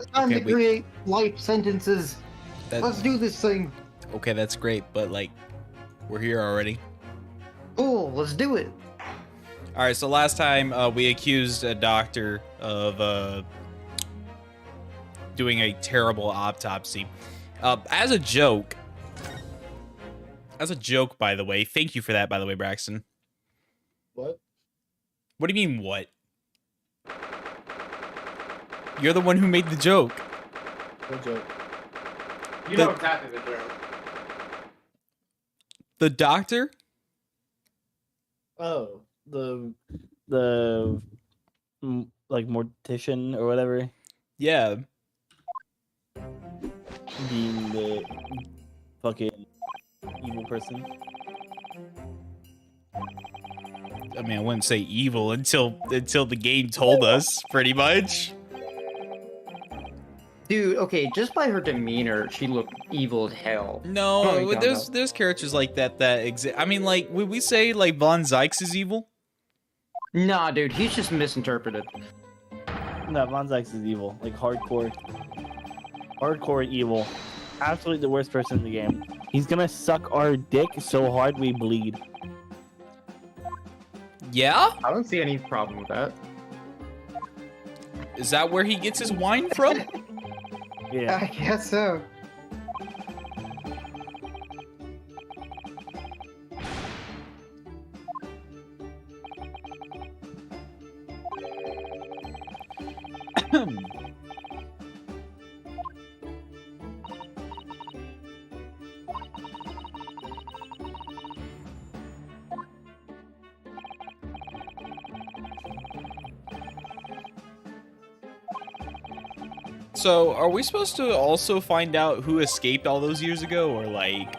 It's time to create life sentences. Let's do this thing. Okay, that's great, but like, we're here already. Cool, let's do it. All right, so last time we accused a doctor of doing a terrible autopsy. As a joke, by the way, thank you for that, by the way, Braxton. What? What do you mean, what? You're the one who made the joke. What joke? You know exactly the joke. The doctor? Oh, the like mortician or whatever. Yeah. Being the fucking evil person. I mean, I wouldn't say evil until the game told us, pretty much. Dude, okay, just by her demeanor, she looked evil as hell. No, there's characters like that exist. I mean, like, would we say like Von Zykes is evil? Nah, dude, he's just misinterpreted. No, Von Zykes is evil. Like hardcore evil. Absolutely the worst person in the game. He's gonna suck our dick so hard we bleed. Yeah? I don't see any problem with that. Is that where he gets his wine from? Yeah. I guess so. So, are we supposed to also find out who escaped all those years ago, or like...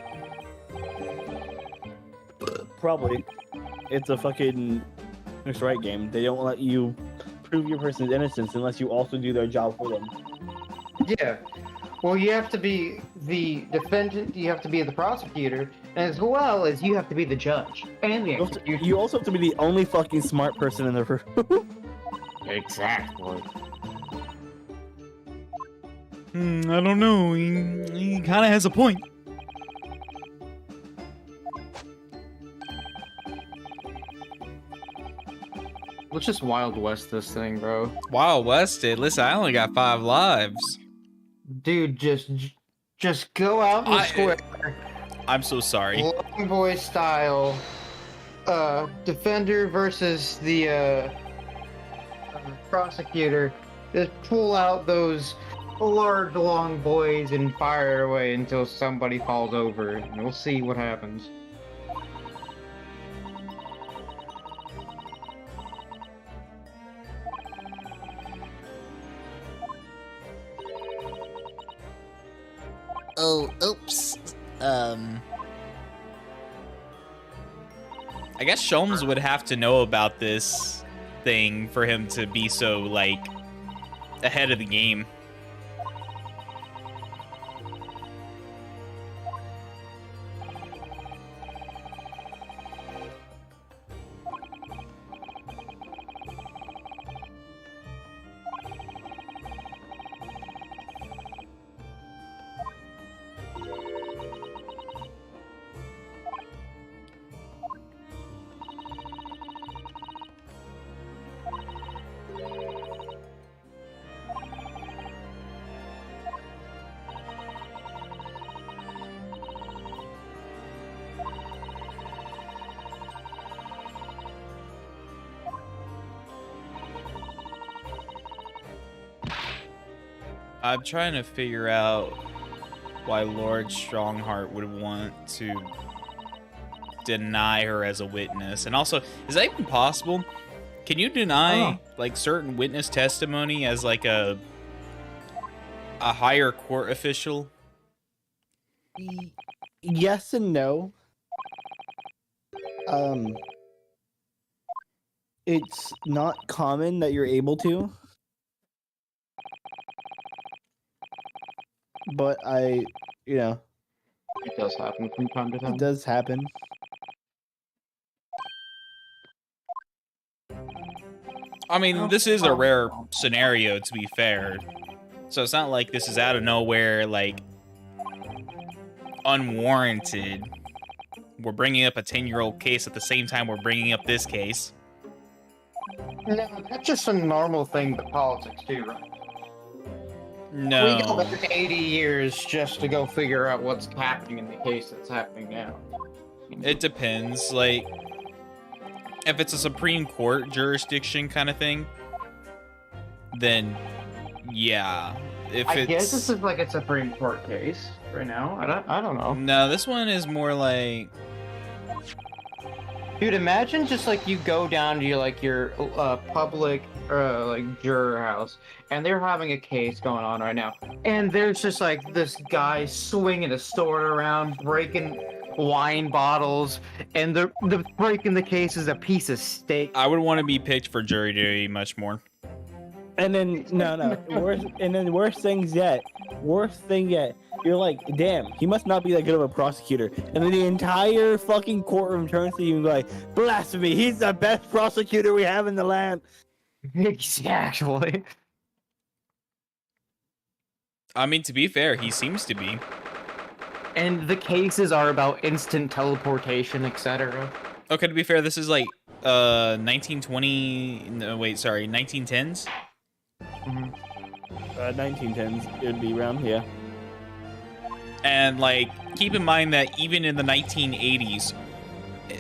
Probably. It's a fucking Mr. Right game. They don't let you prove your person's innocence unless you also do their job for them. Yeah. Well, you have to be the defendant, you have to be the prosecutor, as well as you have to be the judge. And the executioner. You also have to be the only fucking smart person in the room. Exactly. I don't know. He kind of has a point. Let's just Wild West this thing, bro. Wild Wested. Listen, I only got 5 lives. Dude, just go out in the square. I'm so sorry. Long boy style. Defender versus the prosecutor. Just pull out those large long boys and fire away until somebody falls over, and we'll see what happens. Oh, oops. I guess Sholmes would have to know about this thing for him to be so, like, ahead of the game. I'm trying to figure out why Lord Strongheart would want to deny her as a witness. And also, is that even possible? Can you deny like certain witness testimony as like a higher court official? Yes and no. It's not common that you're able to. But it does happen from time to time. It does happen. I mean, this is a rare scenario, to be fair. So it's not like this is out of nowhere, like, unwarranted. We're bringing up a 10-year-old case at the same time we're bringing up this case. No, that's just a normal thing to politics too, right? We go No. back 80 years just to go figure out what's happening in the case that's happening now. It depends. Like, if it's a Supreme Court jurisdiction kind of thing, then yeah. If I it's... guess this is like a Supreme Court case right now. I don't know. No, this one is more like... Dude, imagine just like you go down to your public like juror house, and they're having a case going on right now, and there's just like this guy swinging a sword around, breaking wine bottles, and the breaking the case is a piece of steak. I would want to be picked for jury duty much more. And then worse thing yet, you're like, damn, he must not be that good of a prosecutor. And then the entire fucking courtroom turns to you and go like, blasphemy, he's the best prosecutor we have in the land. Exactly. I mean, to be fair, he seems to be. And the cases are about instant teleportation, etc. Okay, to be fair, this is like 1920... No, wait, sorry, 1910s? 1910s, it would be around, yeah. And, like, keep in mind that even in the 1980s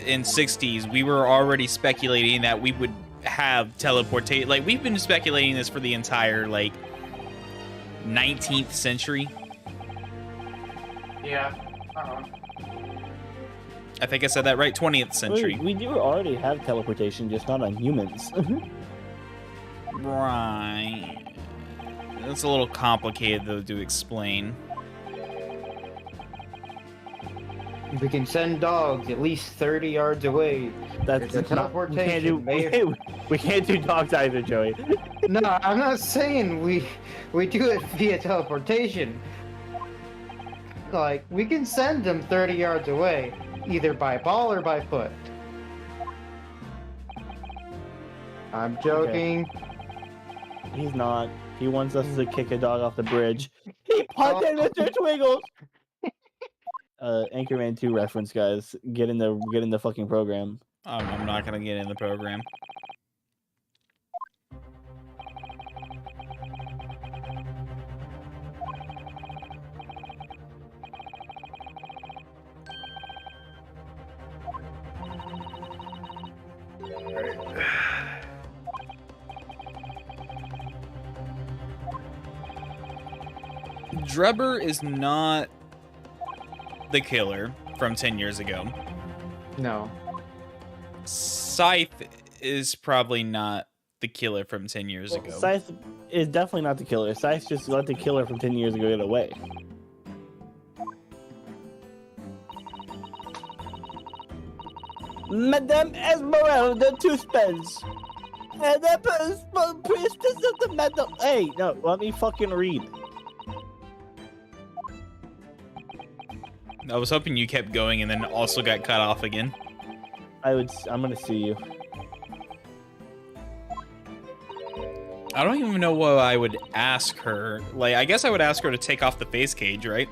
and 60s, we were already speculating that we would have teleportation. Like, we've been speculating this for the entire, like, 19th century. Yeah. I think I said that right, 20th century. We do already have teleportation, just not on humans. Right. It's a little complicated, though, to explain. We can send dogs at least 30 yards away. That's There's a not, teleportation. we can't do dogs either, Joey. No, I'm not saying we do it via teleportation. Like, we can send them 30 yards away, either by ball or by foot. I'm joking. Okay. He's not. He wants us to kick a dog off the bridge. He punted Mr. Twiggles! Anchorman 2 reference, guys. Get in the fucking program. I'm not gonna get in the program. Drebber is not the killer from 10 years ago. No. Scythe is probably not the killer from 10 years ago. Scythe is definitely not the killer. Scythe just let the killer from 10 years ago get away. Madame Esmeralda Tuspens. And the priestess of the metal. Hey, no, let me fucking read. I was hoping you kept going and then also got cut off again. I'm gonna sue you. I don't even know what I would ask her. Like, I guess I would ask her to take off the face cage, right?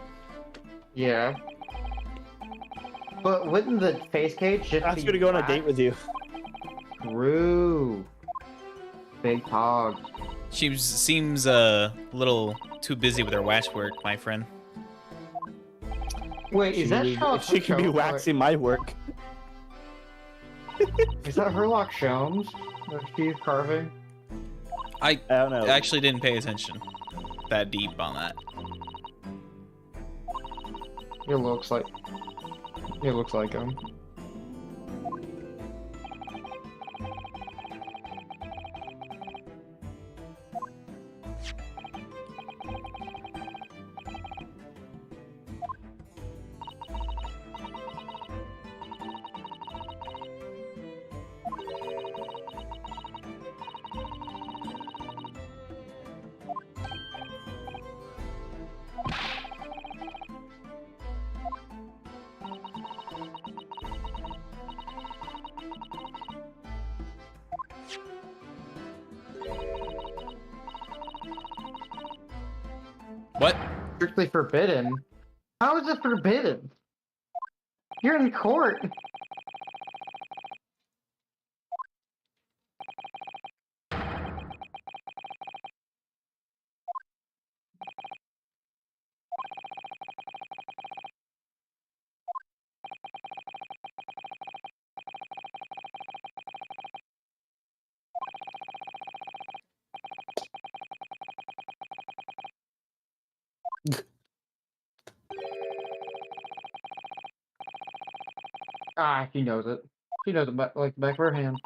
Yeah. But wouldn't the face cage just Ask be her to go on a black? date with you. True. Big hog. She seems a little too busy with her wax work, my friend. Wait, is that She can be waxing my work. Is that Herlock Sholmes that she's carving? I don't know. actually didn't pay attention that deep on that. It looks like him. What? Strictly forbidden. How is it forbidden? You're in court. Ah, she knows it. She knows it like the back of her hand.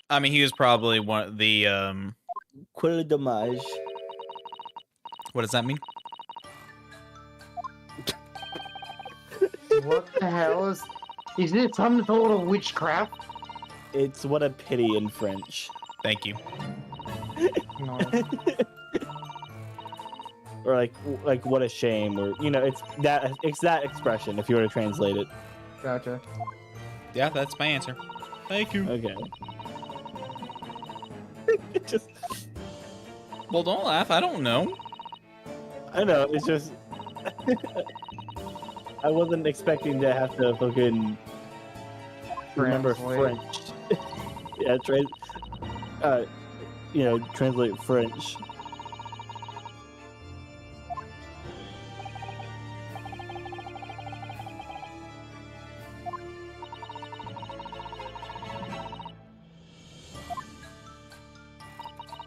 I mean, he was probably one of the Quelle dommage. what does that mean? What the hell is this some sort of witchcraft? It's what a pity in French. Thank you. No. Or like what a shame, or you know, it's that expression if you were to translate it. Gotcha. Yeah, that's my answer. Thank you. Okay. Just Well, don't laugh. I don't know. I know, it's just I wasn't expecting to have to fucking remember Translate. French. Yeah, translate French.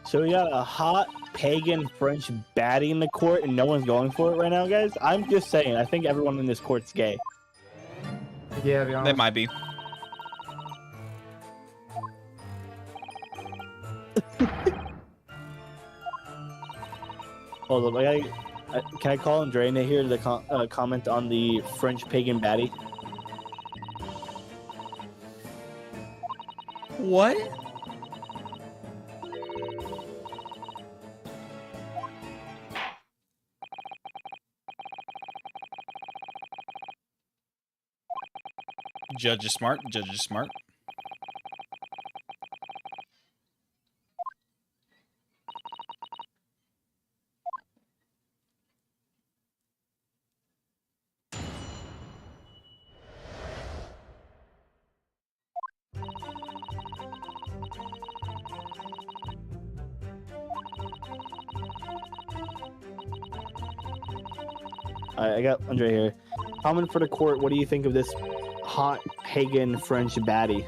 So we got a hot pagan French baddie in the court, and no one's going for it right now, guys. I'm just saying. I think everyone in this court's gay. Yeah, to be honest. That might be. Hold up, can I call Andrea here to comment on the French pagan baddie? What? Judge is smart. Judge is smart. Alright, I got Andre here. Comment for the court. What do you think of this hot pagan French baddie?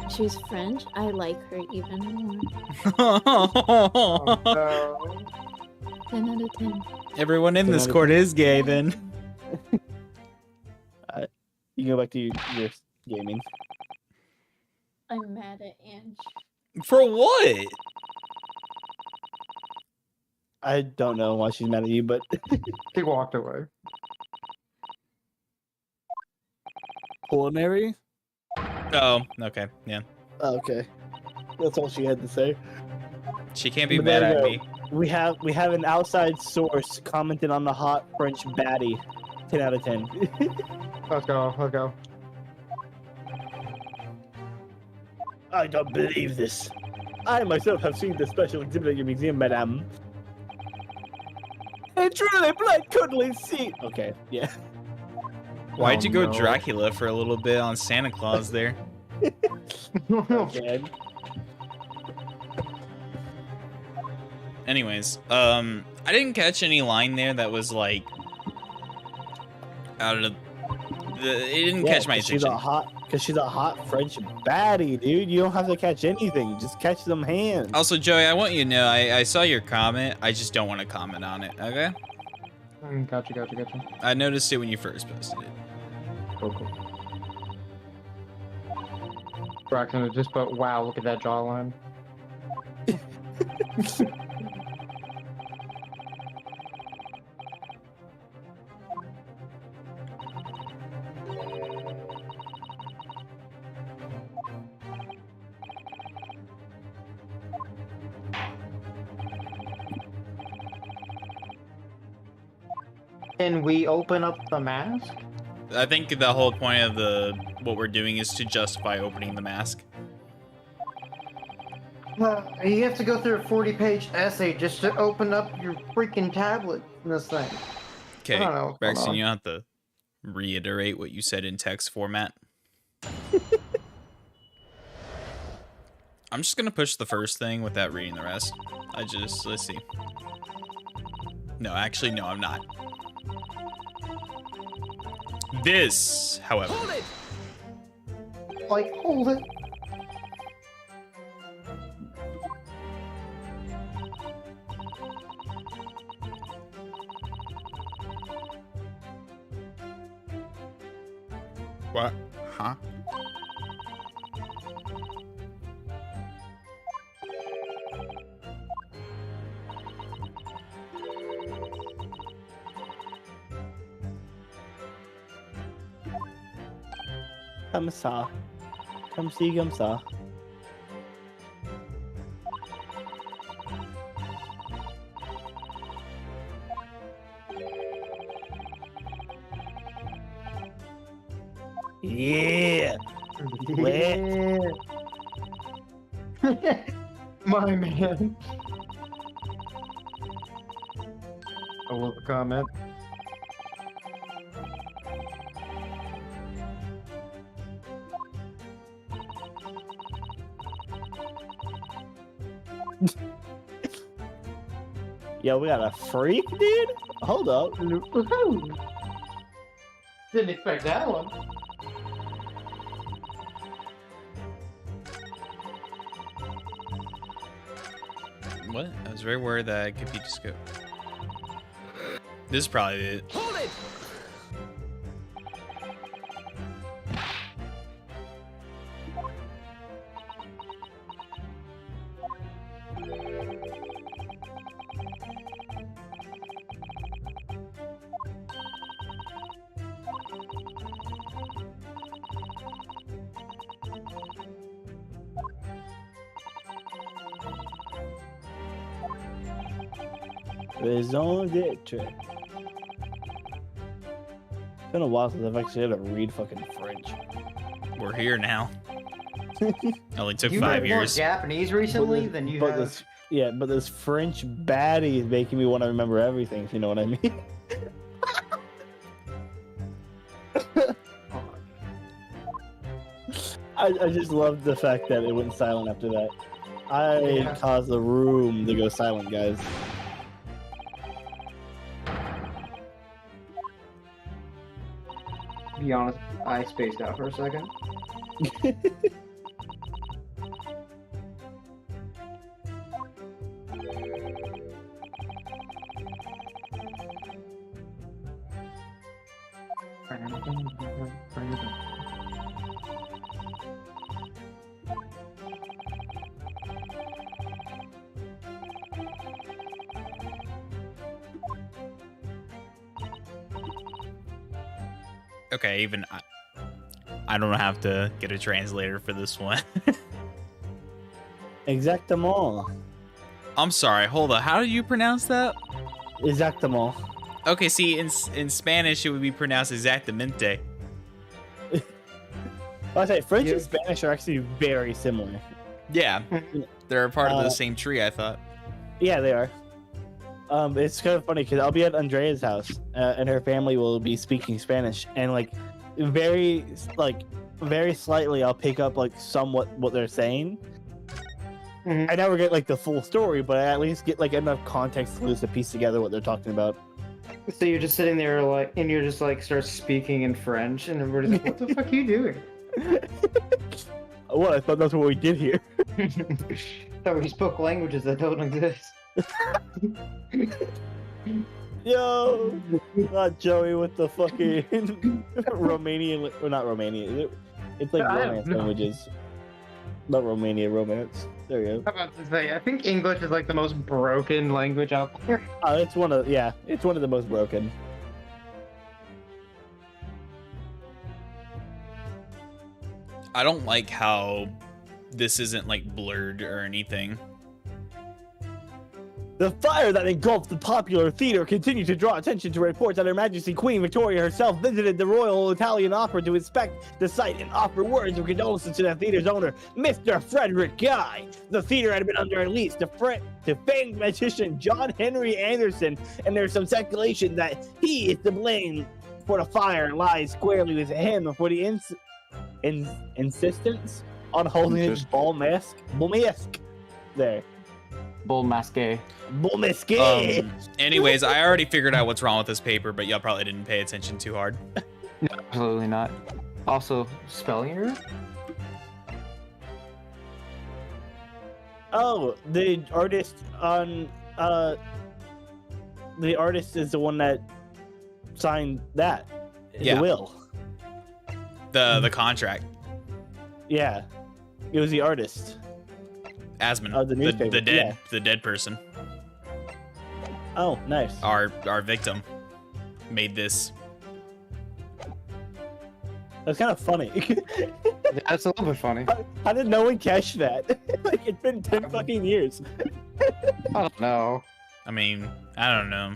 She's French. I like her even more. Oh, no. 10 out of 10. Everyone in 10 this out of court 10. is gay, then. You can go back to your gaming. I'm mad at Ange. For what? I don't know why she's mad at you, but She walked away. culinary? Oh, okay. Yeah. Okay. That's all she had to say. She can't be But mad there at you me. We have an outside source commenting on the hot French baddie. 10 out of 10. Let's go. Let's go. I don't believe this. I myself have seen the special exhibit at your museum, madame. A truly black cuddly seat. Okay, yeah. Why'd you go no. Dracula for a little bit on Santa Claus there? Okay. Anyways, I didn't catch any line there that was like out of it didn't catch my She's attention. because she's a hot French baddie, dude. You don't have to catch anything. Just catch them hands. Also, Joey, I want you to know I saw your comment. I just don't want to comment on it. Okay? Gotcha. I noticed it when you first posted it. Cool. Braxton just put, wow, look at that jawline. Can we open up the mask? I think the whole point of what we're doing is to justify opening the mask. You have to go through a 40-page essay just to open up your freaking tablet in this thing. Okay, I don't know what's going Braxton, on. you have to reiterate what you said in text format. I'm just gonna push the first thing without reading the rest. Let's see. No, actually, no, I'm not. This, however. Hold it! Like, hold it. What? Huh? Come saw. Come see, come saw. Yeah. Lit. My man. I love the comment. Yo, we got a freak, dude. Hold up. Woohoo! Didn't expect that one. What? I was very worried that it could be just go. This is probably it. Hold it! Raison d'etre. It's been a while since I've actually had to read fucking French. We're here now. Only took You 5 read more years. Japanese recently than you but have. this, yeah, but this French baddie is making me want to remember everything, if you know what I mean. I just loved the fact that it went silent after that. I caused the room to go silent, guys. To be honest, I spaced out for a second. Okay, even I don't have to get a translator for this one. Exactement. I'm sorry. Hold on. How do you pronounce that? Exactement. Okay, see, in Spanish it would be pronounced exactamente. I say French Yeah. and Spanish are actually very similar. Yeah, they're a part of the Uh, same tree. I thought. Yeah, they are. It's kind of funny because I'll be at Andrea's house, and her family will be speaking Spanish, and very slightly, I'll pick up somewhat what they're saying. Mhm. I never get the full story, but I at least get enough context clues to piece together what they're talking about. So you're just sitting there and you're just start speaking in French, and everybody's like, "What the fuck are you doing?" Well, I thought that's what we did here. Thought we spoke languages that don't exist. Yo, not Joey with the fucking Romanian, or not Romanian. It's like I don't romance know. languages. Not Romania, romance. There you go. I'm about to say, I think English is the most broken language out there. It's one of the most broken. I don't like how this isn't blurred or anything. The fire that engulfed the popular theater continued to draw attention to reports that Her Majesty Queen Victoria herself visited the Royal Italian Opera to inspect the site and offer words of condolences to the theater's owner, Mr. Frederick Guy. The theater had been under a lease to famed magician John Henry Anderson, and there's some speculation that he is to blame for the fire and lies squarely with him for the insistence on holding his bull mask there. Bull masque. Bull mask. Anyways, I already figured out what's wrong with this paper, but y'all probably didn't pay attention too hard. No, absolutely not. Also, spelling error? Oh, the artist on the artist is the one that signed that. Yeah. The will. The contract. Yeah. It was the artist. Asmund, The newspaper, the dead person, Oh, nice. our victim, made this. That's kind of funny. That's a little bit funny. How did no one catch that? Like, it's been 10 fucking years. I don't know. I mean, I don't know.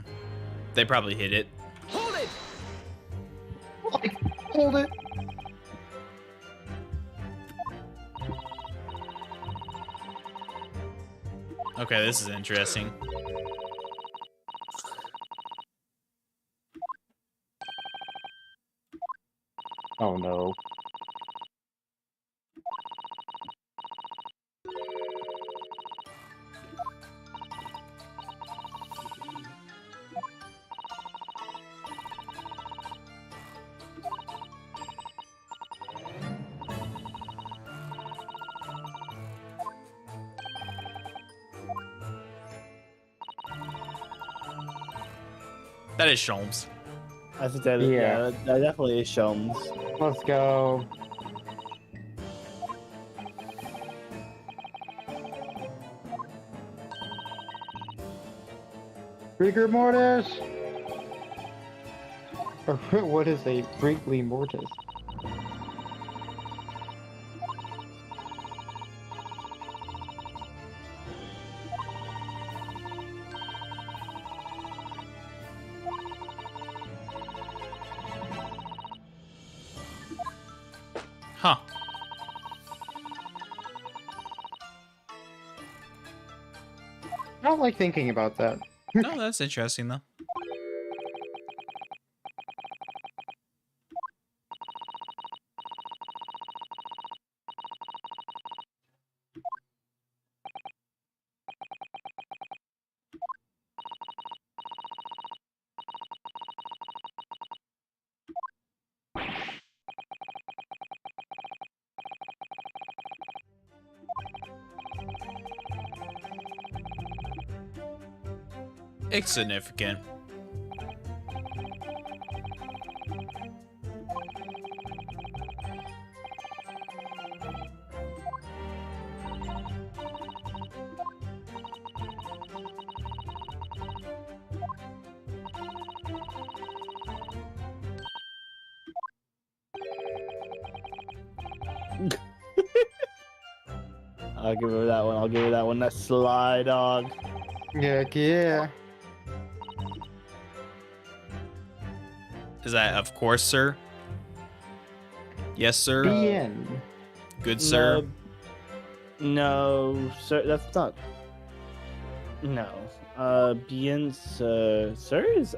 They probably hid it. Hold it. Okay, this is interesting. Oh no. That is Sholmes. I think that, Yeah. that definitely is Sholmes. Let's go. Rigor mortis. Or what is a Brinkley mortis? Huh. I don't like thinking about that. No, that's interesting though. It's significant. I'll give her that one. I'll give her that one. That sly dog. Yeah. Is that of course, sir? Yes, sir. Bien. Good, sir. No, sir. That's not. No. Bien, sir. Sir is.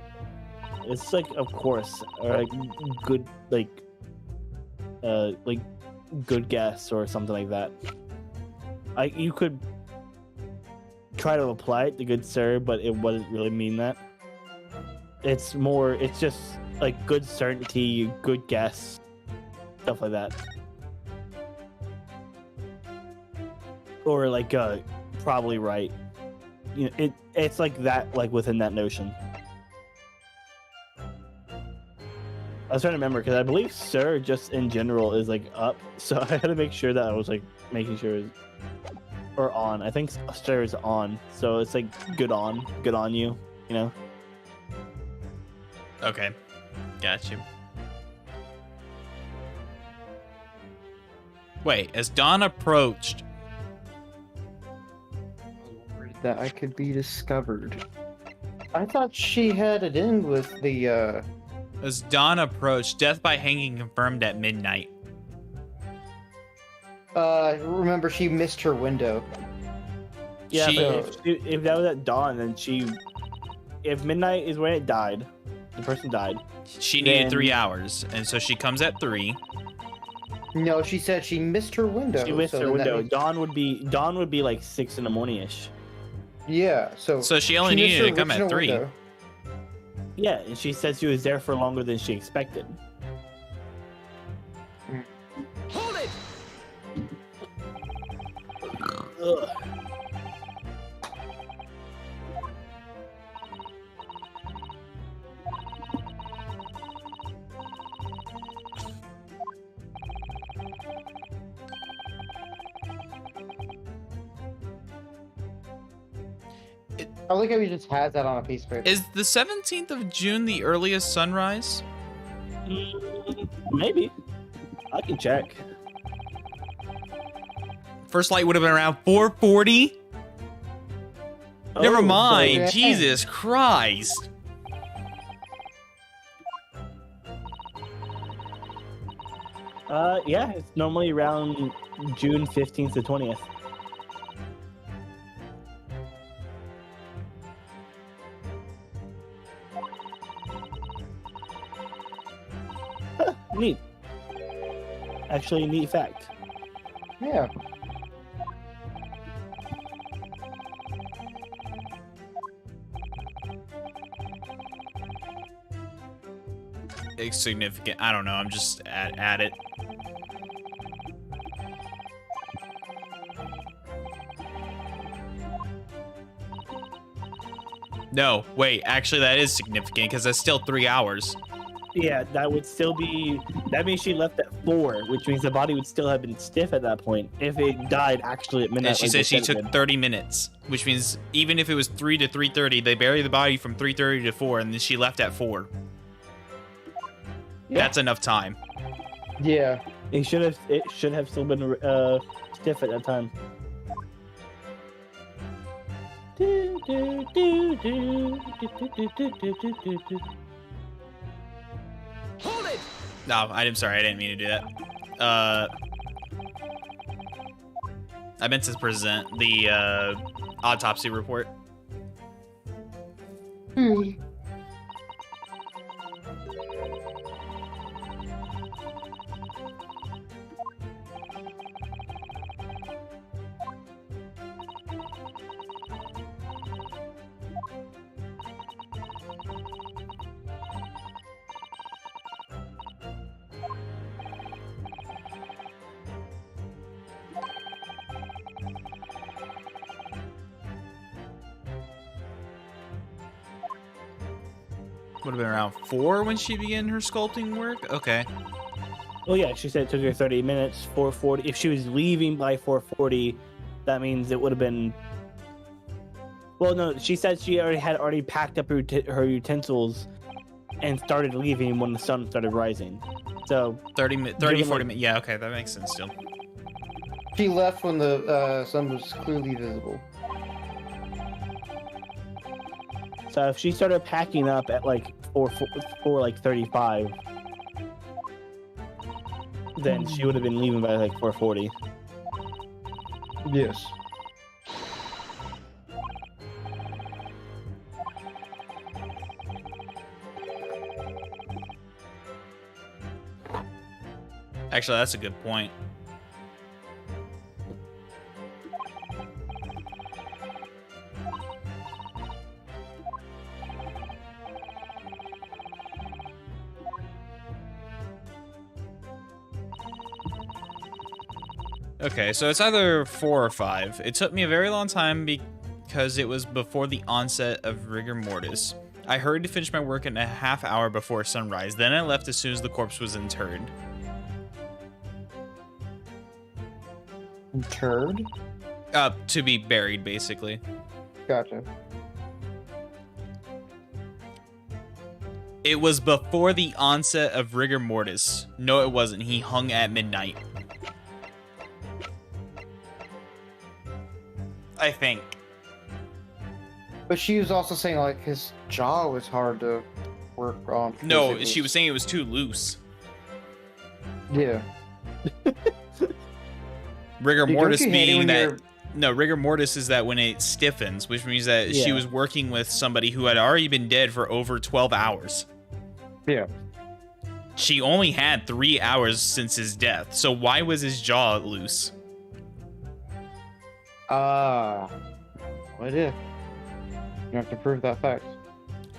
It's like, of course, or like good, like good guess or something like that. You could try to apply it to good sir, but it wouldn't really mean that. It's more. It's just like good certainty, good guess, stuff like that. Or like probably right. You know, it's like that, like within that notion. I was trying to remember because I believe sir just in general is like up, so I had to make sure that I was like making sure or on. I think sir is on, so it's like good on you, you know. Okay, got you. Wait, as dawn approached, that I could be discovered. I thought she had it in with the, As dawn approached, death by hanging confirmed at midnight. remember she missed her window. Yeah, She- but if that was at dawn, then if midnight is when it died, the person died. She needed Then- 3 hours, and so she comes at 3. No, she said she missed her window. She missed so her then that window. means- Dawn would be like 6 in the morning ish. Yeah, so So she only missed needed her to come at original 3. window. Yeah, and she said she was there for longer than she expected. Hold it! Ugh. I like how he just has that on a piece of paper. Is the 17th of June the earliest sunrise? Maybe. I can check. First light would have been around 4:40. Never Oh, mind. so- Jesus Christ. Yeah, it's normally around June 15th to 20th. Huh, neat. Actually, a neat fact. Yeah. It's significant. I don't know. I'm just at it. No, wait. Actually, that is significant because that's still 3 hours. Yeah, that would still be. That means she left at 4, which means the body would still have been stiff at that point if it died actually at midnight. And she like they said she it took did. 30 minutes, which means even if it was 3 to 3:30, they buried the body from 3:30 to 4, and then she left at 4. Yeah. That's enough time. Yeah. It should have still been stiff at that time. Hold it! No, I'm sorry. I didn't mean to do that. I meant to present the autopsy report. Would have been around 4 when she began her sculpting work. Okay. Oh yeah, she said it took her 30 minutes. 4:40. If she was leaving by 4:40, that means it would have been. Well, no, she said she already packed up her utensils and started leaving when the sun started rising. So 30, Given, 40 like- minutes. Yeah, okay, that makes sense still. She left when the sun was clearly visible. So if she started packing up at like 4:35, then she would have been leaving by like 4:40. Yes. Actually, that's a good point. Okay, so it's either 4 or 5. It took me a very long time because it was before the onset of rigor mortis. I hurried to finish my work in a half hour before sunrise. Then I left as soon as the corpse was interred. Turd? To be buried, basically. Gotcha. It was before the onset of rigor mortis. No, it wasn't. He hung at midnight. I think. But she was also saying like his jaw was hard to work on. because No, it she was saying it was too loose. Yeah. Rigor Dude, don't mortis you hate it being when that. you're- No, rigor mortis is that when it stiffens, which means that she Yeah. was working with somebody who had already been dead for over 12 hours. Yeah. She only had 3 hours since his death, so why was his jaw loose? What if? You have to prove that fact.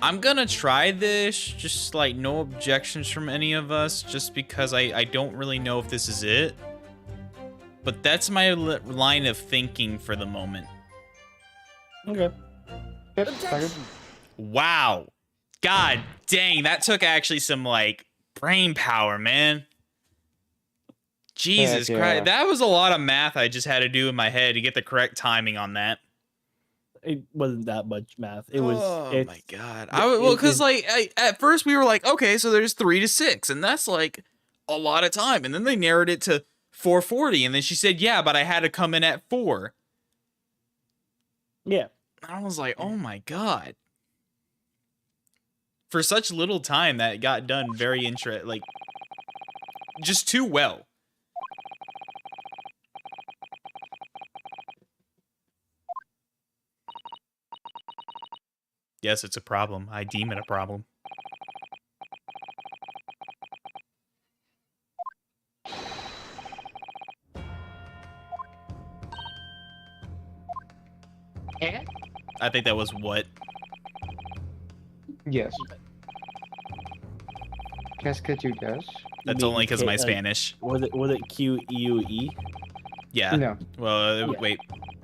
I'm gonna try this, just like no objections from any of us, just because I don't really know if this is it. But that's my line of thinking for the moment. Okay. Yep, second. Wow. God dang, that took actually some, like, brain power, man. Jesus Heck yeah. Christ. That was a lot of math I just had to do in my head to get the correct timing on that. It wasn't that much math. It was. Oh it's, my God. Well, because, like, at first we were like, okay, so there's 3 to 6, and that's, like, a lot of time. And then they narrowed it to 4:40, and then she said, yeah, but I had to come in at 4. Yeah. And I was like, oh my God. For such little time, that got done very like, just too well. Yes, it's a problem. I deem it a problem. I think that was what? Yes. Guess could you guess? That's mean only because of my K- Spanish. Was it QUE? Yeah. No. Well, Yeah. wait.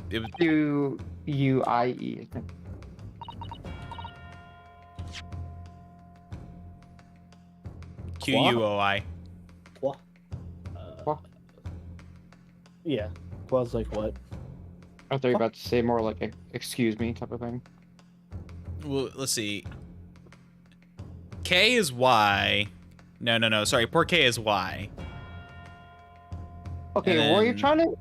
It was Q-U-I-E. I think. QUOI. What? What? Yeah. Was like what? I thought you were about to say more like a excuse me type of thing. Well, let's see. K is Y. No. Sorry, poor K is Y. Okay, And well, you're then- trying to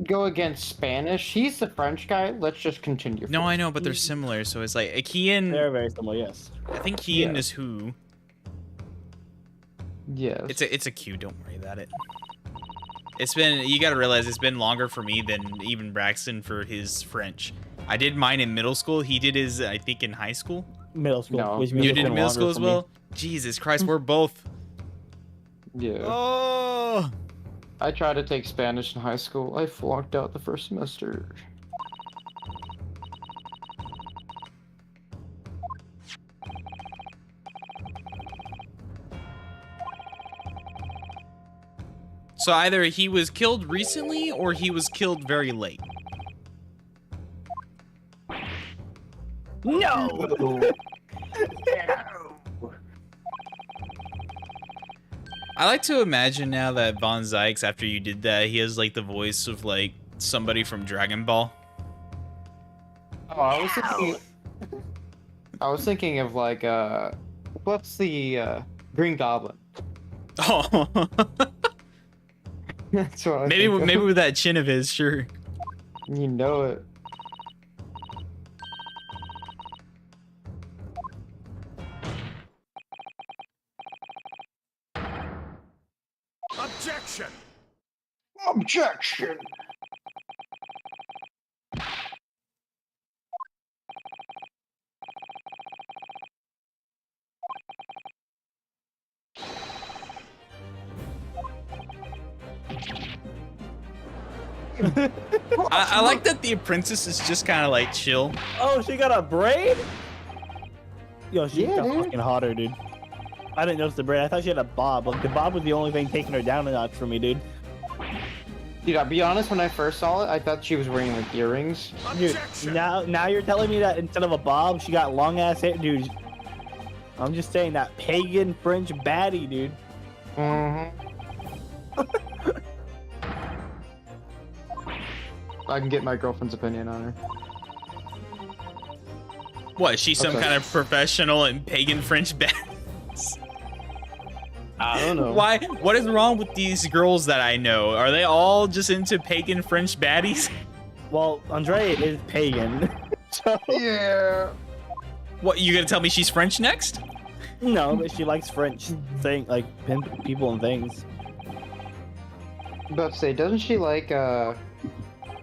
go against Spanish. He's the French guy. Let's just continue. No, I know, but they're similar. So it's like a They're Kian. very similar. Yes. I think Kian Yeah. is who. Yes. It's a Q. Don't worry about it. It's been, you gotta realize it's been longer for me than even Braxton for his French. I did mine in middle school. He did his, I think, in high school. Middle school. No. Which means You it's did in been middle longer school as for me. well? Jesus Christ, we're both. Yeah. Oh. I tried to take Spanish in high school. I flunked out the first semester. So either he was killed recently or he was killed very late. No. I like to imagine now that Von Zykes, after you did that, he has like the voice of like somebody from Dragon Ball. Oh, I was thinking of like what's the Green Goblin? Oh, That's what I maybe think of. maybe with that chin of his, sure. You know it. Objection! Objection. I like that the apprentice is just kind of like chill. Oh, she got a braid? Yo, she Yeah, got dude. fucking hotter, dude. I didn't notice the braid. I thought she had a bob. Like, the bob was the only thing taking her down a notch for me, dude. Dude, I'll be honest, when I first saw it, I thought she was wearing like earrings. Dude, Objection! now you're telling me that instead of a bob, she got long ass hair, dude. I'm just saying that pagan French baddie, dude. Mm-hmm. I can get my girlfriend's opinion on her. What? She's some Okay. kind of professional and pagan French badass. I don't know. Why? What is wrong with these girls that I know? Are they all just into pagan French baddies? Well, Andrea is pagan. So Yeah. What, you gonna tell me she's French next? no, but she likes French people and things. But say, doesn't she like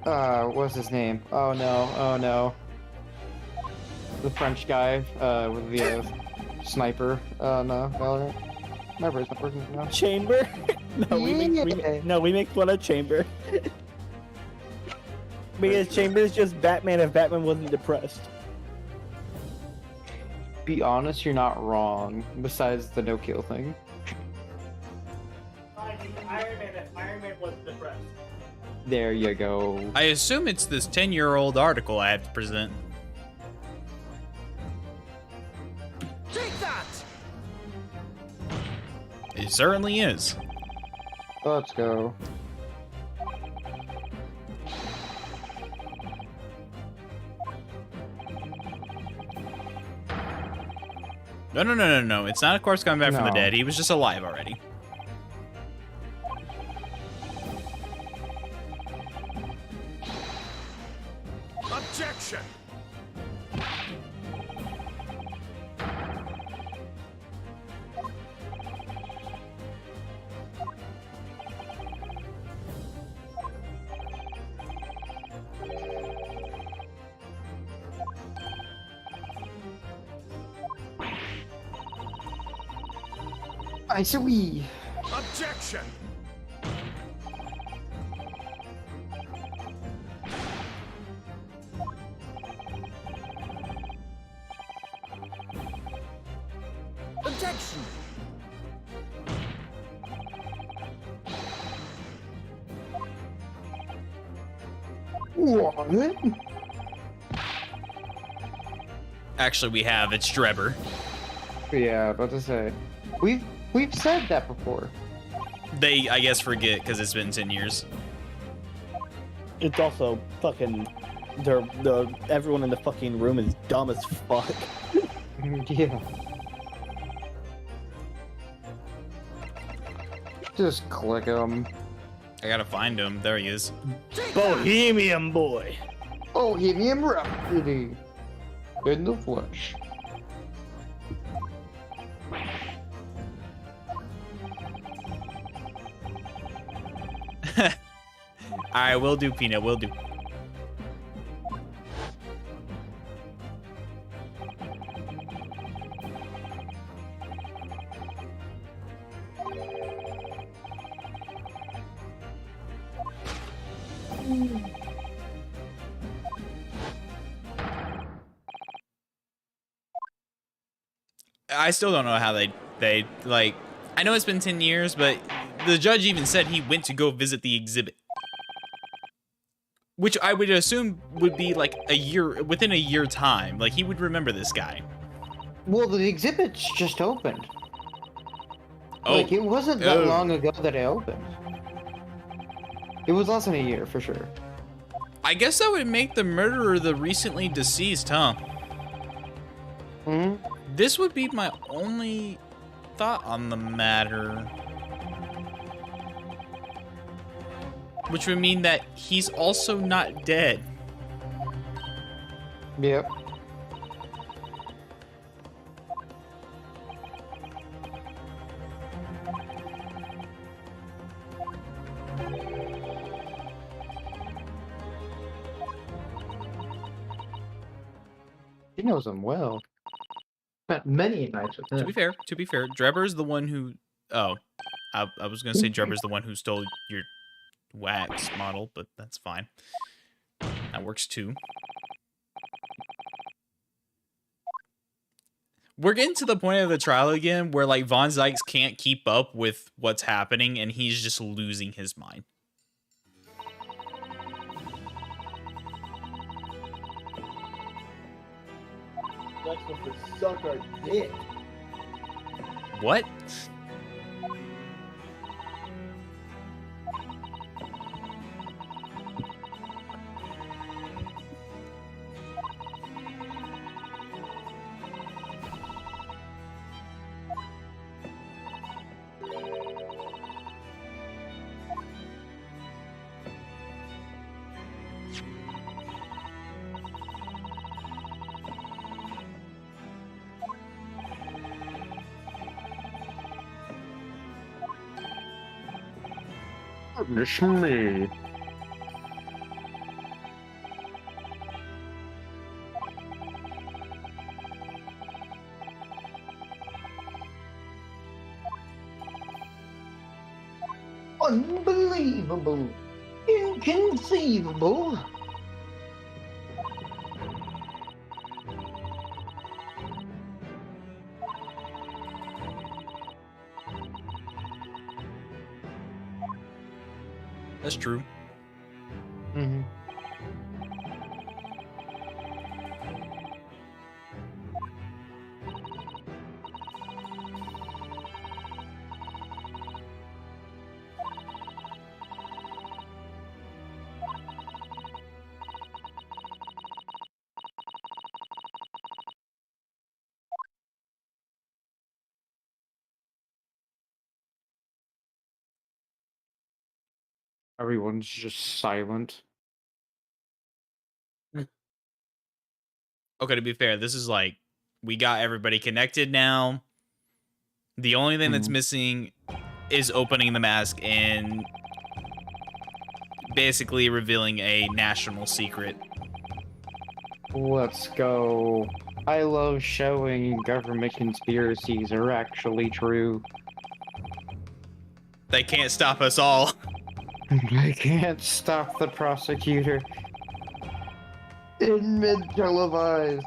what's his name? Oh no, oh no. The French guy, with the sniper. No, Valorant. My brain's not working now. Chamber? No, we make fun of Chamber. Because Chamber is just Batman if Batman wasn't depressed. Be honest, you're not wrong. Besides the no-kill thing. Iron Man if Iron Man wasn't depressed. There you go. I assume it's this 10-year-old article I have to present. Take that! It certainly is. Let's go. No. It's not a corpse coming back from the No. dead. He was just alive already. Objection! I see. Objection! Objection! What? Actually, we have. It's Drebber. Yeah, about to say. We've said that before. They, I guess, forget because it's been 10 years. It's also fucking everyone in the fucking room is dumb as fuck. Yeah. Just click him. I gotta find him. There he is. Bohemian boy. Oh, hit me in Rhapsody. In the flesh. Alright, will do, Peanut. Will do. I still don't know how they like. I know it's been 10 years, but the judge even said he went to go visit the exhibit, which I would assume would be like a year, within a year time. Like he would remember this guy. Well, the exhibit's just opened. Oh, Like, it wasn't that Oh. long ago that it opened. It was less than a year, for sure. I guess that would make the murderer the recently deceased, huh? Hmm? This would be my only thought on the matter. Which would mean that he's also not dead. Yep. He knows him well. Spent many nights with him. To be fair, Drebber's the one who. Oh, I was gonna say Drebber's the one who stole your wax model, but that's fine. That works too. We're getting to the point of the trial again where like Von Zykes can't keep up with what's happening and he's just losing his mind. That's what the sucker did. What? Punish me. Unbelievable. Inconceivable. That's true. Mm-hmm. Everyone's just silent. Okay, to be fair, this is like we got everybody connected now. The only thing that's missing is opening the mask and basically revealing a national secret. Let's go. I love showing government conspiracies are actually true. They can't stop us all. I can't stop the prosecutor. In mid-televised.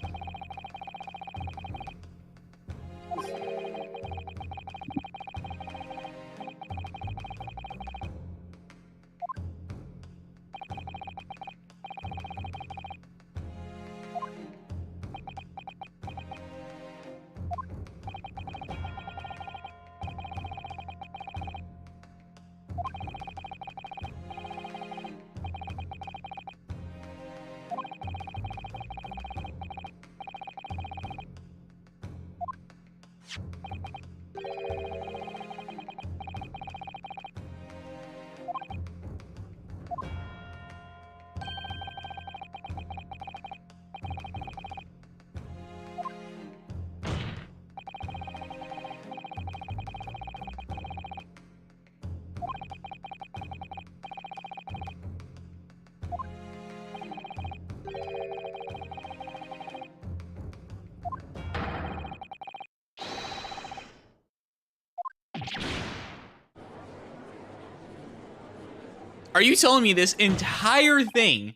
Are you telling me this entire thing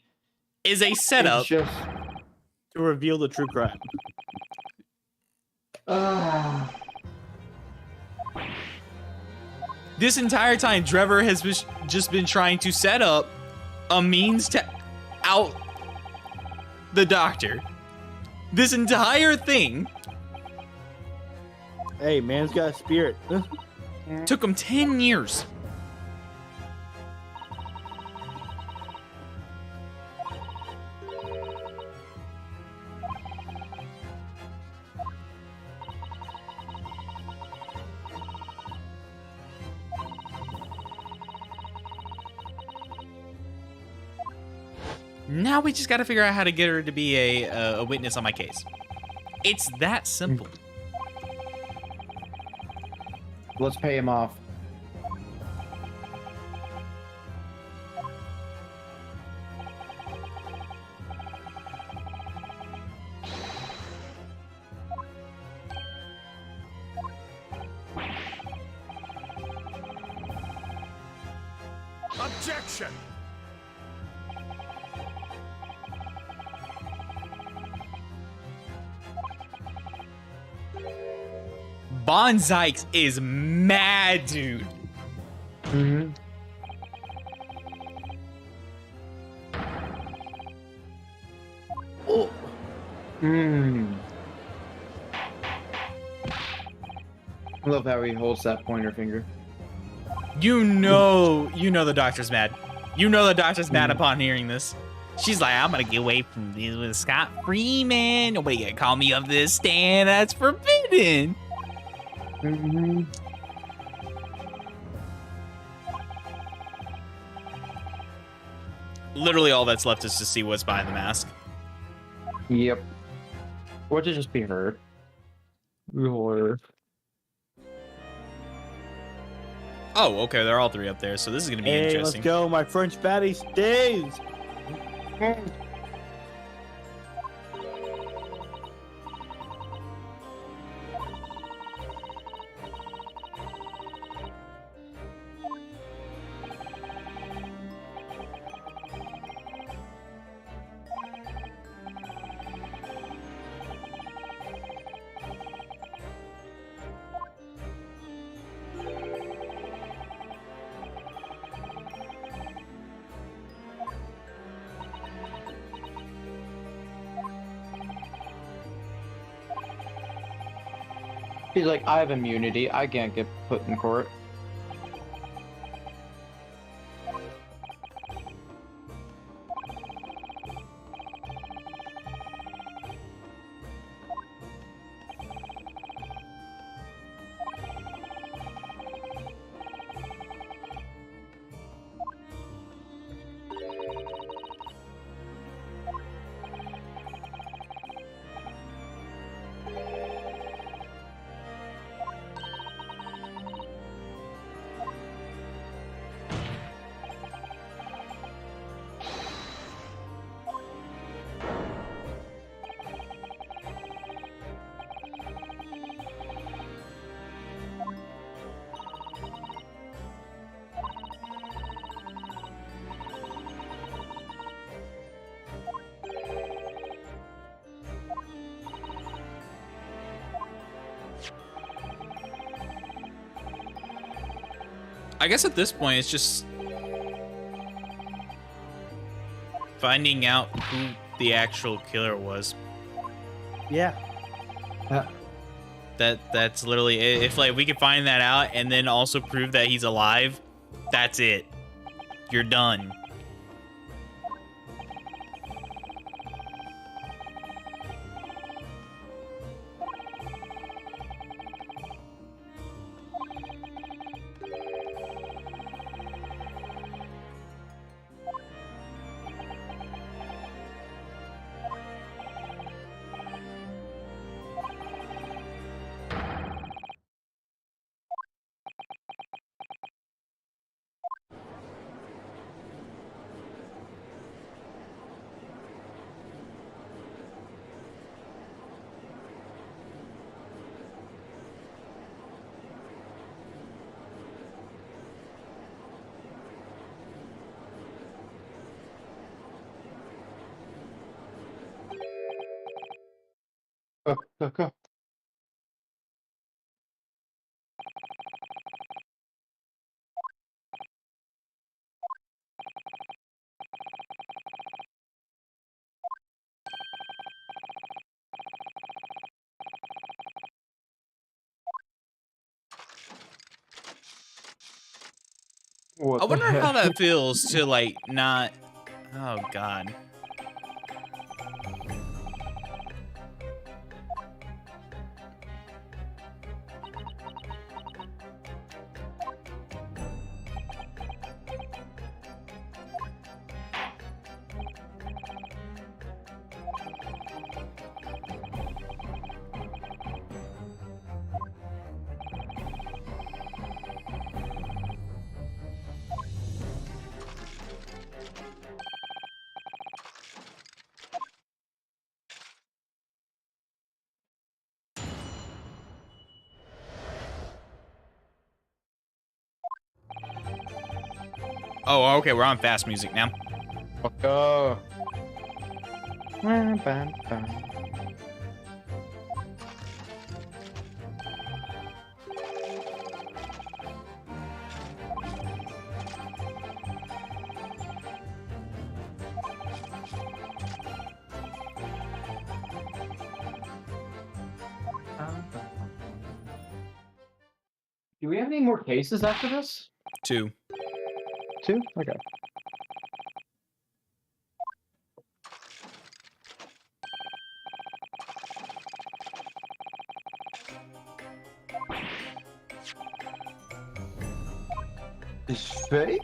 is a setup? It's just... To reveal the true crime. This entire time, Trevor has just been trying to set up a means to out the doctor. This entire thing Hey, man's got a spirit. took him 10 years. Now we just got to figure out how to get her to be a witness on my case. It's that simple. Let's pay him off. Objection! Von Zykes is mad, dude. Mm-hmm. Oh. I love how he holds that pointer finger. You know the doctor's mad. You know the doctor's mad upon hearing this. She's like, I'm gonna get away from this with Scott Freeman. Nobody gonna call me up this stand. That's forbidden. Mm-hmm. Literally all that's left is to see what's behind the mask. Yep. Or to just be her. Or... Oh, okay, they're all three up there, so this is gonna be Hey, let's interesting. go. My French patty stays. He's like, I have immunity. I can't get put in court. I guess at this point, it's just finding out who the actual killer was. Yeah. That's literally it. If like we could find that out and then also prove that he's alive, that's it. You're done. Go. What I the wonder how heck? that feels to like not. Oh God. Oh, okay, we're on fast music now. Go. Do we have any more cases after this? 2. 2? Okay. Is fake?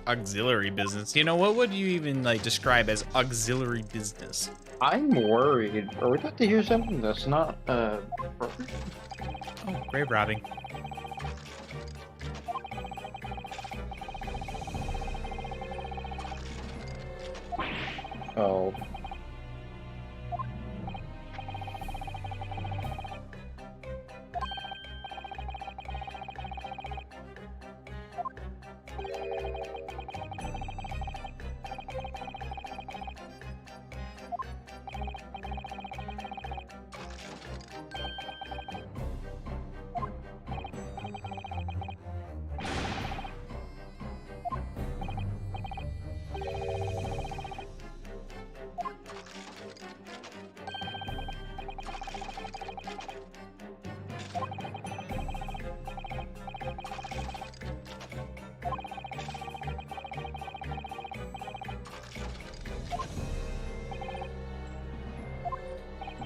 Auxiliary business. You know, what would you even like describe as auxiliary business? I'm worried. Are we about to hear something that's not perfect? Oh, grave robbing. Oh.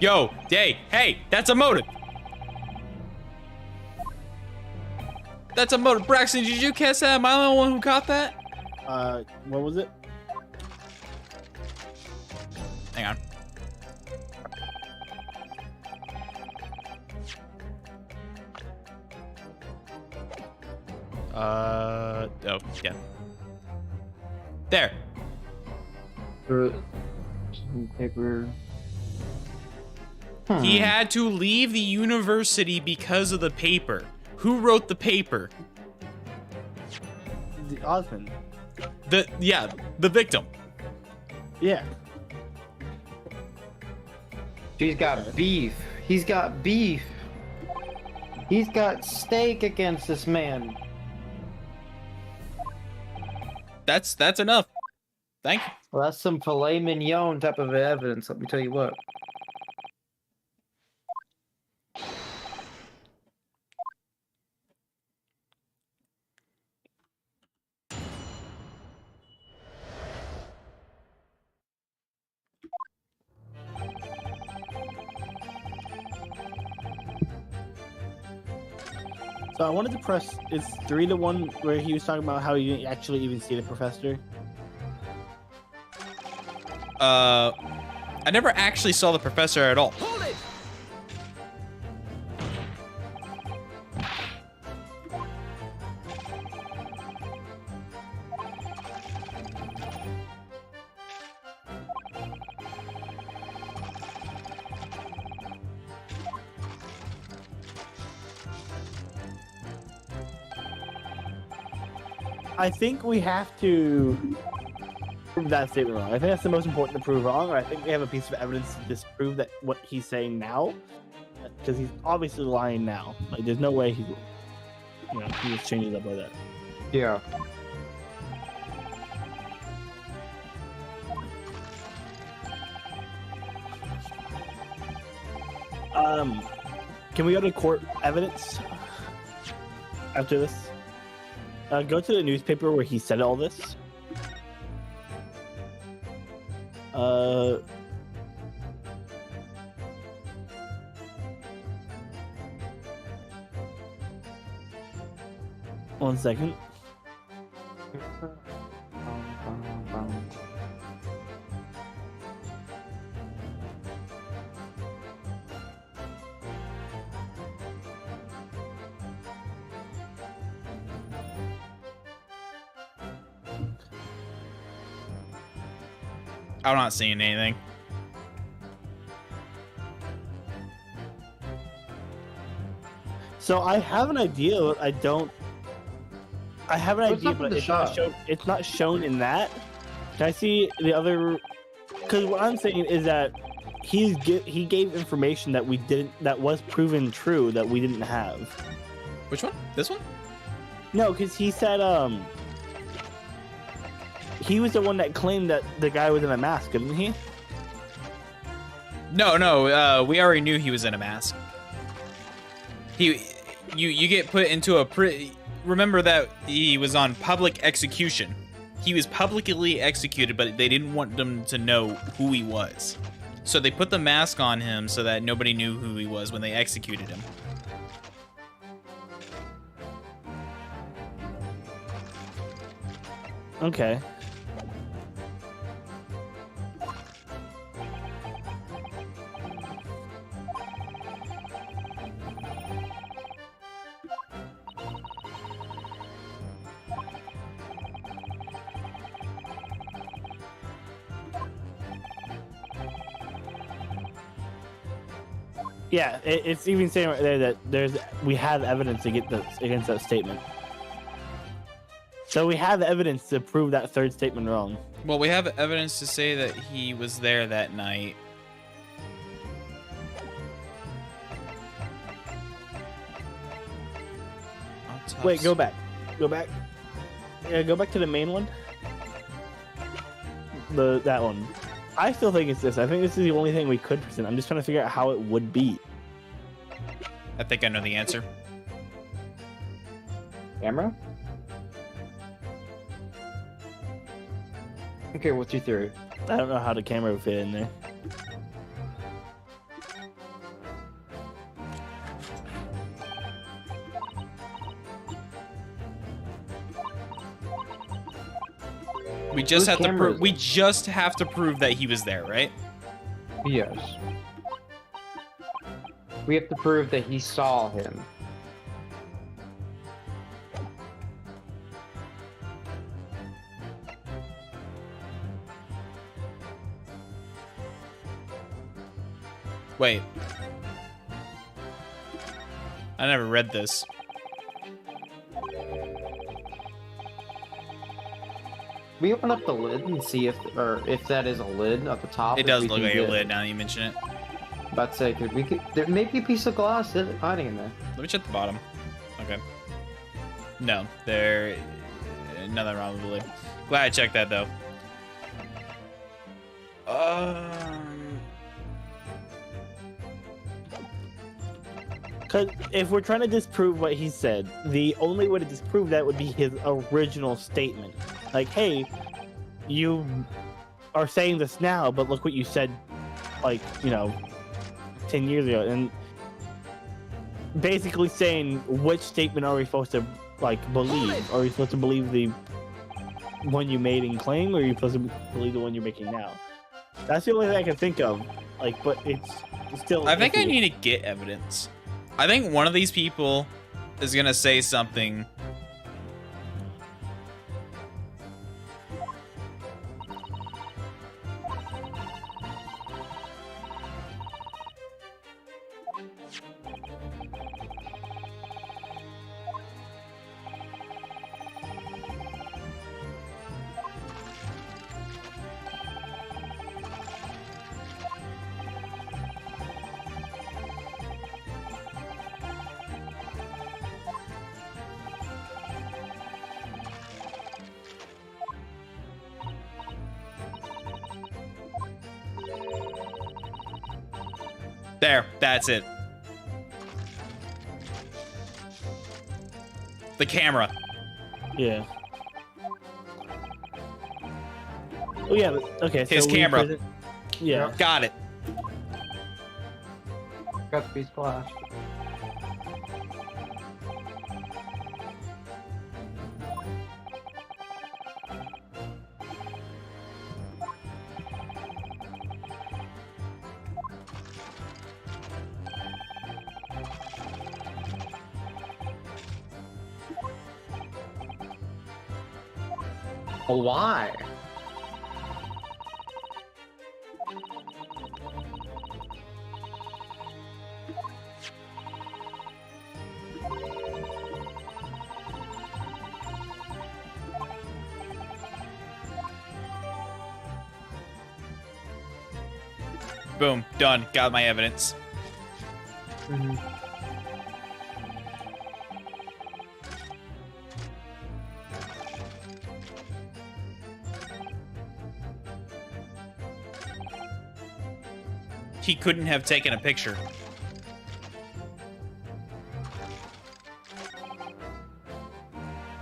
Yo, hey, that's a motive. That's a motive. Braxton, did you catch that? Am I the only one who caught that? What was it? Hang on. Oh, yeah. There. Some paper. He had to leave the university because of the paper. Who wrote the paper? The Osmond. The victim. Yeah. She's got beef. He's got beef. He's got stake against this man. That's enough. Thank you. Well, that's some filet mignon type of evidence, let me tell you what. So I wanted to press. It's 3-1 where he was talking about how you didn't actually even see the professor. I never actually saw the professor at all. Hold it! I think we have to prove that statement wrong. I think that's the most important to prove wrong. Or I think we have a piece of evidence to disprove that what he's saying now, because he's obviously lying now. Like, there's no way he just changes up like that. Yeah. Can we go to court evidence after this? Go to the newspaper where he said all this. One second. I'm not seeing anything. So I have an idea. I have an What's idea, up with but the it's not, shot? it's not shown in that. Can I see the other? Because what I'm saying is that he gave information that that was proven true that we didn't have. Which one? This one? No, because he said he was the one that claimed that the guy was in a mask, didn't he? No. We already knew he was in a mask. You get put into a remember that he was on public execution. He was publicly executed, but they didn't want them to know who he was. So they put the mask on him so that nobody knew who he was when they executed him. Okay. Yeah, it's even saying right there that we have evidence to get against that statement. So we have evidence to prove that third statement wrong. Well, we have evidence to say that he was there that night. Wait, go back. Go back. Yeah, go back to the main one. That one. I still think it's this. I think this is the only thing we could present. I'm just trying to figure out how it would be. I think I know the answer. Camera? Okay, what's your theory? I don't know how the camera would fit in there. We just Whose have to camera prove. is We it? just have to prove that he was there, right? Yes. We have to prove that he saw him. Wait. I never read this. We open up the lid and see if that is a lid at the top. It if does we look can like a get- lid now that you mention it. About to say, there may be a piece of glass hiding in there. Let me check the bottom. Okay. No, there. Nothing wrong with the lid. Glad I checked that though. Because if we're trying to disprove what he said, the only way to disprove that would be his original statement. Like, hey, you are saying this now, but look what you said, like, 10 years ago. And basically saying, which statement are we supposed to, believe? Are we supposed to believe the one you made in claim, or are you supposed to believe the one you're making now? That's the only thing I can think of. But it's still... I think I iffy. need to get evidence. I think one of these people is gonna say something. There, that's it. The camera. Yeah. Oh yeah. Okay. His we camera. Yeah. Got it. Got the piece of glass. Why? Boom. Done. Got my evidence. He couldn't have taken a picture.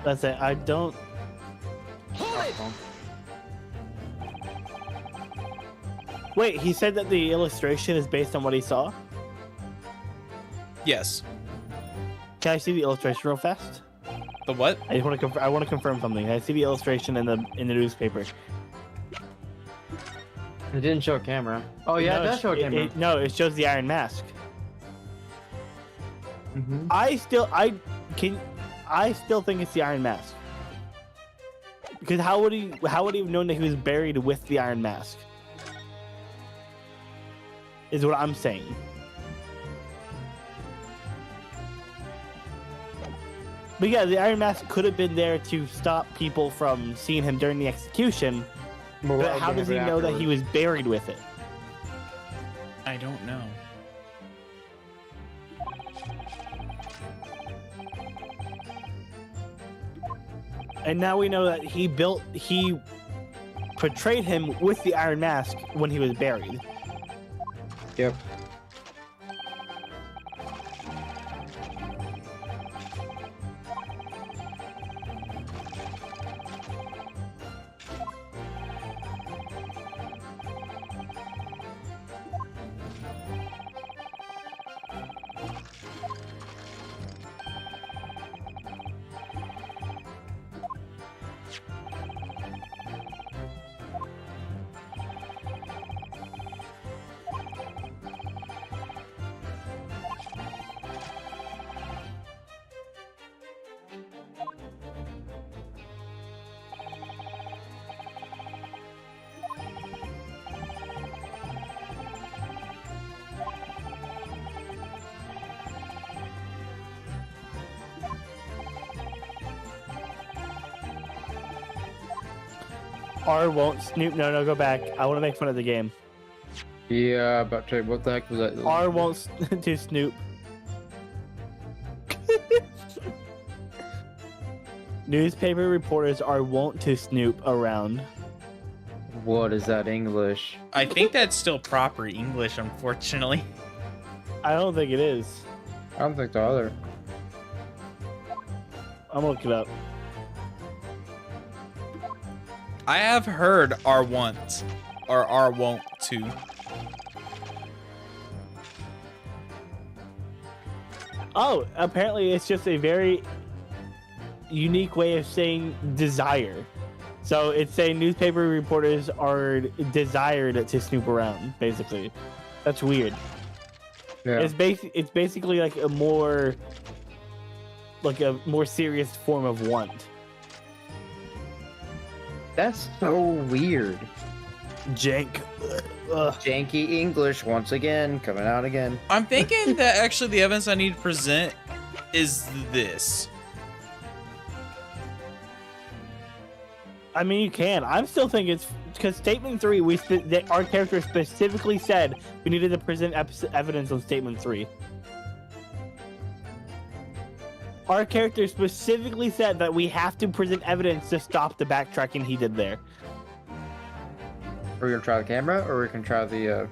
That's it. I don't. Wait, he said that the illustration is based on what he saw? Yes. Can I see the illustration real fast? The what? I want to confirm something. I see the illustration in the newspaper. It didn't show a camera. Oh yeah, No, it does show a camera. No, it shows the Iron Mask. Mhm. I still think it's the Iron Mask. Because how would he have known that he was buried with the Iron Mask? Is what I'm saying. But yeah, the Iron Mask could have been there to stop people from seeing him during the execution. But how does he know that he was buried with it? I don't know. And now we know that he portrayed him with the Iron Mask when he was buried. Yep. R won't Snoop. No, go back. I want to make fun of the game. Yeah, but what the heck was that? R won't to Snoop. Newspaper reporters are wont to snoop around. What is that English? I think that's still proper English, unfortunately. I don't think it is. I don't think the other. I'm gonna look it up. I have heard "are want" or "are wont to." Oh, apparently it's just a very unique way of saying desire. So it's saying newspaper reporters are desired to snoop around, basically. That's weird. Yeah. It's basically like a more serious form of want. That's so weird. Jank. Ugh. Janky English once again, coming out again. I'm thinking that actually the evidence I need to present is this. I mean, you can. I'm still thinking it's because statement 3, our character specifically said we needed to present evidence on statement 3. Our character specifically said that we have to present evidence to stop the backtracking he did there. We're gonna try the camera, or we can try the.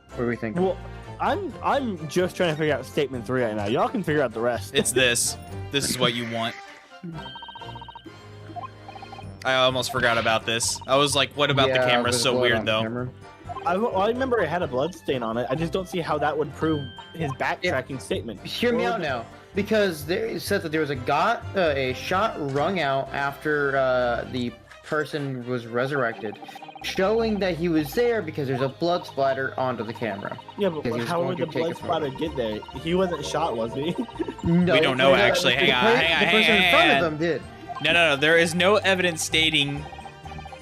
What do we think? Well, I'm just trying to figure out statement 3 right now. Y'all can figure out the rest. It's this. This is what you want. I almost forgot about this. I was like, what about the camera? there's So blood weird, on the though. camera. I remember it had a blood stain on it. I just don't see how that would prove his backtracking statement. Hear me out now, because it said that there was a shot rung out after the person was resurrected, showing that he was there because there's a blood splatter onto the camera. Yeah, but Because he was how going would to the take blood it from splatter get there? He wasn't shot, was he? No, We don't know, actually. Hang on, The person in front of them did. No. There is no evidence stating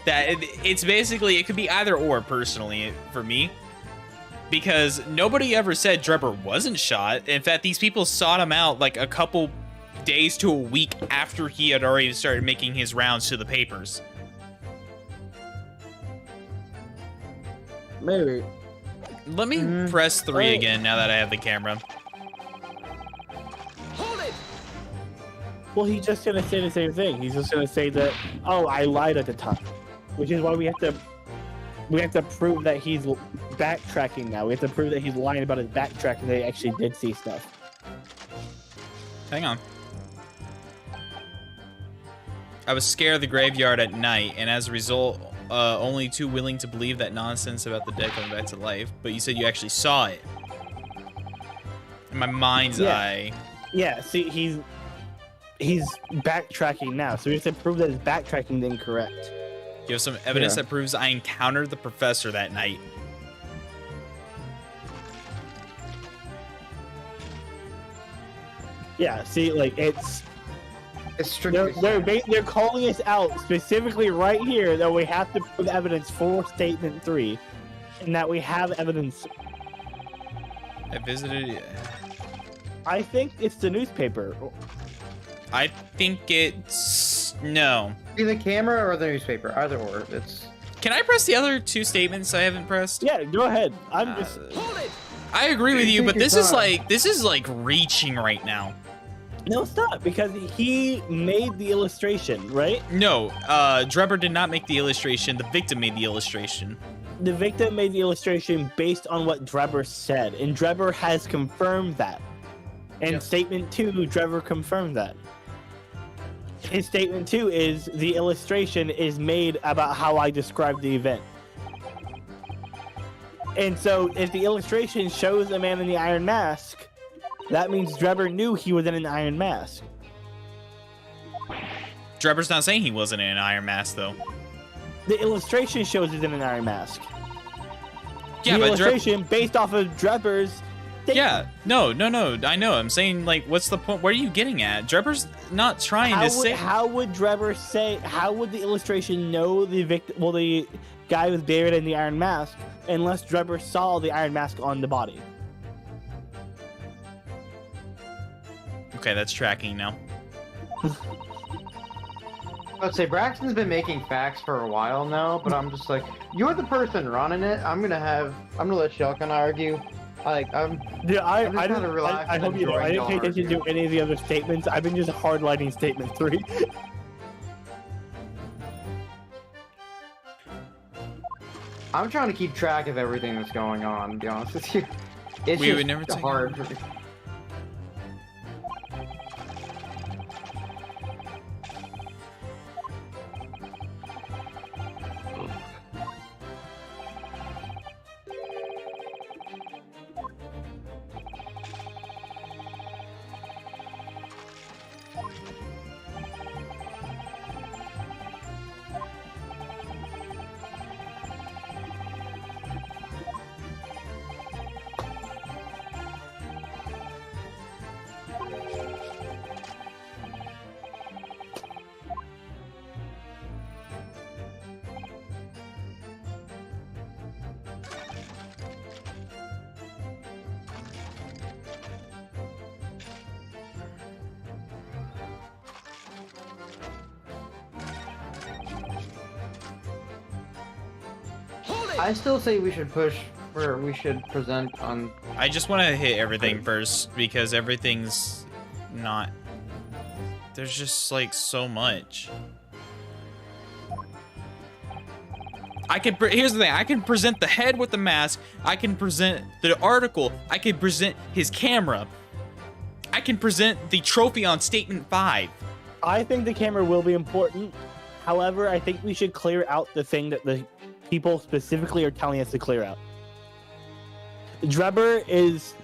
that it's basically, it could be either or, personally, for me. Because nobody ever said Drebber wasn't shot. In fact, these people sought him out like a couple days to a week after he had already started making his rounds to the papers. Maybe. Let me press 3 again now that I have the camera. Hold it! Well, he's just gonna say the same thing. He's just gonna say that, oh, I lied at the time, which is why we have to prove that he's backtracking now. We have to prove that he's lying about his backtracking, that he actually did see stuff. Hang on. I was scared of the graveyard at night, and as a result, only too willing to believe that nonsense about the dead coming back to life. But you said you actually saw it. In my mind's Yeah. eye. Yeah, see, he's backtracking now, so we have to prove that his backtracking is incorrect. You have some evidence Yeah. that proves I encountered the professor that night. Yeah, see, like it's strictly. they're calling us out specifically right here that we have to prove evidence for statement 3, and that we have evidence. I visited. I think it's the newspaper. I think it's no. Be the camera or the newspaper, either or. It's. Can I press the other 2 statements I haven't pressed? Yeah, go ahead. I'm just. Hold it! I agree with you, Take but your this is like reaching right now. No, stop, because he made the illustration, right? No, Drebber did not make the illustration. The victim made the illustration. The victim made the illustration based on what Drebber said, and Drebber has confirmed that. And Yep. statement 2, Drebber confirmed that. His statement 2 is the illustration is made about how I described the event. And so if the illustration shows a man in the iron mask, that means Drebber knew he was in an iron mask. Drebber's not saying he wasn't in an iron mask, though. The illustration shows he's in an iron mask. Yeah, the but illustration based off of Drebber's statement. Yeah, no, I know. I'm saying, like, what's the point? What are you getting at? Drebber's not trying to say. How would Drebber say? How would the illustration know the victim? Well, the guy was buried in the iron mask, unless Drebber saw the iron mask on the body. Okay, that's tracking now. I'd say Braxton's been making facts for a while now, but I'm just like, you're the person running it. I'm gonna let Shulk and I argue. I'm Yeah, I'm just I trying to don't. relax I and hope you know. I enjoy didn't pay attention to any of the other statements. I've been just hardlining statement 3. I'm trying to keep track of everything that's going on, to be honest with you. It's We just would never take hard. Hold it! I still say we should push where we should present on. I just want to hit everything first because everything's not. There's just like so much. Here's the thing. I can present the head with the mask. I can present the article. I can present his camera. I can present the trophy on statement 5. I think the camera will be important. However, I think we should clear out the thing that the people specifically are telling us to clear out. Drebber is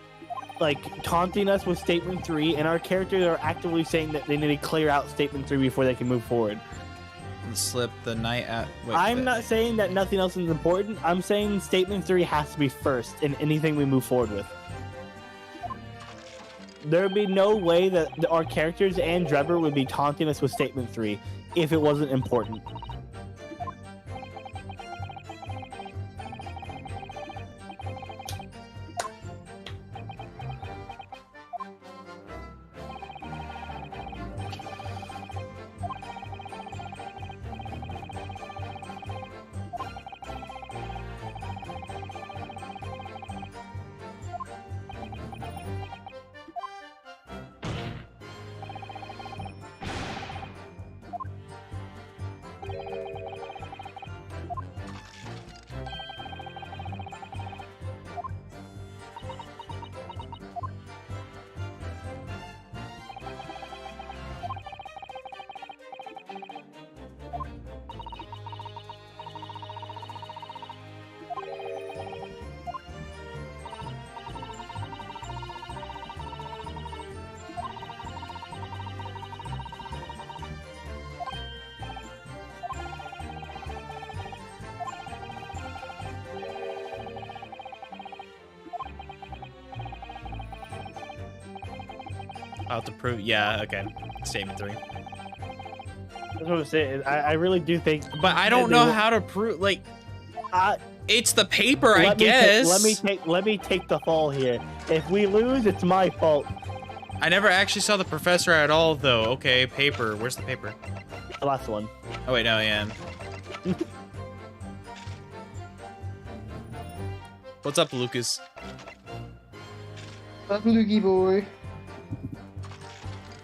like taunting us with statement 3, and our characters are actively saying that they need to clear out statement 3 before they can move forward. Slip the night at. Wait, I'm not saying that nothing else is important. I'm saying statement 3 has to be first in anything we move forward with. There would be no way that our characters and Drebber would be taunting us with statement 3 if it wasn't important. I'll have to prove. Yeah, okay. Statement 3. That's what I'm saying. I really do think. But I don't know how to prove. Like, it's the paper, I let me guess. let me take the fall here. If we lose, it's my fault. I never actually saw the professor at all, though. Okay, paper. Where's the paper? The last one. Oh wait, no, yeah. What's up, Lucas? Up, Lukey boy.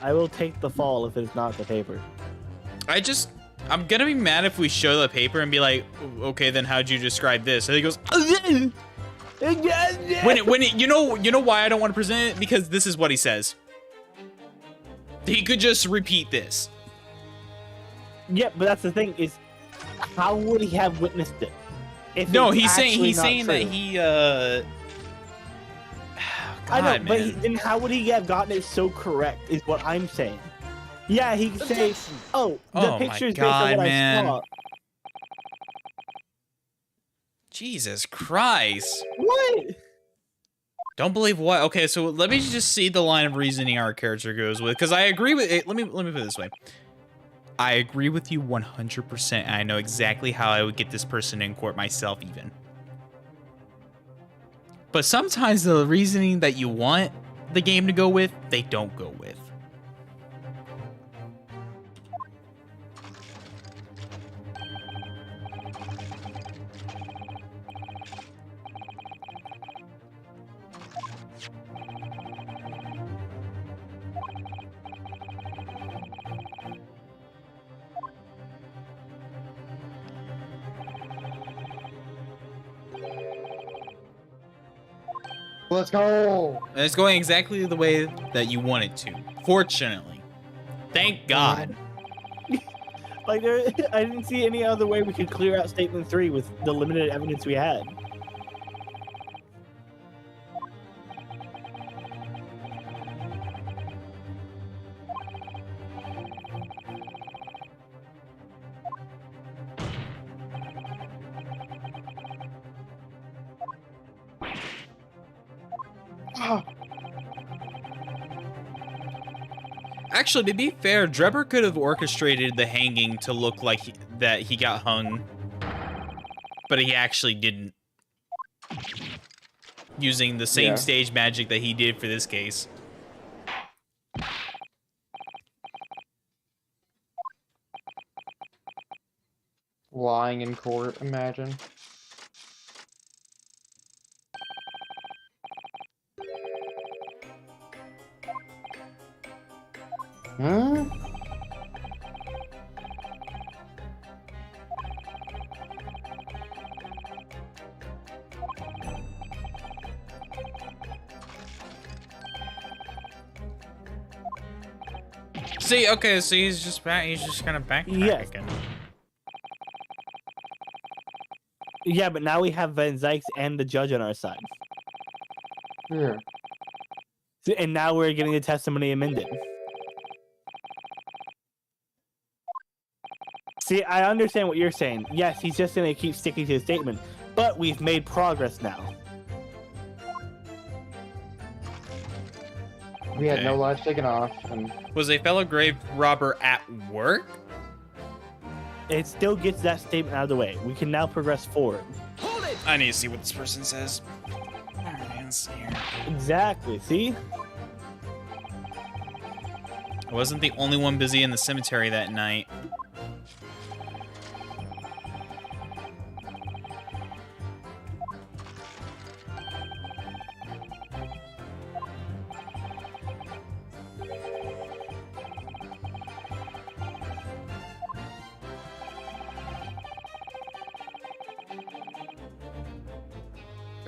I will take the fall if it's not the paper. I'm gonna be mad if we show the paper and be like, okay, then how'd you describe this? And he goes, you know why I don't want to present it? Because this is what he says. He could just repeat this. Yeah, but that's the thing is, how would he have witnessed it? If No, it's he's actually saying not that true? he God, I know, but man. then how would he have gotten it so correct? Is what I'm saying. Yeah, he could say, "Oh, the Oh my picture's God, based on what man. I saw." Jesus Christ. What? Don't believe what? Okay, so let me just see the line of reasoning our character goes with, because I agree with it. Let me put it this way. I agree with you 100%, and I know exactly how I would get this person in court myself, even. But sometimes the reasoning that you want the game to go with, they don't go with. Let's go. And it's going exactly the way that you want it to. Fortunately. Thank God. Like, I didn't see any other way we could clear out statement 3 with the limited evidence we had. Actually, to be fair, Drebber could have orchestrated the hanging to look like that he got hung, but he actually didn't. Using the same stage magic that he did for this case. Lying in court, imagine. Huh? See, okay, so he's just kind of backtracking. Yes. Yeah, but now we have Van Zykes and the judge on our side. Yeah. And now we're getting the testimony amended. See, I understand what you're saying. Yes, he's just going to keep sticking to his statement. But we've made progress now. We had no lives taken off. And Was a fellow grave robber at work? It still gets that statement out of the way. We can now progress forward. I need to see what this person says. Alright, let's see here. Exactly, see? I wasn't the only one busy in the cemetery that night.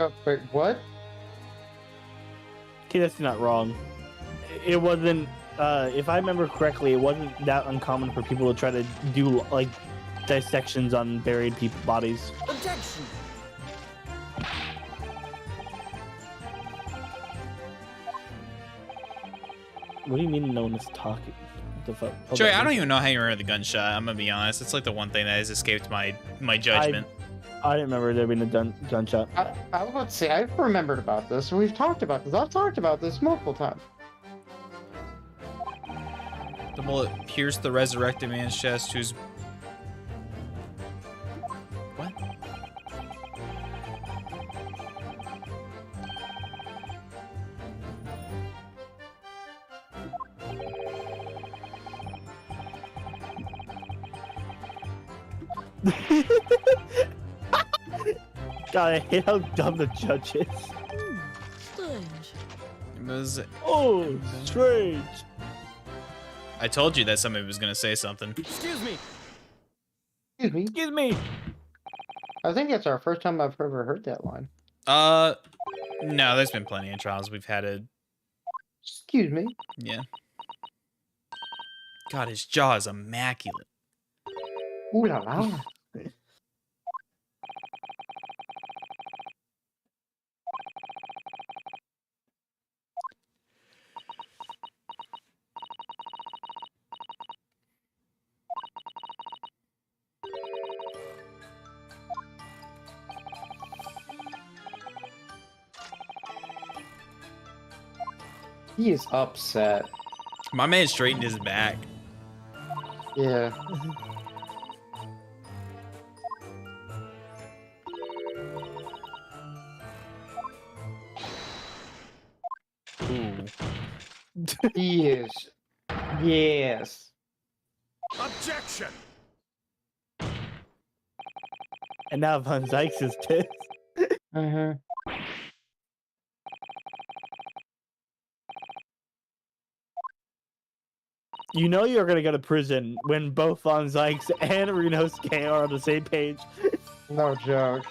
oh, wait, what? Okay, that's not wrong. It wasn't, if I remember correctly, it wasn't that uncommon for people to try to do, like, dissections on buried people bodies. Objection. What do you mean no one is talking? What the fuck? Hold Joey, on, I don't even know how you remember the gunshot. I'm gonna be honest. It's like the one thing that has escaped my judgment. I didn't remember there being a gunshot. I was about to say, I remembered about this. We've talked about this. I've talked about this multiple times. The bullet pierced the resurrected man's chest, whose... What? God, I hate how dumb the judge is. Strange. It was... Oh, strange. I told you that somebody was gonna say something. Excuse me. Excuse me. Excuse me. I think that's our first time I've ever heard that line. No, there's been plenty of trials we've had a... Excuse me. Yeah. God, his jaw is immaculate. Ooh la la. He is upset. My man straightened his back. Yeah. Ooh. He is. Yes. Objection! And now Von Zykes is pissed. Uh-huh. You know you're gonna go to prison when both Von Zykes and Renosuke are on the same page. No joke.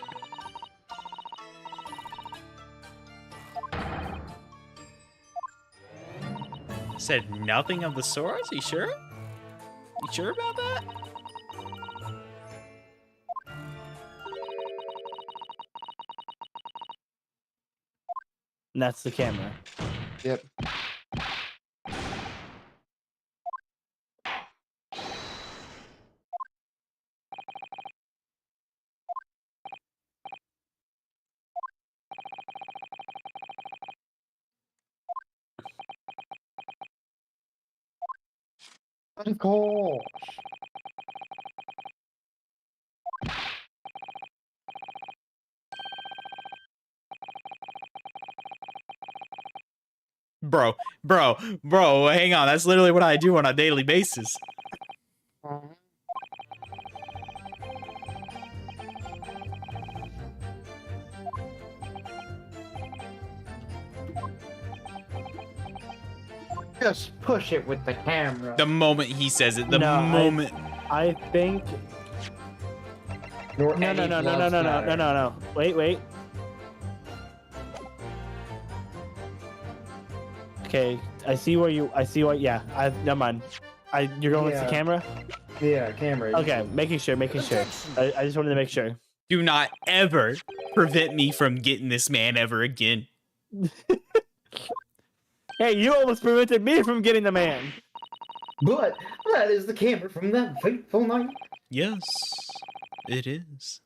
Said nothing of the sort? You sure? You sure about that? And that's the camera. Yep. Of course. Bro, hang on. That's literally what I do on a daily basis. Just push it with the camera. The moment he says it, the No, moment... I think. Nor No. any gloves matter. No. Wait. Okay, I see what. Yeah, never mind. You're going with the Yeah. camera. Yeah, camera. Okay, making sure. I just wanted to make sure. Do not ever prevent me from getting this man ever again. Hey, you almost prevented me from getting the man. But that is the camera from that fateful night. Yes, it is.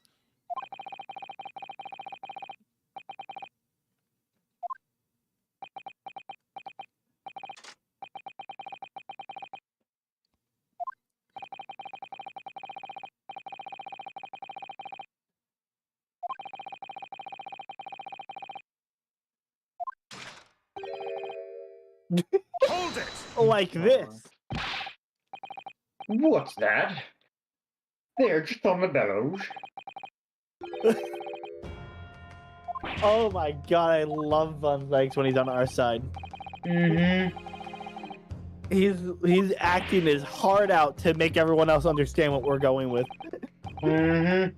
Hold it! Like this. What's that? They're just on the bellows. Oh my god, I love Von Zykes when he's on our side. Mm-hmm. He's acting his heart out to make everyone else understand what we're going with. Mm-hmm.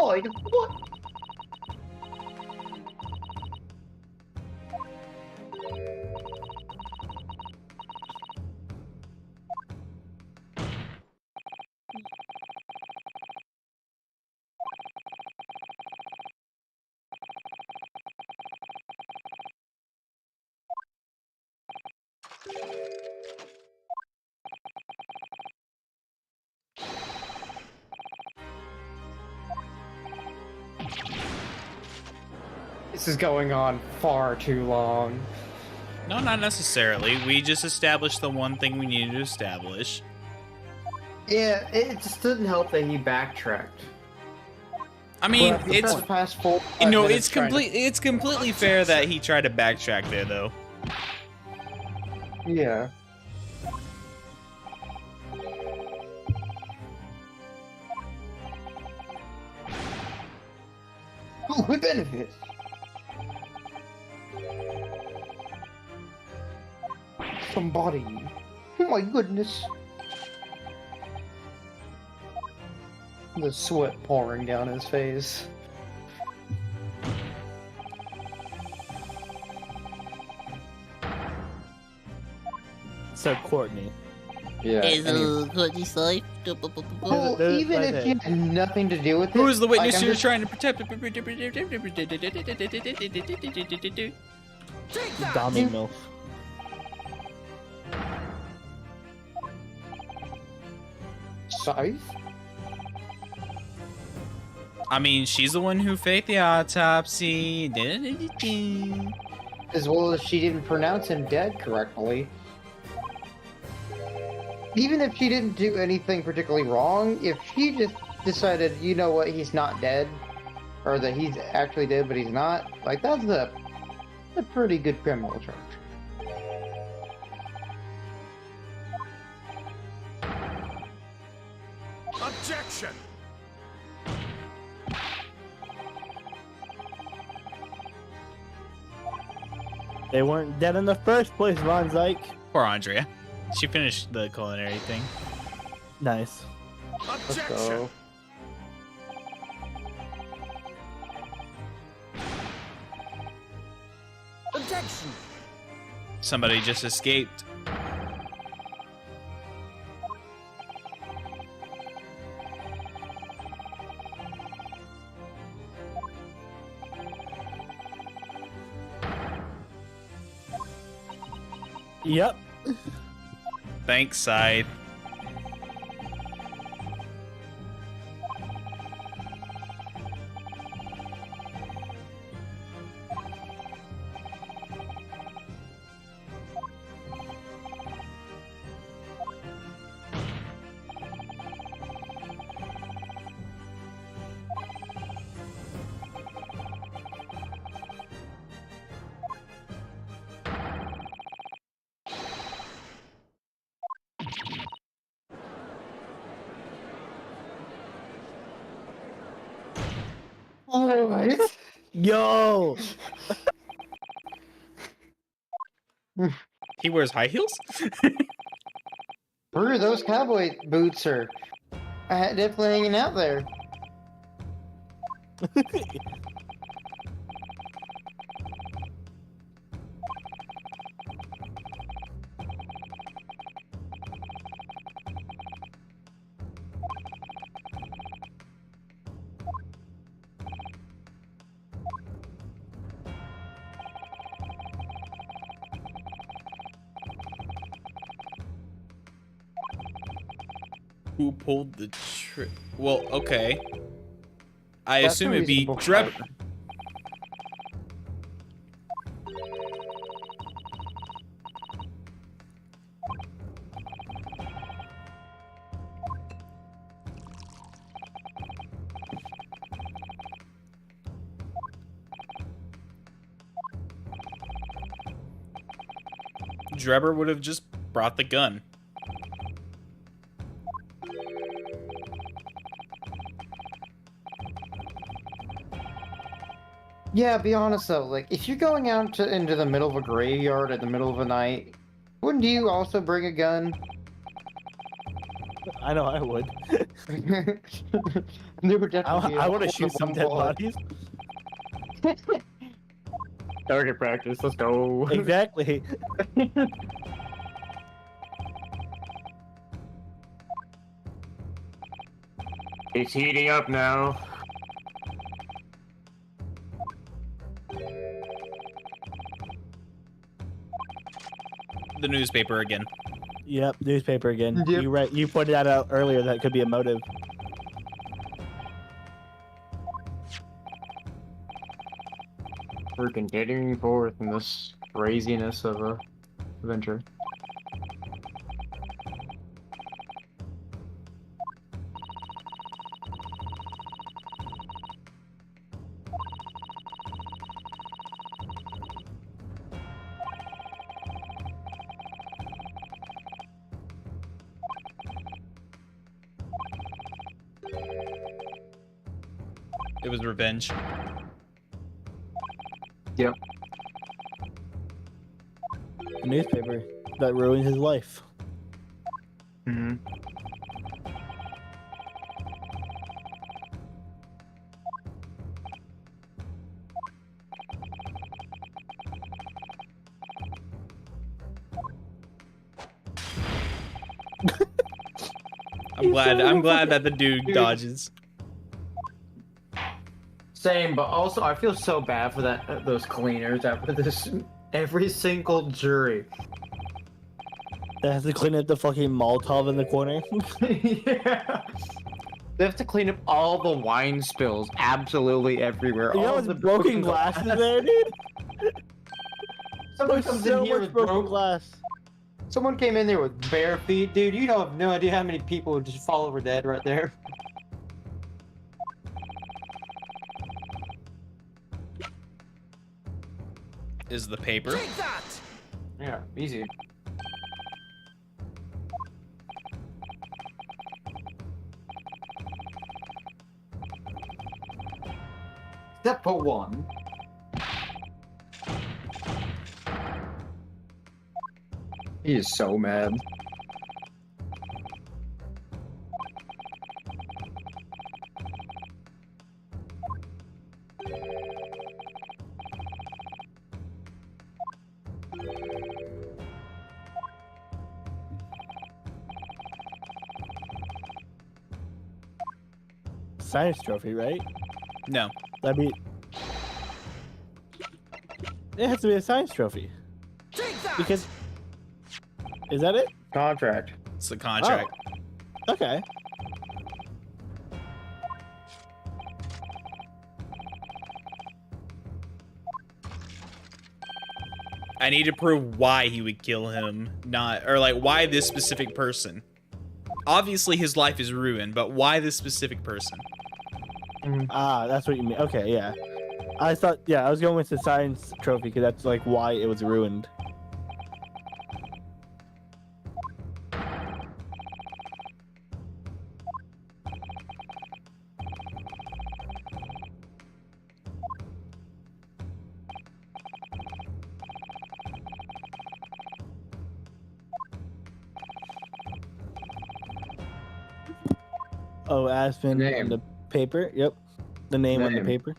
Like, what? This is going on far too long. No, not necessarily. We just established the one thing we needed to establish. Yeah, it just didn't help that he backtracked. I mean, Well, it's the past 4 no, minutes it's trying to- it's completely fair that he tried to backtrack there, though. Yeah. Ooh, what benefits? Somebody. Oh my goodness. The sweat pouring down his face. So Courtney. Yeah. Well, There's- even there's if it. you had nothing to do with it. Who is the witness like, I'm you're just- trying to protect? Dommy MILF. Scythe? I mean, she's the one who faked the autopsy. As well as she didn't pronounce him dead correctly. Even if she didn't do anything particularly wrong, if she just decided, you know what, he's not dead, or that he's actually dead but he's not, like, that's a pretty good criminal charge. Objection! They weren't dead in the first place, Von Zyke. Poor Andrea. She finished the culinary thing. Nice. Let's Objection! go. Objection! Somebody just escaped. Yep. Thanks, Side. Alright. Yo. He wears high heels? Brew, those cowboy boots are definitely hanging out there. Who pulled the trick? Well, okay. I That's assume a it'd be reasonable Drebber. part. Drebber would have just brought the gun. Yeah, be honest though, like, if you're going out into the middle of a graveyard at the middle of the night, wouldn't you also bring a gun? I know I would. There would definitely be I a want to hole shoot in some one dead bullet. bodies. Target practice, let's go. Exactly. It's heating up now. The newspaper again. Yep. Newspaper again. Yep. You pointed that out earlier. That could be a motive. We're continuing forth in this craziness of a adventure. It was revenge. Yep. The newspaper that ruined his life. Mm-hmm. I'm glad that the dude dodges. Same, but also I feel so bad for those cleaners after this. Every single jury. That has to clean up the fucking Molotov in the corner. Yeah. They have to clean up all the wine spills absolutely everywhere. You know all what's the broken glass is there, dude? Someone There's comes so in here much with broken glass. Someone came in there with bare feet, dude. You don't have no idea how many people would just fall over dead right there. Is the paper? Take that! Yeah, easy. Step 1. He is so mad. Science trophy, right? No. That'd be. It has to be a science trophy. Take that! Because. Is that it? Contract. It's the contract. Okay. I need to prove why he would kill him, not or like why this specific person. Obviously his life is ruined, but why this specific person? Ah, that's what you mean. Okay, yeah. I thought, yeah, I was going with the science trophy because that's like why it was ruined. Oh, Aspen Name. on the paper. Yep. The name on the Name. paper.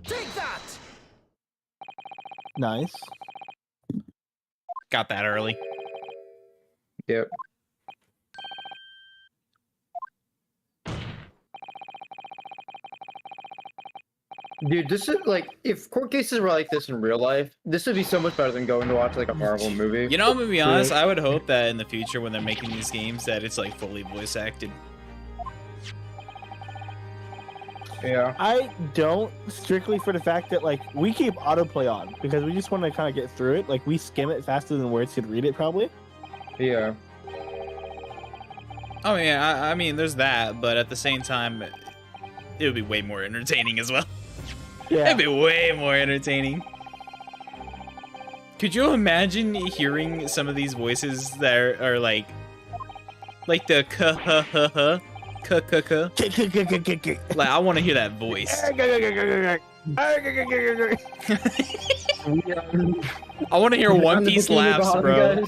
Take that! Nice. Got that early. Yep. Dude, this is like, if court cases were like this in real life, this would be so much better than going to watch like a Marvel movie. You know, I'm gonna be honest, I would hope that in the future when they're making these games that it's like fully voice acted. Yeah. I don't, strictly for the fact that like we keep autoplay on because we just want to kind of get through it. Like we skim it faster than words could read it, probably. Yeah. Oh yeah, I mean there's that, but at the same time it would be way more entertaining as well. Yeah. It'd be way more entertaining. Could you imagine hearing some of these voices that are like the k-h-h-h, k-k-k? Like, I want to hear that voice. I want to hear One Piece laughs, bro.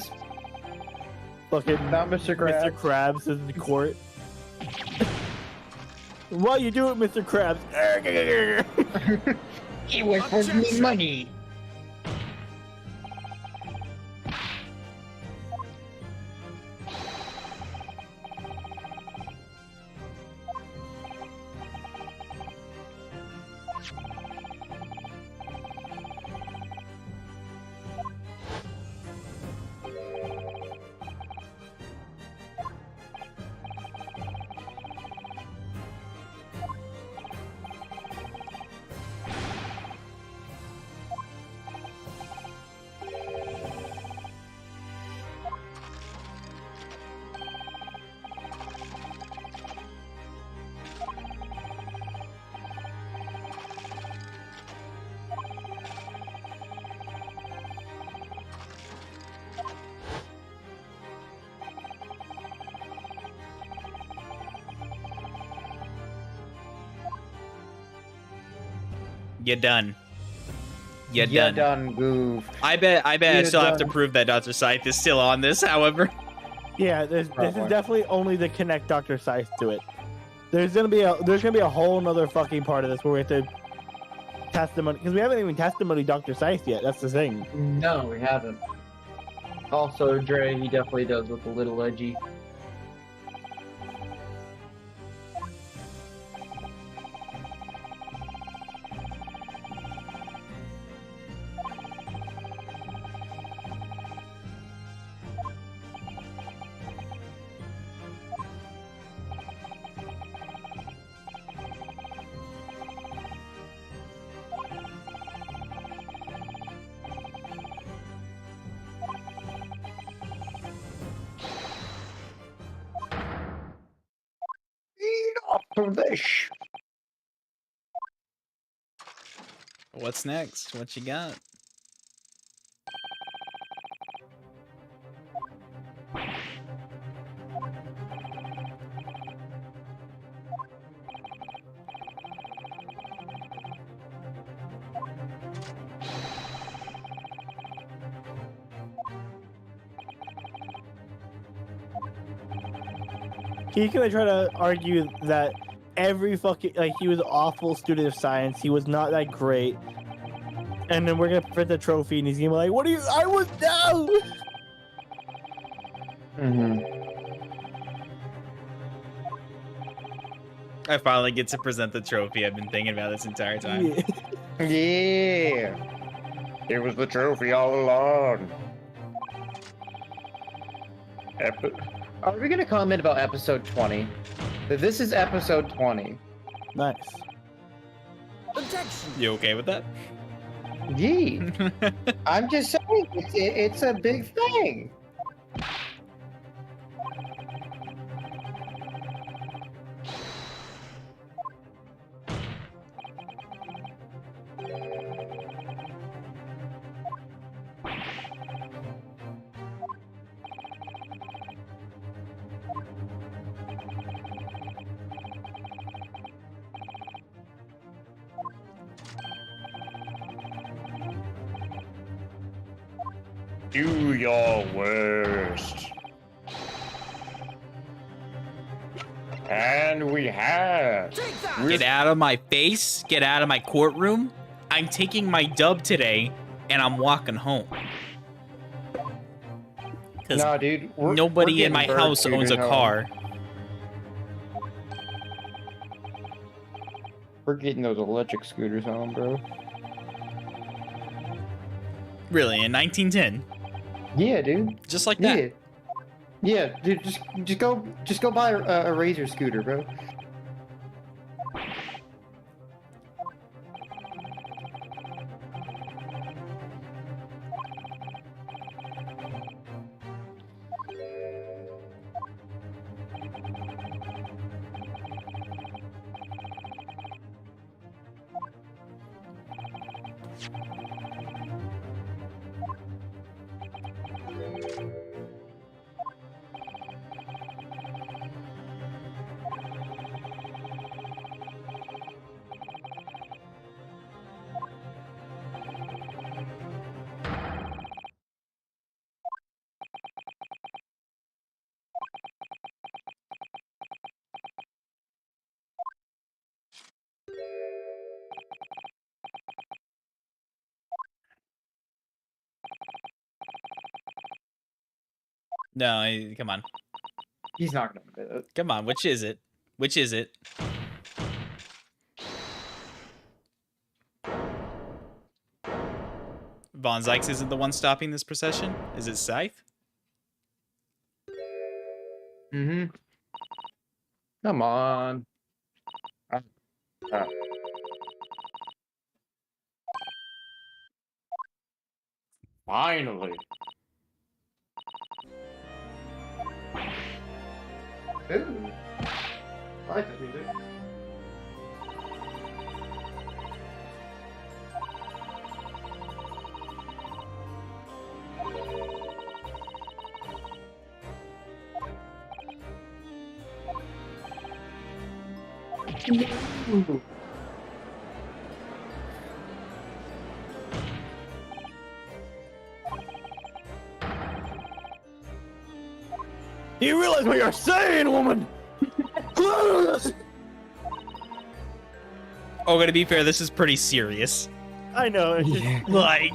Fucking Not Mr. Krabs. Mr. Krabs is in court. Why you do it, Mr. Krabs? He was for me money. You done. You You done. goof. I bet I You still have to done. prove that Dr. Scythe is still on this, however. Yeah, this is Probably. definitely only the connect Dr. Scythe to it. There's gonna be a whole nother fucking part of this where we have to testimony, because we haven't even testimony Dr. Scythe yet. That's the thing. No, we haven't. Also, Dre, he definitely does look a little edgy. From this. What's next? What you got? He's gonna try to argue that every fucking, like, he was an awful student of science. He was not that great. And then we're gonna print the trophy, and he's gonna be like, "What are you? I was down." I finally get to present the trophy I've been thinking about this entire time. Yeah. Yeah. It was the trophy all along. Are we gonna comment about episode 20? This is episode 20. Nice. Objection. You okay with that? Yee. I'm just saying, it's a big thing. Do your worst. And we have. Take that. Get out of my face. Get out of my courtroom. I'm taking my dub today, and I'm walking home. Because Nah, dude. nobody in my house owns a car. We're getting those electric scooters home, bro. Really, in 1910. Yeah, dude. Just like that. Yeah, dude. Just go buy a Razor scooter, bro. No, come on. He's not gonna do it. Come on, which is it? Which is it? Von Zykes isn't the one stopping this procession? Is it Scythe? Mm-hmm. Come on. Finally. Ooh. I like this music. Do you realize what you're saying, woman? Oh, to be fair, this is pretty serious. I know. It's just, Like,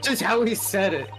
Just how he said it.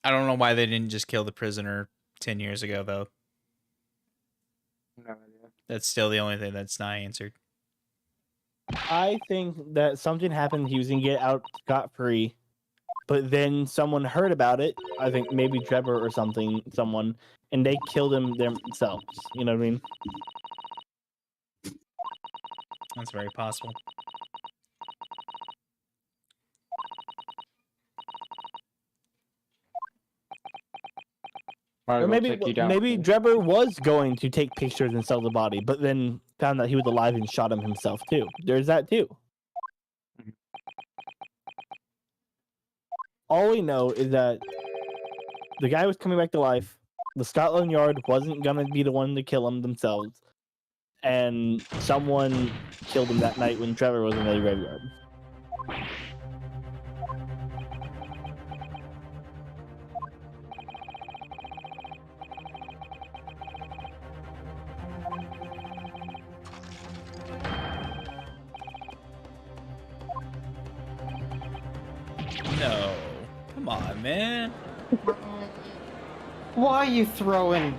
I don't know why they didn't just kill the prisoner 10 years ago, though. No idea. That's still the only thing that's not answered. I think that something happened. He was gonna get out scot-free, but then someone heard about it. I think maybe Trevor or someone, and they killed him themselves. You know what I mean? That's very possible. Might Or as well maybe take you down. maybe Trevor was going to take pictures and sell the body, but then found that he was alive and shot him himself too. There's that too. All we know is that the guy was coming back to life. The Scotland Yard wasn't gonna be the one to kill him themselves, and someone killed him that night when Trevor was in the graveyard. No. Come on, man. Why are you throwing?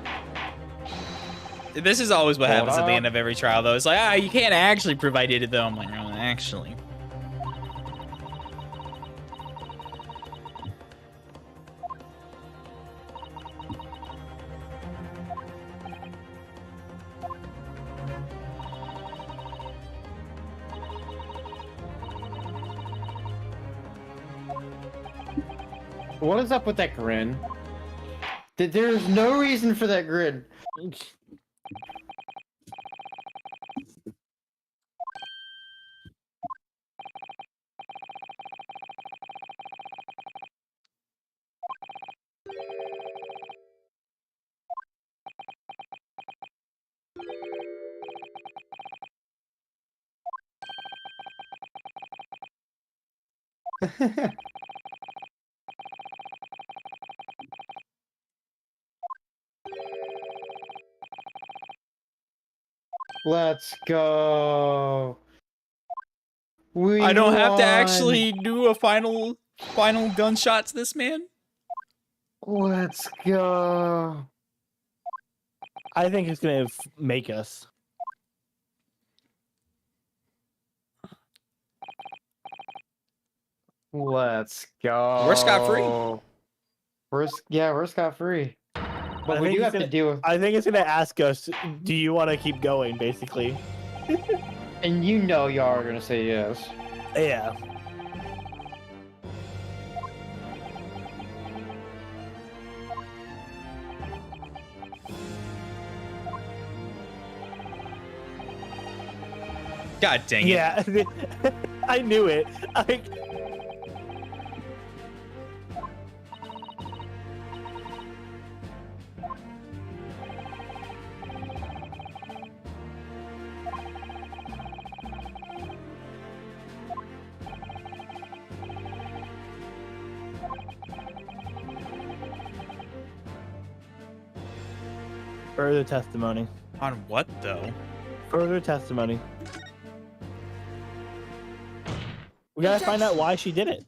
This is always what Hold happens at the up. end of every trial, though. It's like, you can't actually prove I did it, though. I'm like, oh, actually. What is up with that grin? There's no reason for that grin. Let's go. I don't have to won. actually do a final gunshot to this man. Let's go. I think it's gonna make us. Let's go. We're scot-free. We're scot-free. But I we think do he's have to deal with, I think it's gonna ask us, "Do you want to keep going?" Basically. and you know y'all are gonna say yes. Yeah. God dang it. Yeah. I knew it. Further testimony. On what though? Further testimony. We gotta find out why she did it.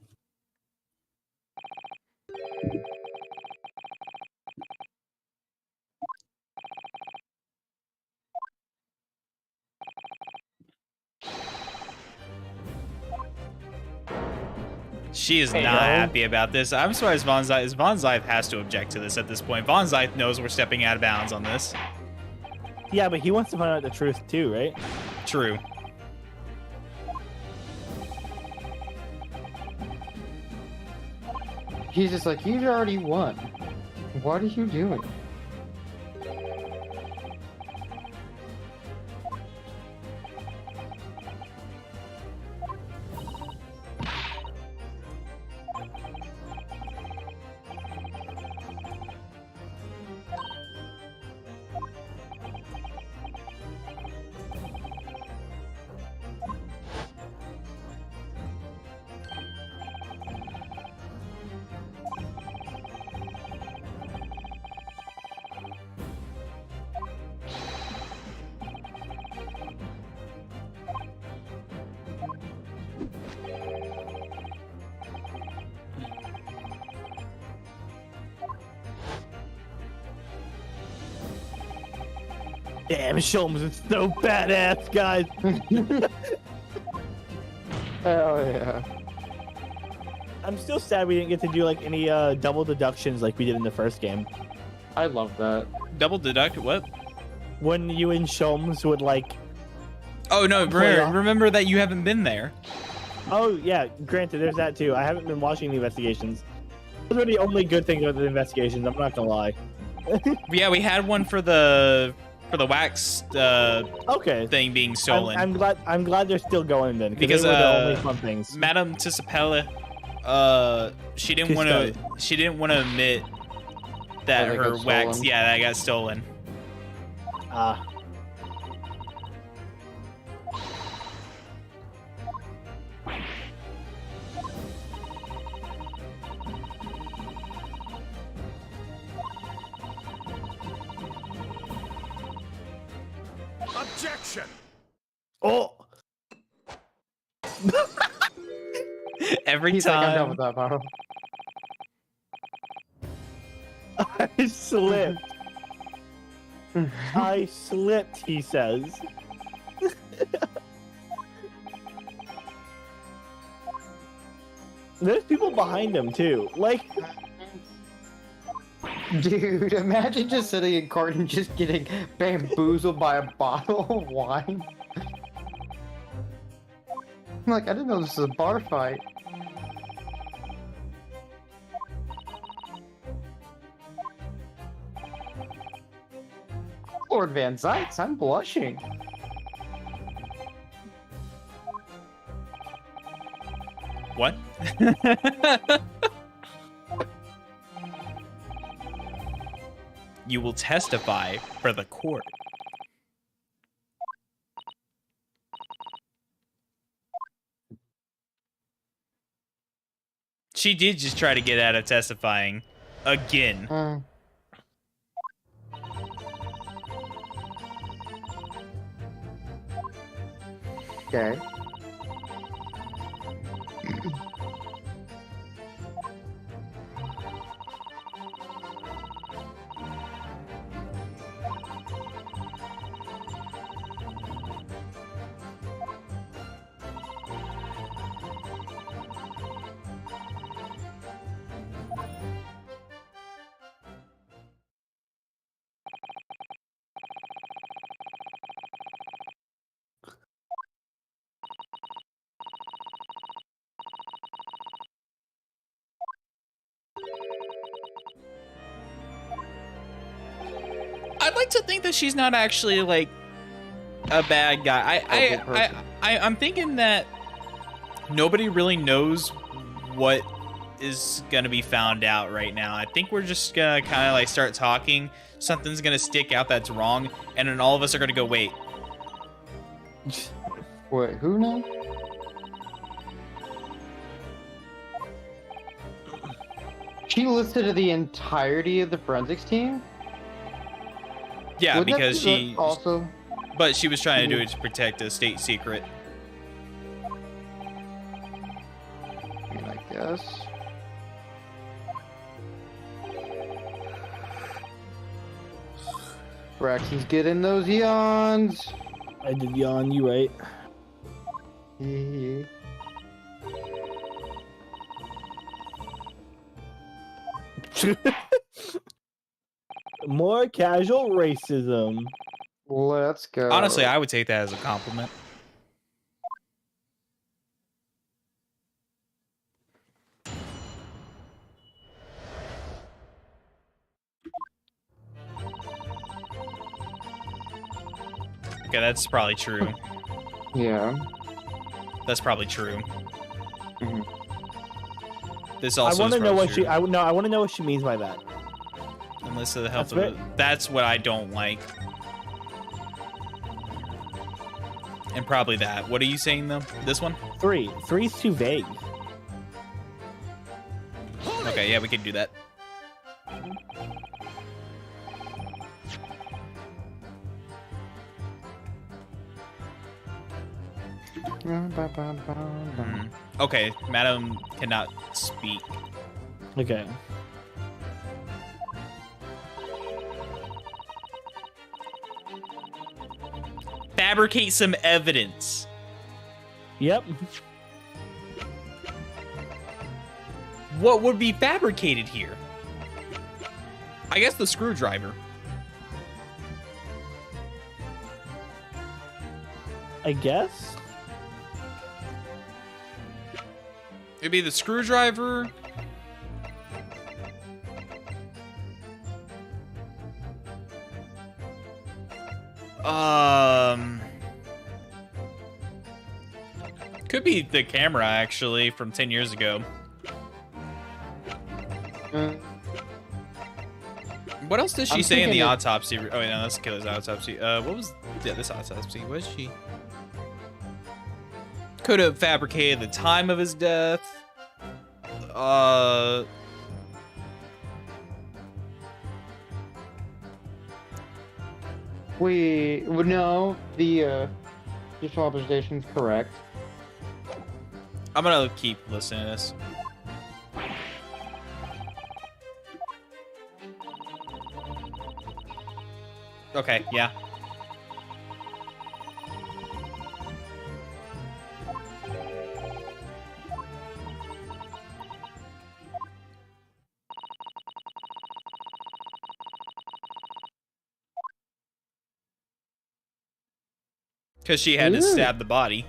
She is Hey, not yo. happy about this. I'm surprised Von Zyth has to object to this at this point. Von Zyth knows we're stepping out of bounds on this. Yeah, but he wants to find out the truth too, right? True. He's just like, you already won. What are you doing? Damn, Sholmes is so badass, guys. Hell yeah. I'm still sad we didn't get to do like any double deductions like we did in the first game. I love that. Double deduct what? When you and Sholmes would like, Oh no, Play off. remember that you haven't been there. oh yeah, granted, there's that too. I haven't been watching the investigations. Those are the only good things about the investigations. I'm not gonna lie. Yeah, we had one for the wax Okay. thing being stolen. I'm glad they're still going then Because, they were the only fun things. Madame Tisapella, she didn't want to admit that Oh, they her got wax, stolen. yeah, that got stolen. Ah. Objection! Oh. Every He's like, I'm done time. with that, bro. I slipped. I slipped, he says. There's people behind him too. Like, Dude, imagine just sitting in court and just getting bamboozled by a bottle of wine. I'm like, I didn't know this was a bar fight. Lord Van Zykes, I'm blushing. What? You will testify for the court. She did just try to get out of testifying again. Okay. I'd like to think that she's not actually like a bad guy. I'm thinking that nobody really knows what is gonna be found out right now. I think we're just gonna kind of like start talking. Something's gonna stick out that's wrong, and then all of us are gonna go, wait. Wait, who now? She listed the entirety of the forensics team? Yeah, Wouldn't that because be she also. but she was trying to do it to protect a state secret. I mean, I guess. Braxton's getting those yawns. I did yawn. You right? Yeah. More casual racism. Let's go. Honestly, I would take that as a compliment. Okay, that's probably true. Yeah. That's probably true. Mhm. This I also want to is know probably what true. I want to know what she means by that. Unless of the help That's of right. that's what I don't like. And probably that. What are you saying though? This one? Three's too vague. Okay, yeah, we can do that. Okay, Madam cannot speak. Okay. Fabricate some evidence. Yep. What would be fabricated here? I guess the screwdriver. I guess. It'd be the screwdriver. Could be the camera actually from 10 years ago. What else did she I'm say in the thinking autopsy? Oh, no, that's the killer's autopsy. What was this autopsy? What is she? Could have fabricated the time of his death. We would know the useful observation is correct. I'm gonna keep listening to this. Okay, yeah. Because she had to stab the body.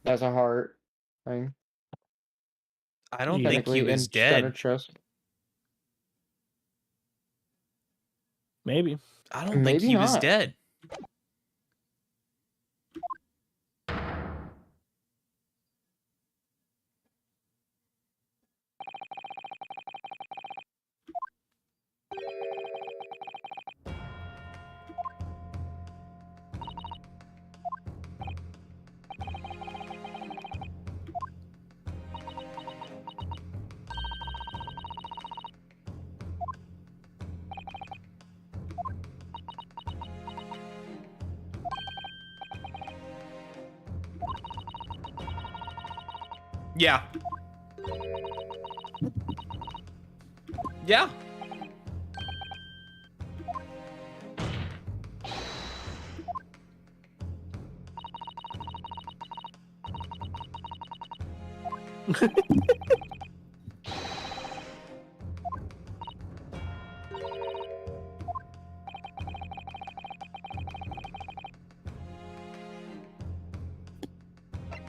That's a heart thing. I don't Yeah. think he Technically, was in center dead. chest. Maybe. I don't think Maybe he was not. dead. Yeah. Yeah.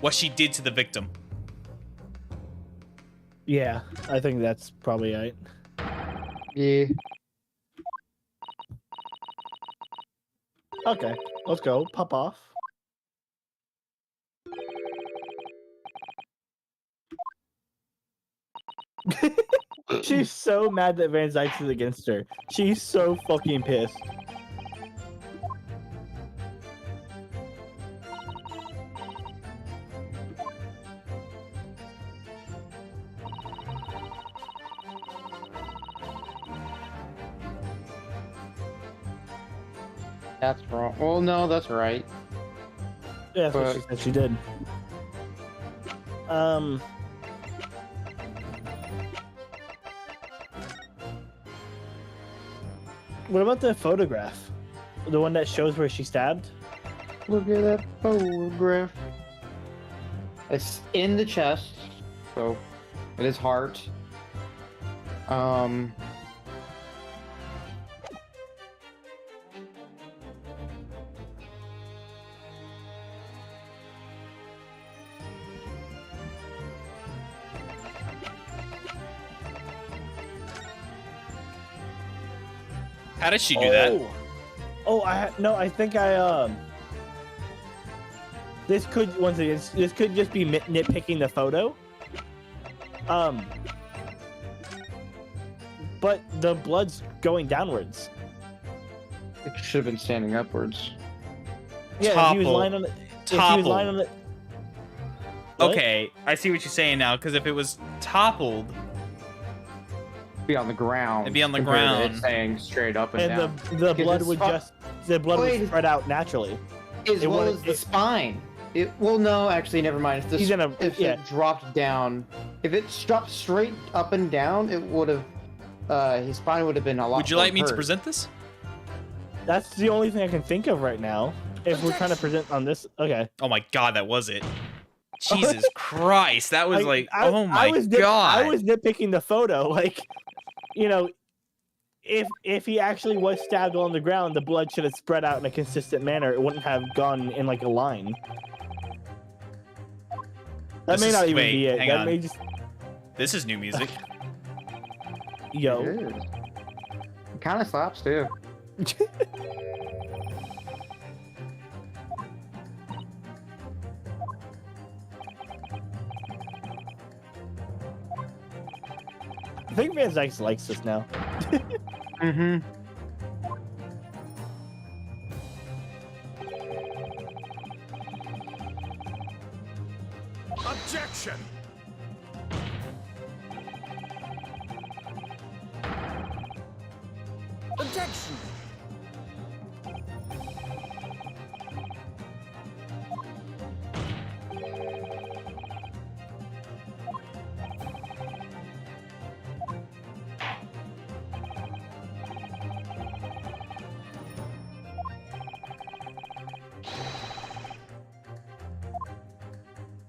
What she did to the victim. Yeah, I think that's probably right. Yeah. Okay, let's go. Pop off. She's so mad that Van Zykes is against her. She's so fucking pissed. That's wrong. Well, no, that's right. Yeah, that's what she said she did. What about the photograph? The one that shows where she stabbed? Look at that photograph. It's in the chest, so it is heart. How did she do that? Oh, I think I this could once again this could just be nitpicking the photo. But the blood's going downwards. It should have been standing upwards. Yeah, he was lying on the. Yeah, he was lying on the. What? Okay, I see what you're saying now. Because if it was toppled, Be on the ground. It'd be on the compared to ground. it saying straight up and, And down. the blood it's would fu- just the blood would Wait. spread out naturally. As it well wouldn't- as the spine. Well, no, actually, never mind. If, He's gonna- if yeah. it dropped down, if it dropped straight up and down, it would have. His spine would have been a lot. would you like me to hurt. present this? That's the only thing I can think of right now. If we're trying to present on this, okay. Oh my god, that was it. Jesus Christ, that was oh my I was god. I was nitpicking the photo, like, you know, if he actually was stabbed on the ground, the blood should have spread out in a consistent manner. It wouldn't have gone in like a line. That This may is- not even wait, be it. hang That on. may just This is new music. yo. It kind of slaps too. I think Van Zykes likes this now. Mm-hmm. Objection! Objection!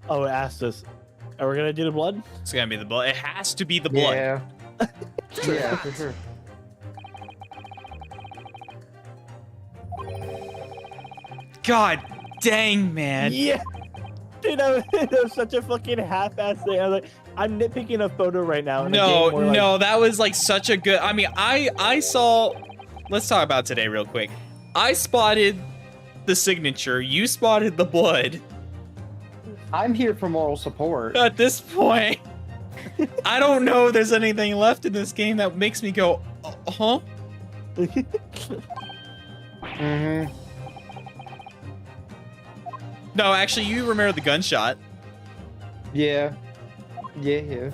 Oh, it asked us, are we gonna do the blood? It's gonna be the blood. It has to be the blood. Yeah. Yeah, for sure. God dang, man. Yeah. Dude, that was such a fucking half-ass thing. I was like, I'm nitpicking a photo right now. in a No, game where, like, no, that was like such a good. I mean, I saw. Let's talk about today real quick. I spotted the signature. You spotted the blood. I'm here for moral support. At this point, I don't know if there's anything left in this game that makes me go, huh? Mm-hmm. No, actually, you remember the gunshot. Yeah. Yeah.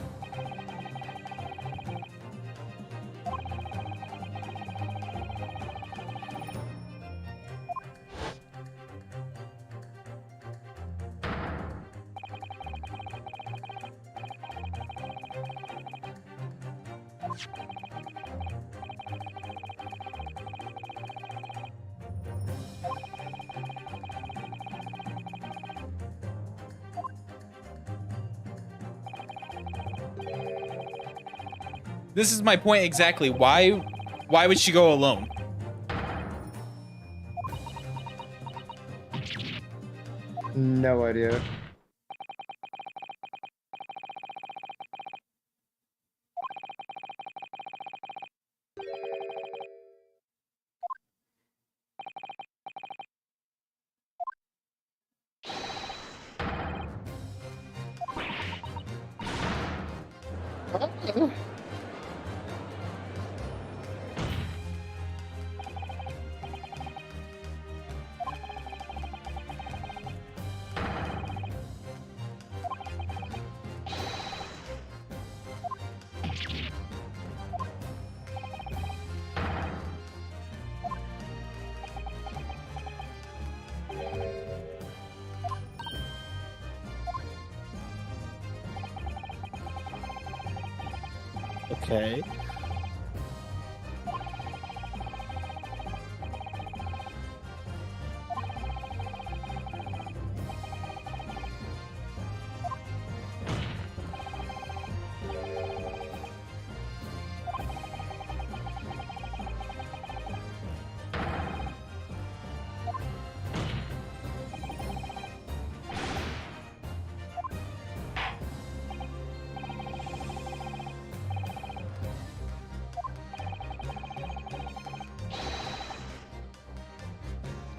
This is my point exactly. Why would she go alone? No idea. Okay.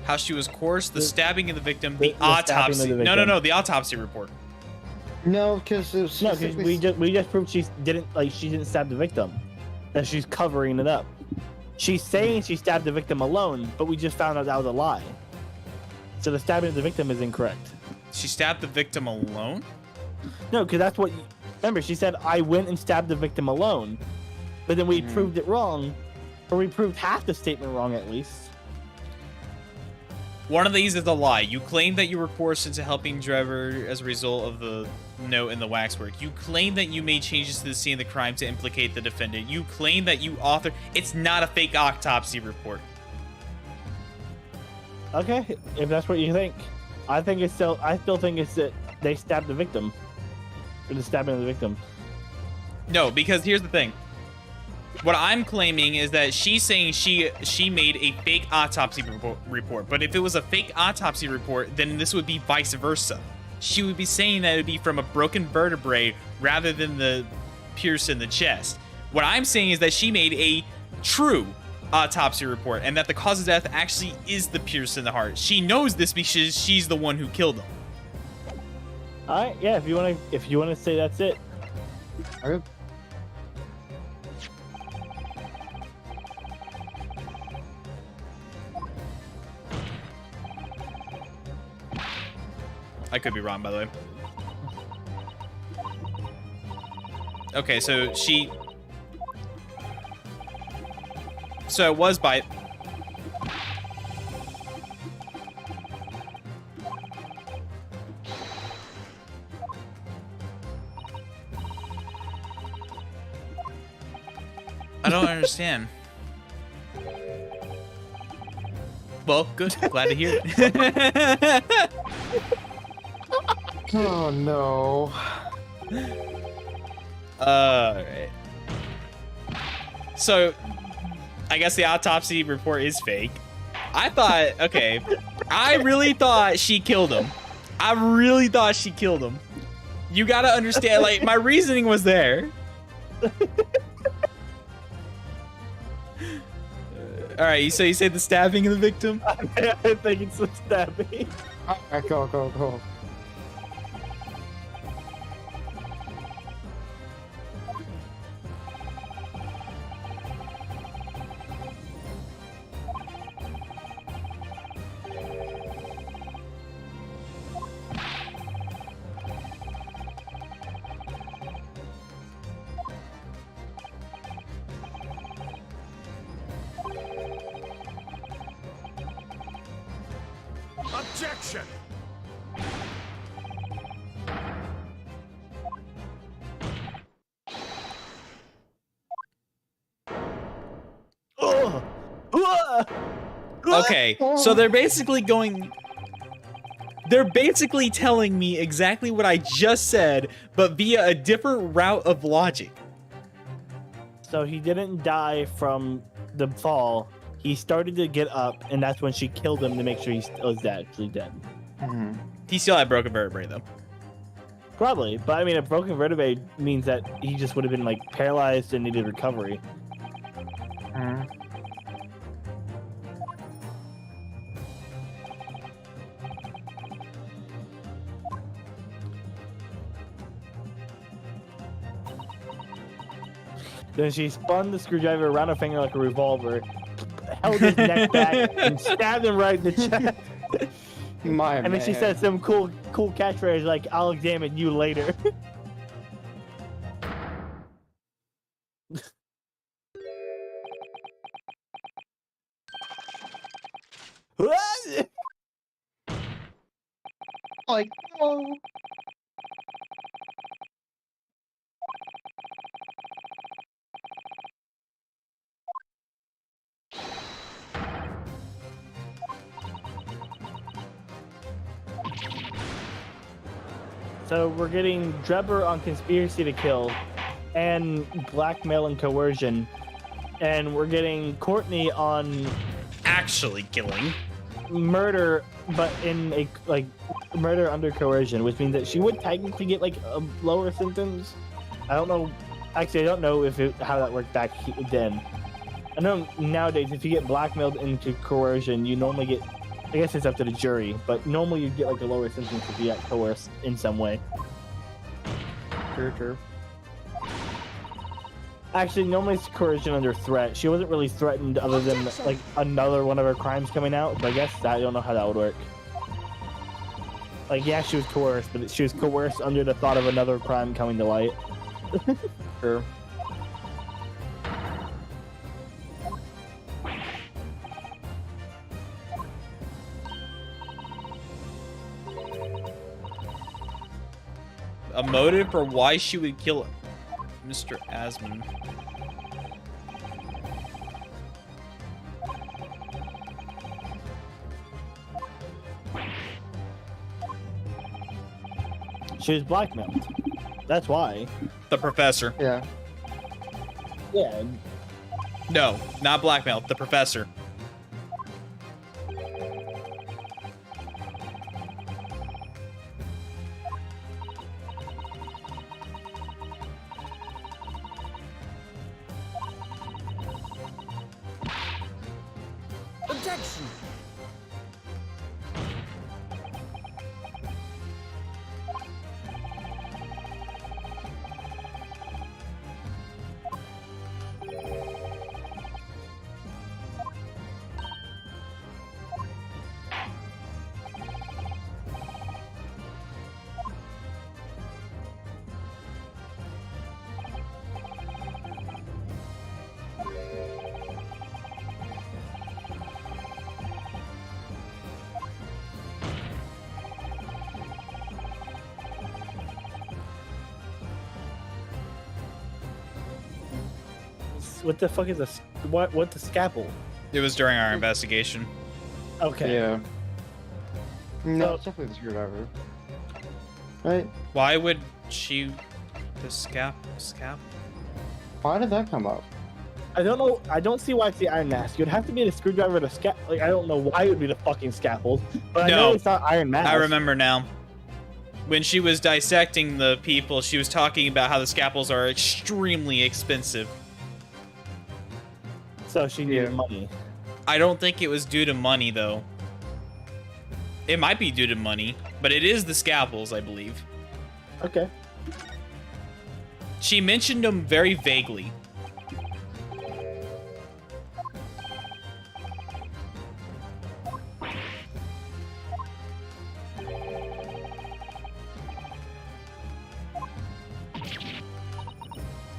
How she was coerced, the stabbing of the victim, the the stabbing of autopsy. the No, victim. the autopsy report. No, because it was No, because we just proved she didn't stab the victim. That she's covering it up. She's saying she stabbed the victim alone, but we just found out that was a lie. So the stabbing of the victim is incorrect. She stabbed the victim alone? No, because that's what. Remember, she said I went and stabbed the victim alone, but then we proved it wrong, or we proved half the statement wrong at least. One of these is a lie. You claim that you were coerced into helping Trevor as a result of the note in the waxwork. You claim that you made changes to the scene of the crime to implicate the defendant. You claim that you authored... It's not a fake autopsy report. Okay, if that's what you think, I still think it's that they stabbed the victim, or the stabbing of the victim. No, because here's the thing. What I'm claiming is that she's saying she made a fake autopsy report. But if it was a fake autopsy report, then this would be vice versa. She would be saying that it would be from a broken vertebrae rather than the pierce in the chest. What I'm saying is that she made a true autopsy report and that the cause of death actually is the pierce in the heart. She knows this because she's the one who killed him. All right, yeah. If you wanna say that's it. Okay. I could be wrong, by the way. Okay, so she... So it was by... I don't understand. Well, good. Glad to hear it. Oh no. Alright. So, I guess the autopsy report is fake. I thought, okay, I really thought she killed him. I really thought she killed him. You gotta understand, like, my reasoning was there. Alright, so you say the stabbing of the victim? I think it's the stabbing. Alright, go. Objection! Ugh. Ugh. Okay, so they're basically telling me exactly what I just said, but via a different route of logic. So he didn't die from the fall. He started to get up, and that's when she killed him to make sure he was actually dead. He still had broken vertebrae, though. Probably, but I mean, a broken vertebrae means that he just would have been like paralyzed and needed recovery. Then she spun the screwdriver around her finger like a revolver, held his neck back, and stabbed him right in the chest. My And then she man. said some cool catchphrase like, "I'll examine you later." What? Like, oh. So we're getting Drebber on conspiracy to kill, and blackmail and coercion, and we're getting Courtney on Actually killing. murder, but in a murder under coercion, which means that she would technically get like a lower sentence. I don't know. Actually, I don't know how that worked back then. I know nowadays if you get blackmailed into coercion, you normally get. I guess it's up to the jury, but normally you get like a lower sentence if you get coerced in some way. True. Actually, normally it's coercion under threat. She wasn't really threatened other than like another one of her crimes coming out, but I guess I don't know how that would work. Like, yeah, she was coerced, but she was coerced under the thought of another crime coming to light. True. A motive for why she would kill Mr. Asman. She was blackmailed. That's why. The professor. Yeah. Yeah. No, not blackmail. The professor. Objection! What the fuck is a what the scalpel? It was during our investigation. Okay. Yeah. No, So- it's definitely the screwdriver. Right? Why would she... The scap? Why did that come up? I don't know. I don't see why it's the iron mask. You'd have to be the screwdriver to Like, I don't know why it would be the fucking scalpel, but I know No. it's not iron mask. I remember now. When she was dissecting the people, she was talking about how the scalpels are extremely expensive. So she needed Yeah. money. I don't think it was due to money, though. It might be due to money, but it is the scalpels, I believe. Okay. She mentioned them very vaguely.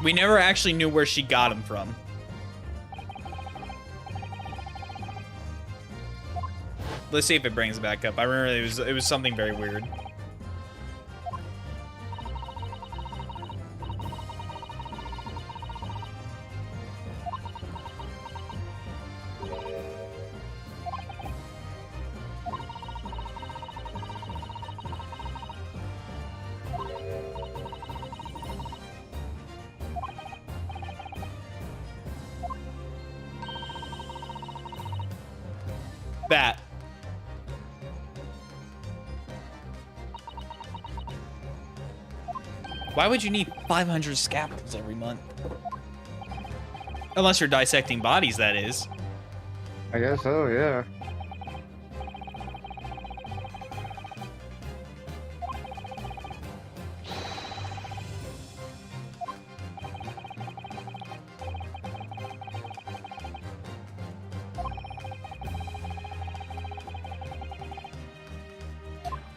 We never actually knew where she got them from. Let's see if it brings it back up. I remember it was something very weird. That. Why would you need 500 scalpels every month? Unless you're dissecting bodies, that is. I guess so, yeah.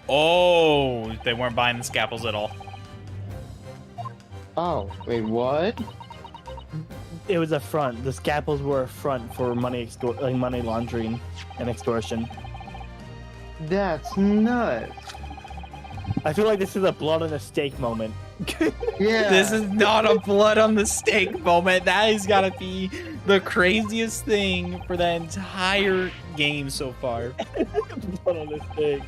Oh, they weren't buying the scalpels at all. Oh, wait, what? It was a front. The scalpels were a front for money money laundering and extortion. That's nuts. I feel like this is a blood on a steak moment. Yeah. This is not a blood on the steak moment. That has got to be the craziest thing for the entire game so far. Blood on a steak.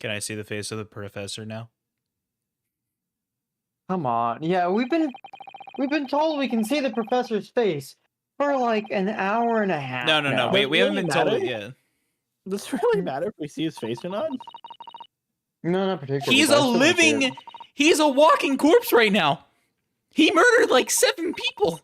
Can I see the face of the professor now? Come on. Yeah, we've been told we can see the professor's face for like an hour and a half. No. now. We haven't Really been told it matter? yet. Does it really matter if we see his face or not? No, not particularly. He's but a I still don't care. living, he's a walking corpse right now. He murdered like 7 people.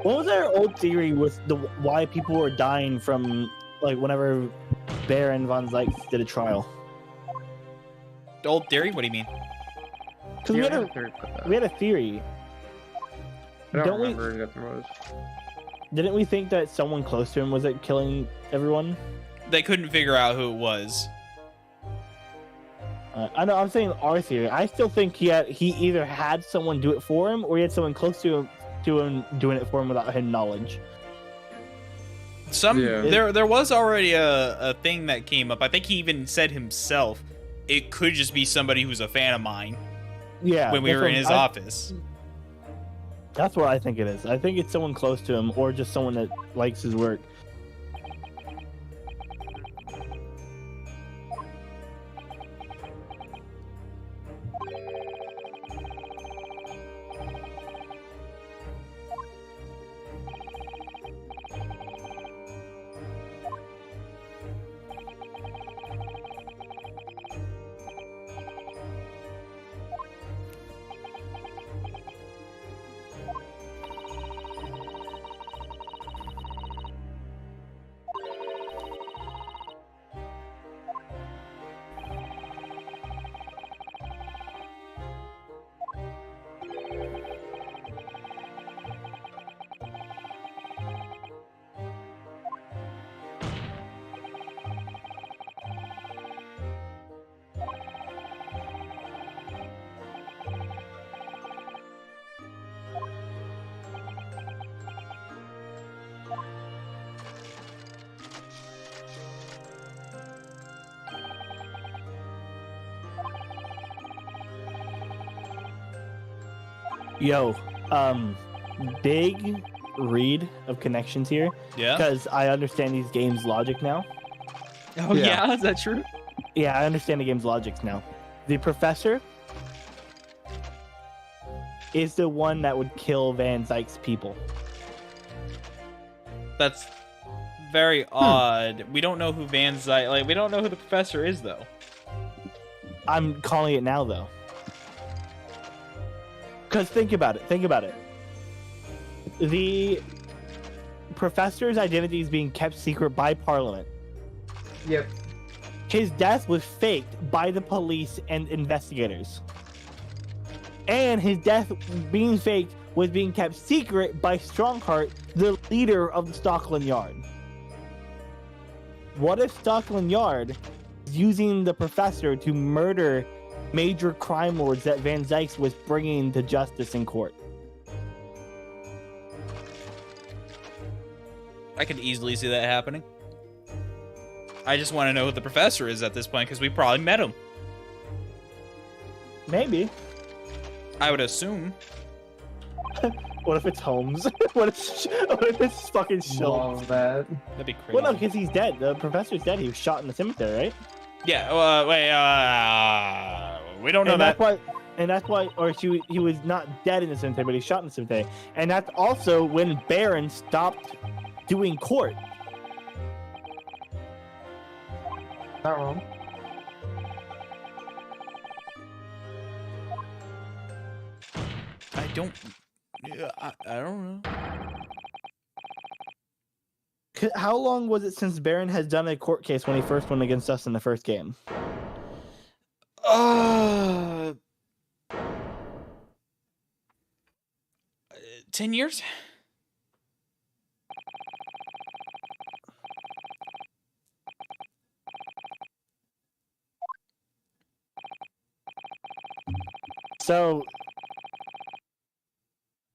What was our old theory with the why people were dying from like whenever Baron von Zeitz did a trial? The old theory? What do you mean? Because we had a theory. I don't Don't we- remember what it was. Didn't we think that someone close to him was like killing everyone? They couldn't figure out who it was. I know. I'm saying our theory. I still think he either had someone do it for him, or he had someone close to him doing it for him without his knowledge. Yeah. There was already a thing that came up. I think he even said himself, it could just be somebody who's a fan of mine. Yeah. When we that's were in what his I- office. That's what I think it is. I think it's someone close to him, or just someone that likes his work. Yo, big read of connections here Yeah. because I understand these games' logic now. Oh yeah, is that true? Yeah, I understand the game's logic now. The professor is the one that would kill Van Zyke's people. That's very odd. We don't know who Van Zyke. Like, we don't know who the professor is, though. I'm calling it now, though. Because think about it. Think about it. The professor's identity is being kept secret by Parliament. Yep. His death was faked by the police and investigators. And his death being faked was being kept secret by Strongheart, the leader of the Stockland Yard. What if Stockland Yard is using the professor to murder major crime lords that Van Zyke was bringing to justice in court? I could easily see that happening. I just want to know who the professor is at this point because we probably met him. Maybe. I would assume. What if it's Holmes? what if it's fucking Schultz? Love that. That'd be crazy. Well, no, because he's dead. The professor's dead. He was shot in the cemetery, right? Yeah. We don't know that. That's why, or he was not dead in the cemetery, but he shot in the cemetery. And that's also when Baron stopped doing court. Not wrong. I don't. I don't know. How long was it since Baron has done a court case when he first went against us in the first game? 10 years? So,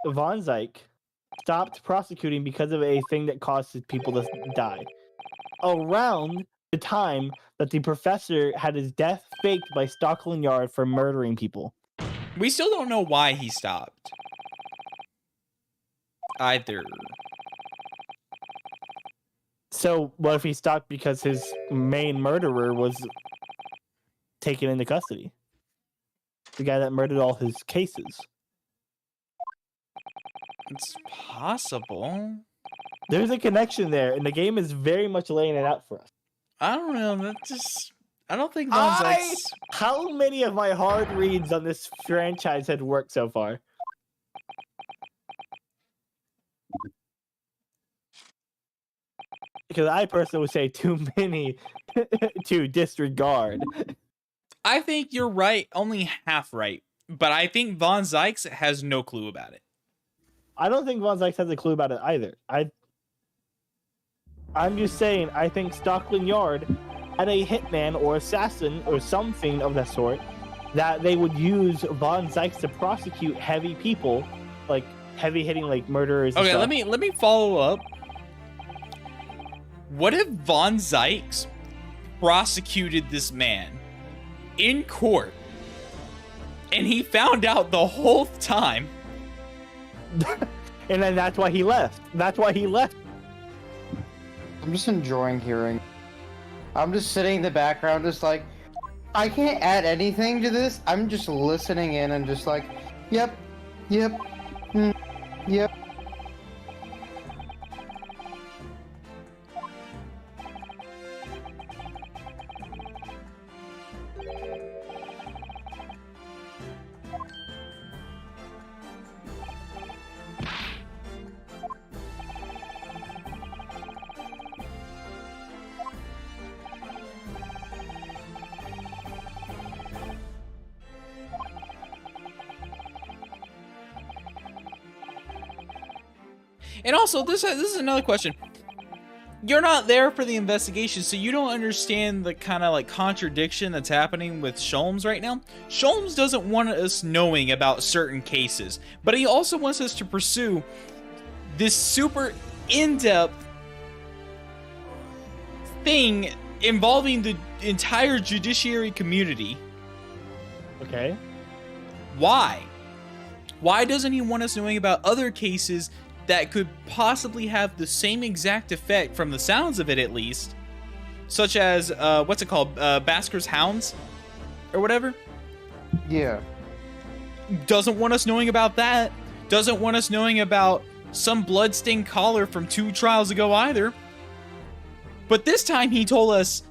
Von Zyke stopped prosecuting because of a thing that caused people to die. Around the time that the professor had his death faked by Stockland Yard for murdering people. We still don't know why he stopped. Either. So, what if he stopped because his main murderer was taken into custody? The guy that murdered all his cases. It's possible. There's a connection there, and the game is very much laying it out for us. I don't know. That just. I don't think Von Zyke's. How many of my hard reads on this franchise had worked so far? Because I personally would say too many to disregard. I think you're right, only half right. But I think Von Zyke has no clue about it. I don't think Von Zyke has a clue about it either. I'm just saying, I think Stockland Yard had a hitman or assassin or something of that sort that they would use Von Zyke to prosecute heavy people, like heavy hitting, like murderers. Okay, and let me follow up. What if Von Zyke prosecuted this man in court and he found out the whole time? And then that's why he left. That's why he left. I'm just enjoying hearing. I'm just sitting in the background, just like, I can't add anything to this. I'm just listening in and just like, yep, yep, yep. And also, this is another question. You're not there for the investigation, so you don't understand the kind of like contradiction that's happening with Sholmes right now. Sholmes doesn't want us knowing about certain cases, but he also wants us to pursue this super in-depth thing involving the entire judiciary community. Okay. Why? Why doesn't he want us knowing about other cases that could possibly have the same exact effect, from the sounds of it at least, such as what's it called, Basker's Hounds or whatever? Yeah. Doesn't want us knowing about that. Doesn't want us knowing about some bloodstained collar from 2 trials ago either. But this time he told us,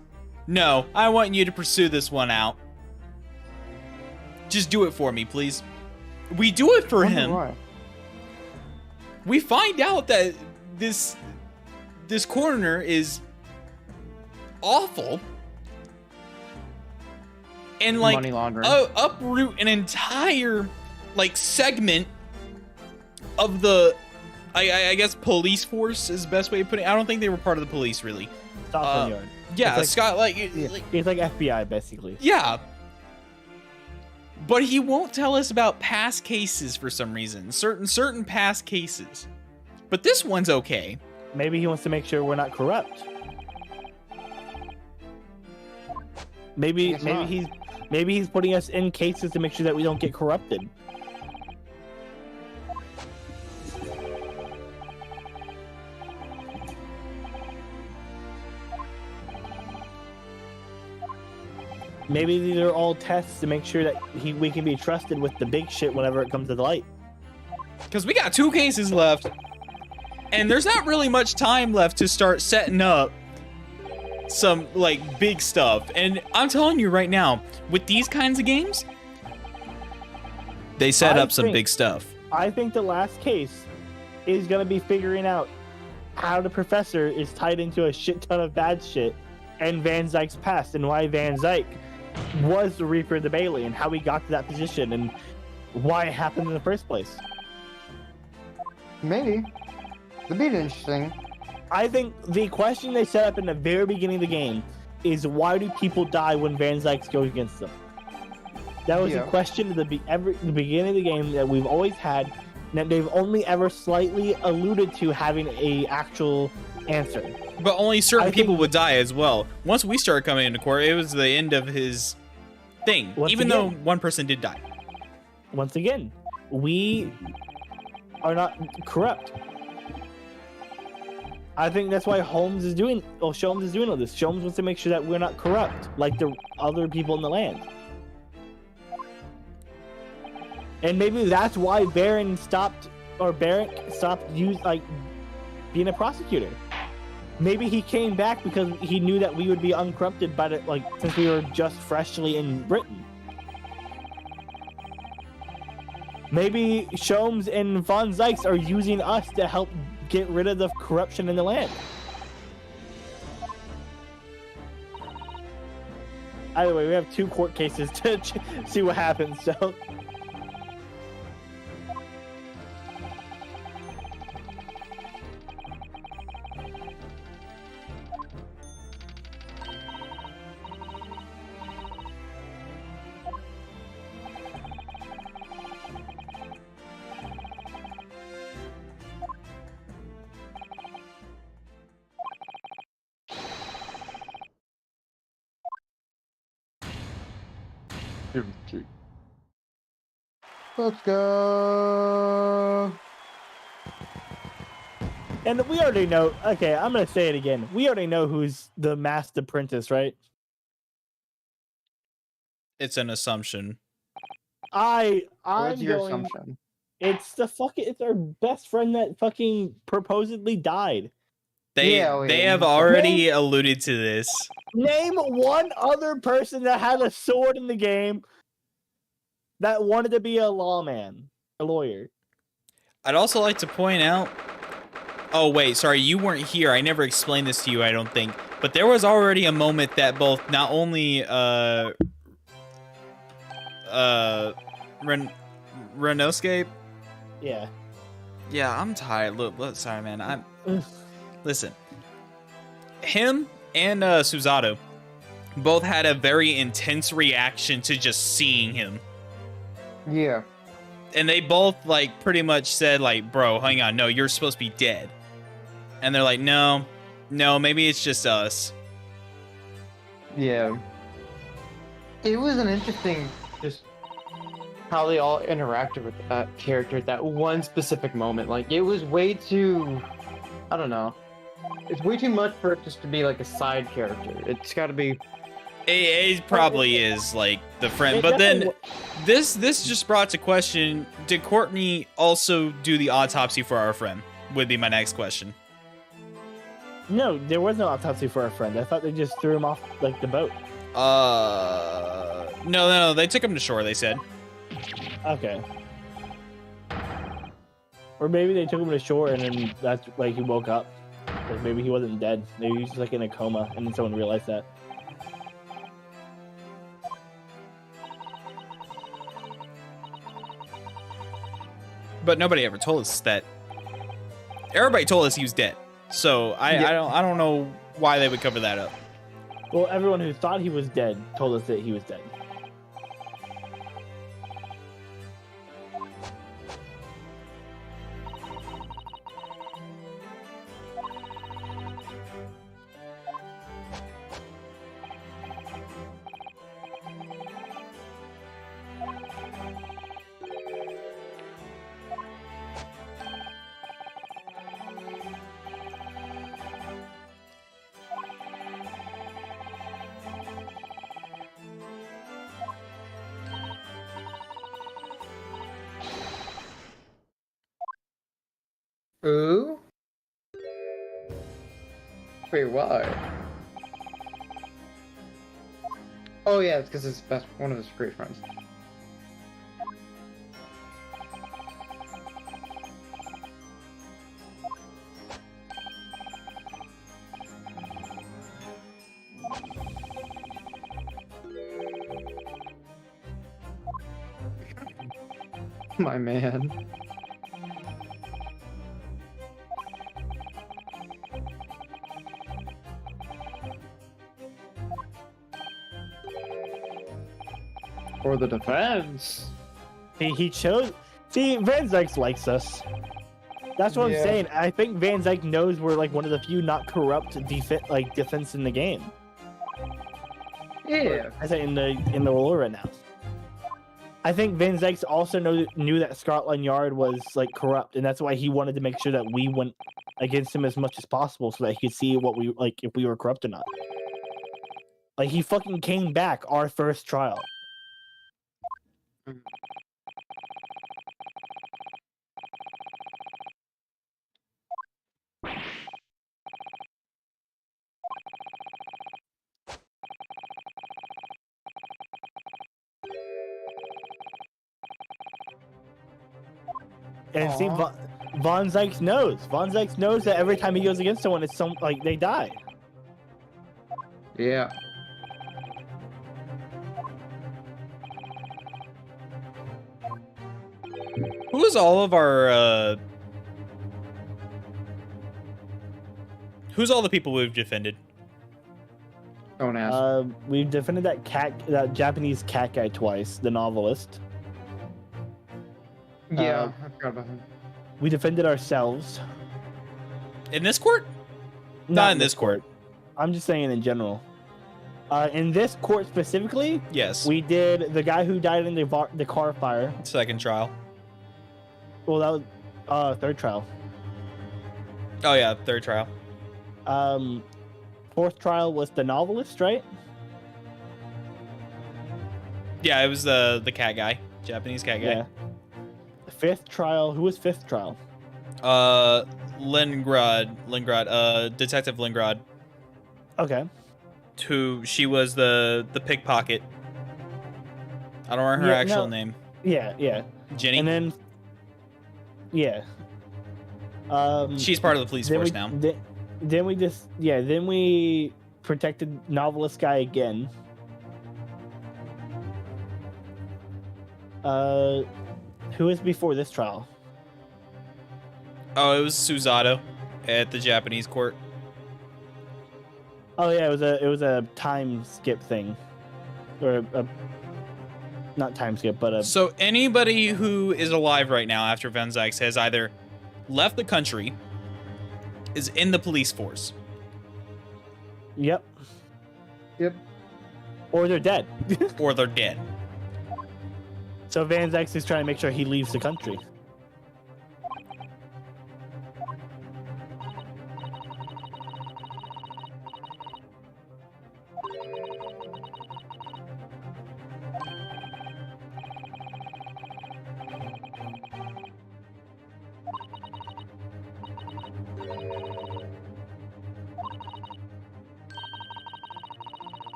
no, I want you to pursue this one out. Just do it for me, please. We do it for him. Why? We find out that this coroner is awful. And like Money laundering. uproot an entire like segment of the I guess police force is the best way to put it. I don't think they were part of the police really. Scotland Yard. Yeah, It's Scott like It's like FBI basically. yeah. But he won't tell us about past cases for some reason. Certain past cases. But this one's okay. Maybe he wants to make sure we're not corrupt. Maybe he's putting us in cases to make sure that we don't get corrupted. Maybe these are all tests to make sure that we can be trusted with the big shit whenever it comes to the light. Because we got 2 cases left. And there's not really much time left to start setting up some, like, big stuff. And I'm telling you right now, with these kinds of games, they set up some big stuff. I think the last case is going to be figuring out how the professor is tied into a shit ton of bad shit and Van Zyke's past and why Van Zyke was the Reaper of the Bailey and how he got to that position and why it happened in the first place. Maybe. That'd be interesting. I think the question they set up in the very beginning of the game is why do people die when Van Zyke goes against them? That was the question at the beginning of the game that we've always had, and that they've only ever slightly alluded to having a actual answer. But only certain people would die as well. Once we started coming into court, it was the end of his thing. Even though one person did die. Once again, we are not corrupt. I think that's why Sholmes is doing all this. Sholmes wants to make sure that we're not corrupt like the other people in the land. And maybe that's why Barrick stopped being a prosecutor. Maybe he came back because he knew that we would be uncorrupted by since we were just freshly in Britain. Maybe Sholmes and Von Zyke are using us to help get rid of the corruption in the land. Either way, we have 2 court cases to see what happens, so... Let's go. And we already know. Okay, I'm gonna say it again. We already know who's the masked apprentice, right? It's an assumption. What's your assumption? It's our best friend that fucking supposedly died. They have already alluded to this. Name one other person that had a sword in the game that wanted to be a lawyer. I'd also like to point out... Oh, wait, sorry, you weren't here. I never explained this to you, I don't think. But there was already a moment that both not only, Renosuke? Yeah. Yeah, I'm tired. Look, sorry, man. Listen. Him and, Susato both had a very intense reaction to just seeing him. Yeah. And they both, like, pretty much said, like, bro, hang on, no, you're supposed to be dead. And they're like, no, maybe it's just us. Yeah. It was an interesting how they all interacted with that character at that one specific moment. Like, it was way too, I don't know. It's way too much for it just to be like a side character. It's got to be. It probably is like the friend, It but then definitely this just brought to question: did Courtney also do the autopsy for our friend? Would be my next question. No, there was no autopsy for our friend. I thought they just threw him off like the boat. No, they took him to shore. They said. Okay. Or maybe they took him to shore and then that's like he woke up. Like maybe he wasn't dead. Maybe he was just like in a coma and then someone realized that. But nobody ever told us that. Everybody told us he was dead. So I don't know why they would cover that up. Well, everyone who thought he was dead told us that he was dead. Ooh? Wait, why? Oh yeah, it's because it's one of his great friends. My man. For the defense. He chose. See, Van Zyke likes us. That's what I'm Yeah. saying. I think Van Zyke knows we're like one of the few not corrupt defense in the game. Yeah. I say in the lore right now. I think Van Zyke also knew that Scotland Yard was like corrupt, and that's why he wanted to make sure that we went against him as much as possible, so that he could see what we like if we were corrupt or not. Like he fucking came back our first trial. And see, Aw. Von Zyke knows. Von Zyke knows that every time he goes against someone, it's like they die. Yeah. Who's all of our who's all the people we've defended? Don't ask. We've defended that Japanese cat guy twice, the novelist. Yeah, I forgot about him. We defended ourselves. In this court? Not in this court. I'm just saying in general. In this court specifically, Yes. we did the guy who died in the car fire. Second trial. Well, that was third trial. Oh yeah, third trial. Fourth trial was the novelist, right? Yeah, it was the cat guy, Japanese cat guy. Yeah. Fifth trial. Who was fifth trial? Leningrad, Detective Leningrad. Okay. She was the pickpocket. I don't remember her Yeah, actual no. name. Yeah. Jenny. And then, yeah. She's part of the police force now. Then we protected novelist guy again. Who was before this trial? Oh, it was Suzato at the Japanese court. Oh yeah, it was a time skip thing, or not time skip, but a So anybody who is alive right now after Van Zyke has either left the country, is in the police force. Yep. Yep. Or they're dead. Or they're dead. So Van Zyx is trying to make sure he leaves the country.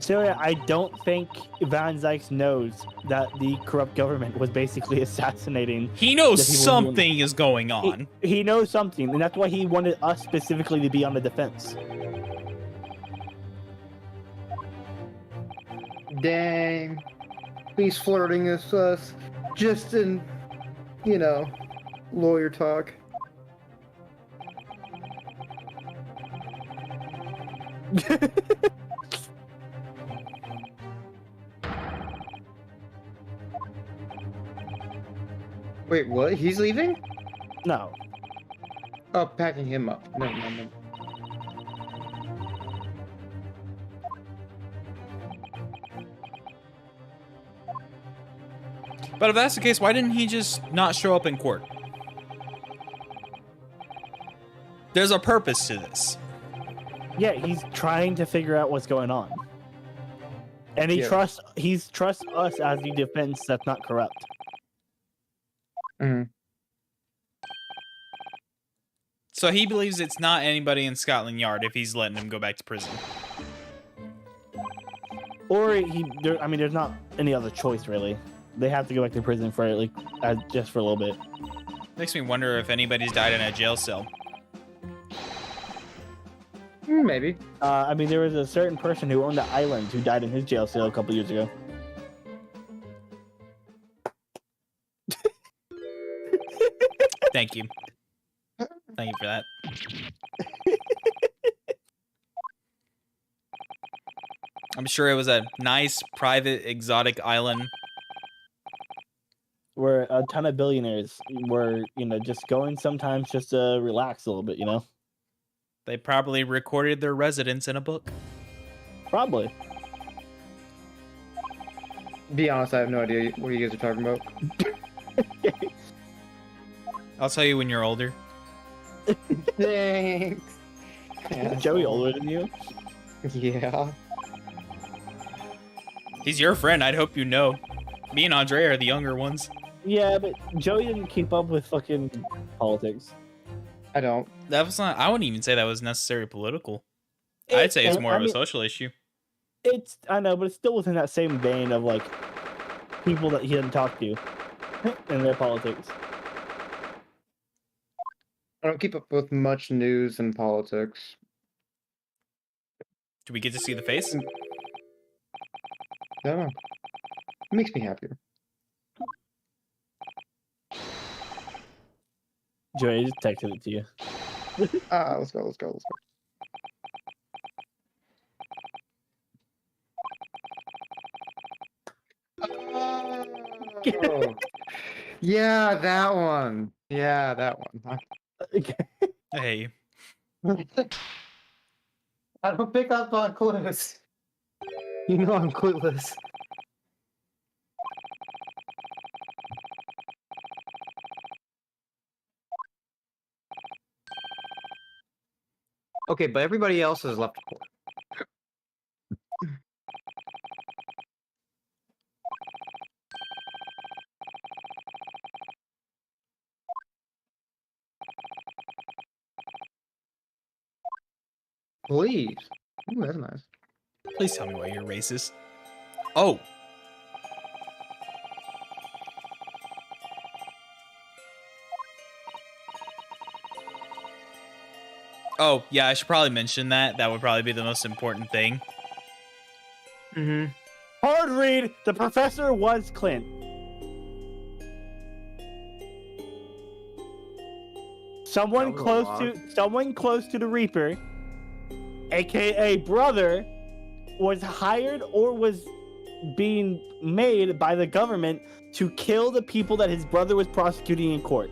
So yeah, I don't think Van Zyx knows that the corrupt government was basically assassinating. He knows the people something is going on. He knows something, and that's why he wanted us specifically to be on the defense. Dang. He's flirting with us. Just in, lawyer talk. Wait, what? He's leaving? No. Oh, packing him up. No. But if that's the case, why didn't he just not show up in court? There's a purpose to this. Yeah, he's trying to figure out what's going on, and he trusts us as the defense that's not corrupt. Mm. So he believes it's not anybody in Scotland Yard if he's letting him go back to prison. Or there's not any other choice really. They have to go back to prison for just for a little bit. Makes me wonder if anybody's died in a jail cell. Maybe. There was a certain person who owned the island who died in his jail cell a couple years ago. Thank you. Thank you for that. I'm sure it was a nice, private, exotic island. Where a ton of billionaires were, just going sometimes just to relax a little bit, They probably recorded their residence in a book. Probably. Be honest, I have no idea what you guys are talking about. I'll tell you when you're older. Thanks. Is Joey older than you? Yeah. He's your friend, I'd hope you know. Me and Andre are the younger ones. Yeah, but Joey didn't keep up with fucking politics. I don't. That was not. I wouldn't even say that was necessarily political. I'd say it's more of a social issue. I know, but it's still within that same vein of people that he didn't talk to in their politics. I don't keep up with much news and politics. Do we get to see the face? I don't know. It makes me happier. Joey, I just texted it to you. Let's go. Oh. Yeah, that one. Hey. I don't pick up on clues. You know I'm clueless. Okay, but everybody else has left court. Please. Ooh, that's nice. Please tell me why you're racist. Oh. Oh, yeah, I should probably mention that. That would probably be the most important thing. Mm-hmm. Hard read. The professor was Clint. Someone close to the Reaper, aka brother, was hired or was being made by the government to kill the people that his brother was prosecuting in court.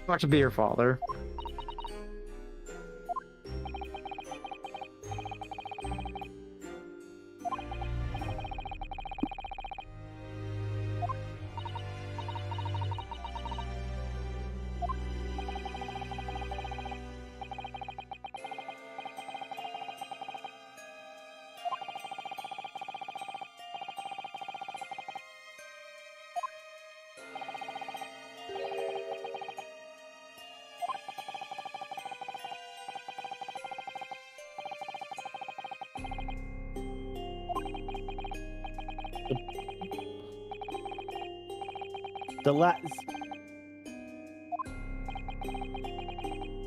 Not to be your father. The last.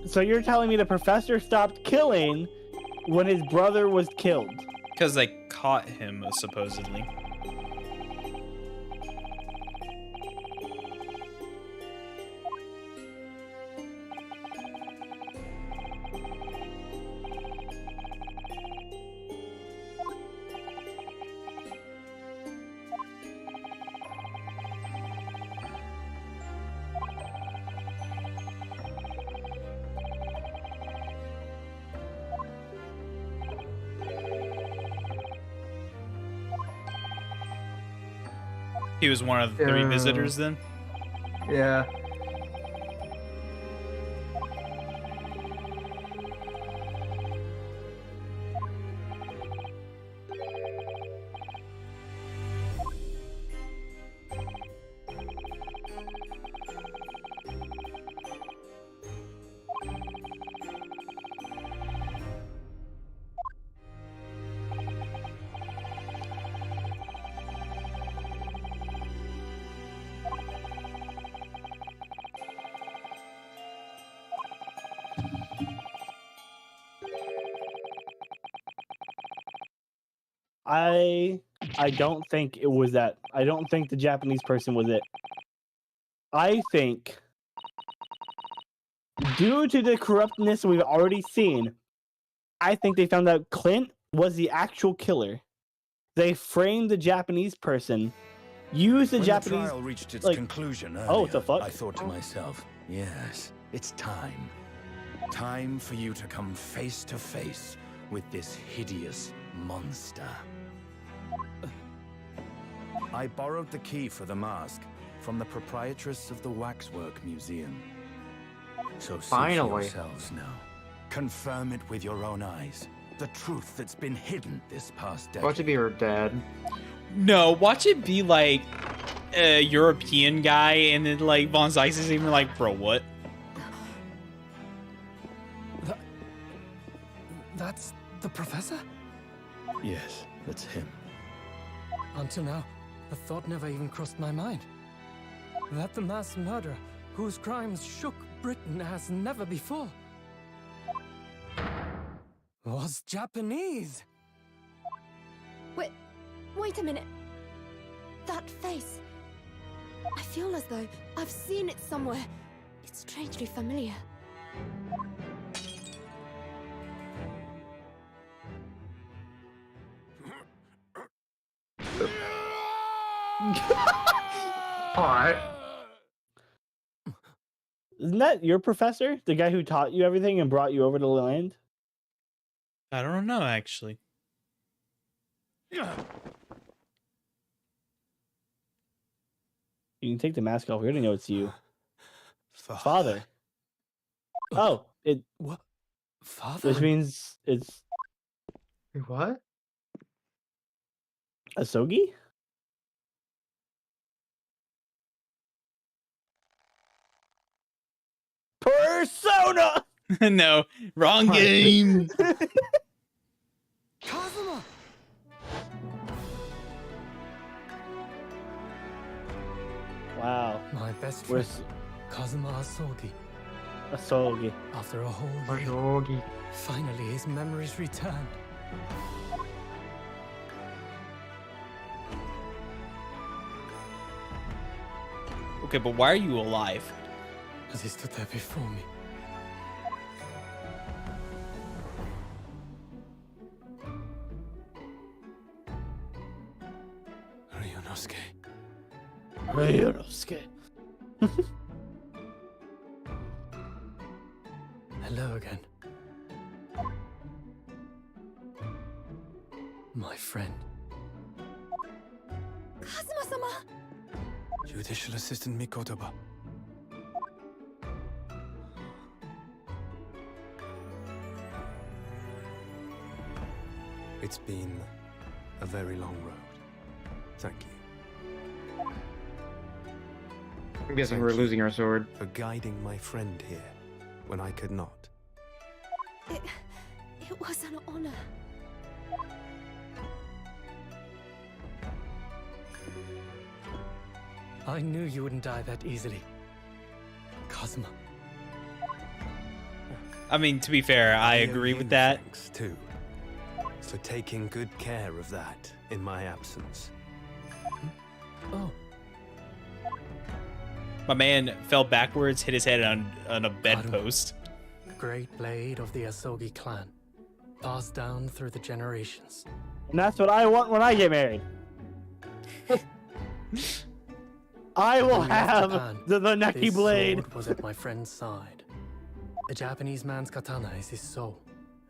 So you're telling me the professor stopped killing when his brother was killed? Because they caught him, supposedly. He was one of the three visitors then? Yeah. I don't think it was that. I don't think the Japanese person was it. I think due to the corruptness we've already seen, I think they found out Clint was the actual killer. They framed the Japanese person, used the When Japanese. the trial reached its like- conclusion earlier, Oh, what the fuck? I thought to myself, yes, it's time. Time for you to come face to face with this hideous monster. I borrowed the key for the mask from the proprietress of the Waxwork Museum. So see for Finally. yourselves now. Confirm it with your own eyes. The truth that's been hidden this past decade. Watch it be her dad. No, watch it be like a European guy, and then like Von Zeiss is even like, bro, what? That's the professor? Yes, that's him. Until now, the thought never even crossed my mind. That the mass murderer, whose crimes shook Britain as never before, was Japanese. Wait a minute. That face. I feel as though I've seen it somewhere. It's strangely familiar. Alright. Isn't that your professor? The guy who taught you everything and brought you over to the land? I don't know, actually. You can take the mask off. We already know it's you. Father. Oh, What? which Father? means it's Wait, what? Asogi? Persona! No, wrong Alright. game. Kazuma! Wow. My best friend, Where's Kazuma Asogi. Asogi? After a whole year, Yogi. finally his memories returned. Okay, but why are you alive? As he stood there before me. Ryunosuke. Ryunosuke. Hello again. My friend. Kazuma-sama! Judicial Assistant Mikotoba. It's been a very long road. Thank you. I'm guessing Thank we're you. losing our sword. For guiding my friend here when I could not. It was an honor. I knew you wouldn't die that easily. Kazuma. I mean, to be fair, I agree with that. Thanks too. For taking good care of that in my absence. Oh, My man fell backwards, hit his head on a bedpost. great blade of the Asogi clan. Passed down through the generations. And that's what I want when I get married. I will When we left have Japan, the Neki This blade. sword was at my friend's side. The Japanese man's katana is his soul,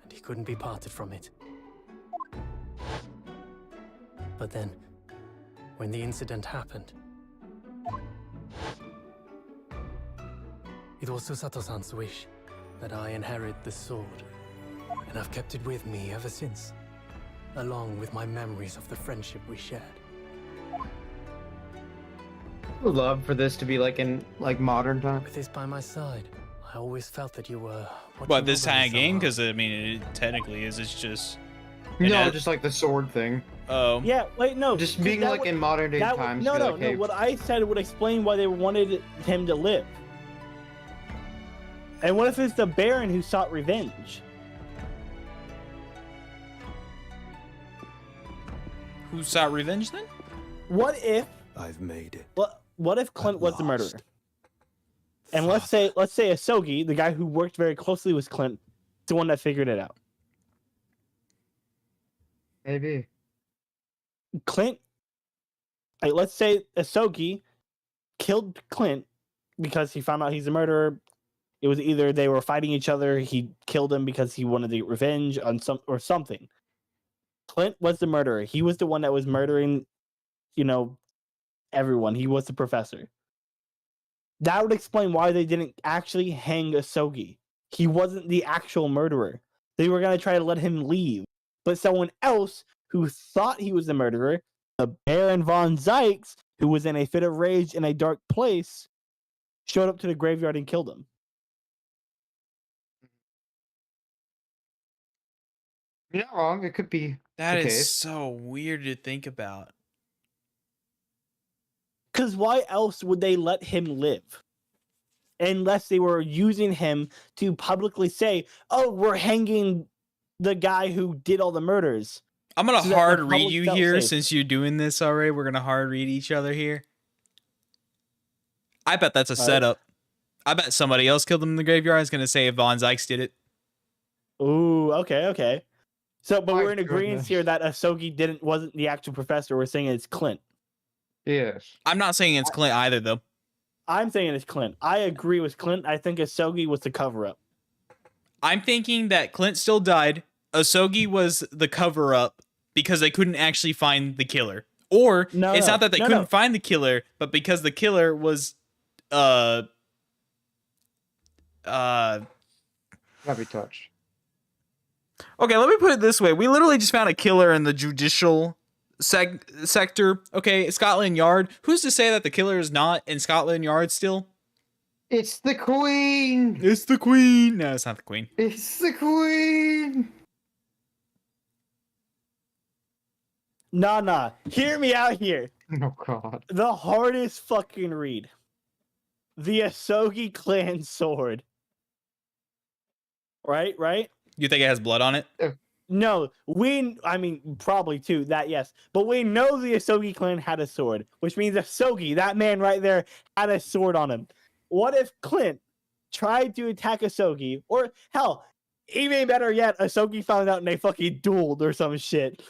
and he couldn't be parted from it. But then, when the incident happened, it was Susato-san's wish that I inherit the sword, and I've kept it with me ever since, along with my memories of the friendship we shared. I would love for this to be like in modern times. With this by my side, I always felt that you were What, this watching over me kind of game? somehow. Because, I mean, it technically is. It's just... No, Yeah. just like the sword thing. Oh. Yeah, wait, no. Just 'cause being that like would- in modern day that would- times. No, be no, like, no. hey, What I said would explain why they wanted him to live. And what if it's the Baron who sought revenge? Who sought revenge then? What if I've made it. what if Clint was the murderer? Lost. And let's say Asogi, the guy who worked very closely with Clint, is the one that figured it out. maybe. Clint, like, let's say Asogi killed Clint because he found out he's a murderer. It was either they were fighting each other, he killed him because he wanted to get revenge on something. Clint was the murderer. He was the one that was murdering, everyone. He was the professor. That would explain why they didn't actually hang Asogi. He wasn't the actual murderer. They were going to try to let him leave. But someone else who thought he was the murderer, the Baron von Zykes, who was in a fit of rage in a dark place, showed up to the graveyard and killed him. You're not wrong. It could be. That the is case. so weird to think about. Because why else would they let him live? Unless they were using him to publicly say, oh, we're hanging the guy who did all the murders. I'm going So to that the hard read public you felt here safe. since you're doing this already. We're going to hard read each other here. I bet that's a Alright. setup. I bet somebody else killed him in the graveyard. I was going to say if Von Zykes did it. Ooh, okay. So, but My we're in agreement goodness. here that Asogi wasn't the actual professor. We're saying it's Clint. Yes. I'm not saying it's Clint either, though. I'm saying it's Clint. I agree with Clint. I think Asogi was the cover-up. I'm thinking that Clint still died. Asogi was the cover-up because they couldn't actually find the killer. Or it's not that they couldn't find the killer, but because the killer was Gotta be touched. Okay, let me put it this way. We literally just found a killer in the judicial sector. Okay, Scotland Yard. Who's to say that the killer is not in Scotland Yard still? It's the queen. It's the queen. No, it's not the queen. It's the queen. Nah. Hear me out here. Oh god. The hardest fucking read. The Asogi clan sword. Right? You think it has blood on it? No, I mean, probably too, that yes. But we know the Asogi clan had a sword, which means Asogi, that man right there, had a sword on him. What if Clint tried to attack Asogi? Or, hell, even better yet, Asogi found out and they fucking dueled or some shit.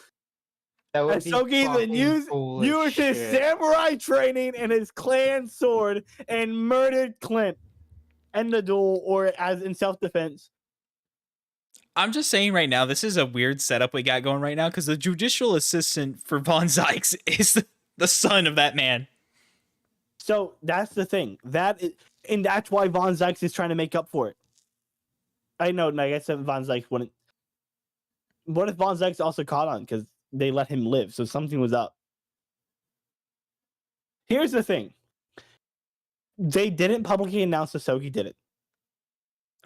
That would be Asogi then fucking used foolish his shit. samurai training and his clan sword and murdered Clint in the duel or as in self-defense. I'm just saying right now, this is a weird setup we got going right now because the judicial assistant for Von Zykes is the son of that man. So that's the thing. And that's why Von Zykes is trying to make up for it. I know, I guess Von Zykes wouldn't. What if Von Zykes also caught on because they let him live? So something was up. Here's the thing. They didn't publicly announce Asogi did it.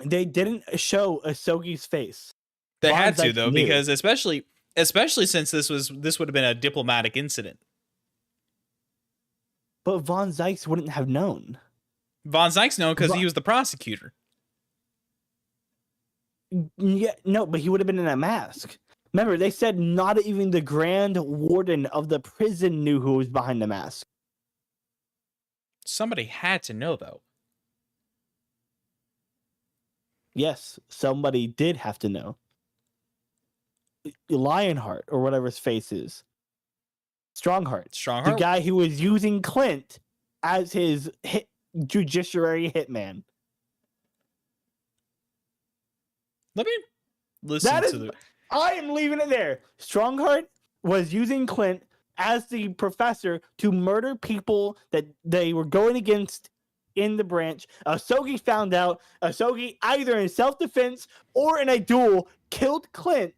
They didn't show Asogi's face. They Von had to Zykes though, knew. because especially since this would have been a diplomatic incident. But Von Zykes wouldn't have known. Von Zykes known because he was the prosecutor. Yeah, no, but he would have been in a mask. Remember, they said not even the grand warden of the prison knew who was behind the mask. Somebody had to know though. Yes, somebody did have to know. Lionheart, or whatever his face is. Strongheart. The guy who was using Clint as his judiciary hitman. Let me listen to the... I am leaving it there. Strongheart was using Clint as the professor to murder people that they were going against in the branch. Asogi found out. Asogi, either in self-defense or in a duel, killed Clint.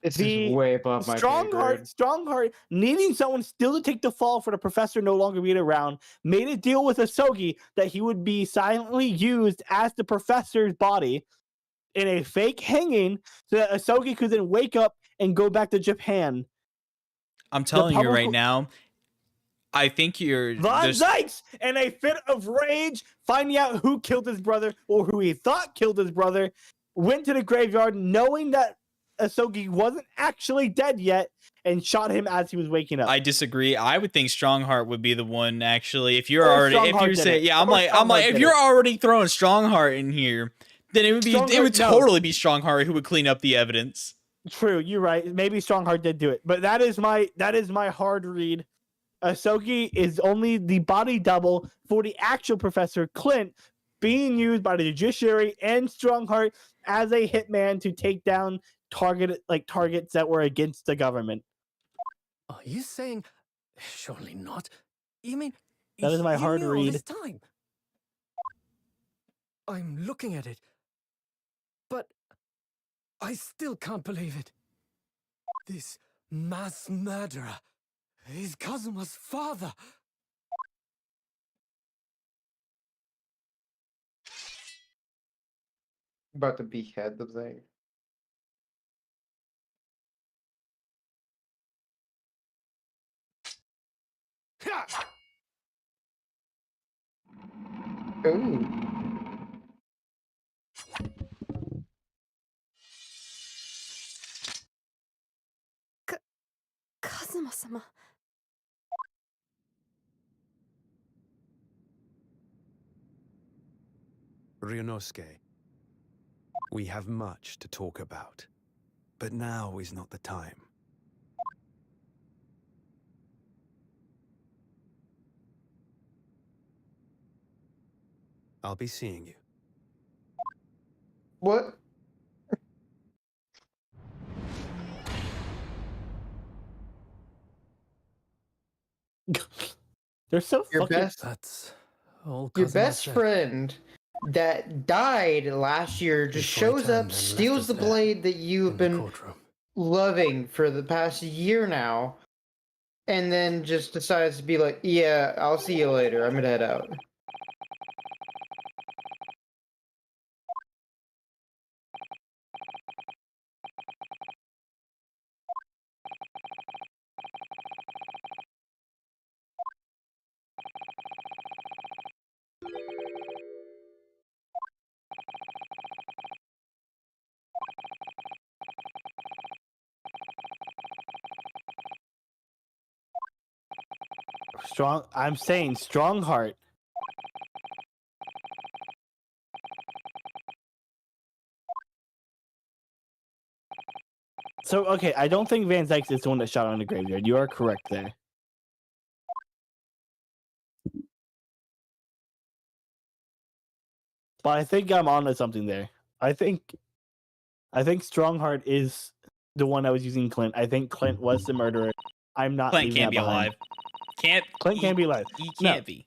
This is way above my pay grade. Strongheart, needing someone still to take the fall for the professor no longer being around, made a deal with Asogi that he would be silently used as the professor's body in a fake hanging so that Asogi could then wake up and go back to Japan. I'm telling you right now, I think Von Zykes, in a fit of rage, finding out who killed his brother or who he thought killed his brother, went to the graveyard knowing that Asogi wasn't actually dead yet and shot him as he was waking up. I disagree. I would think Strongheart would be the one actually. If you're already, if you're already throwing Strongheart in here, then it would totally be Strongheart who would clean up the evidence. True, you're right. Maybe Strongheart did do it, but that is my hard read. Asogi is only the body double for the actual Professor Clint, being used by the judiciary and Strongheart as a hitman to take down targets that were against the government. Are you saying? Surely not. You mean that is my hard read. This time? I'm looking at it, but I still can't believe it. This mass murderer is Kazuma's father. About to behead the thing. Ooh. Kazuma-sama. Ryunosuke, we have much to talk about, but now is not the time. I'll be seeing you. What? They're so Your fucking... best, That's all. your best friend that died last year just Before he shows turned up, and left steals us the there, blade that you've in the been courtroom. loving for the past year now, and then just decides to be like, yeah, I'll see you later. I'm gonna head out. I'm saying strong heart. So okay, I don't think Van Zyks is the one that shot on the graveyard. You are correct there. But I think I'm onto something there. I think Strongheart is the one that was using Clint. I think Clint was the murderer. I'm not Clint leaving can't that be behind. alive. Can't. Clint can't be alive. He No. can't be.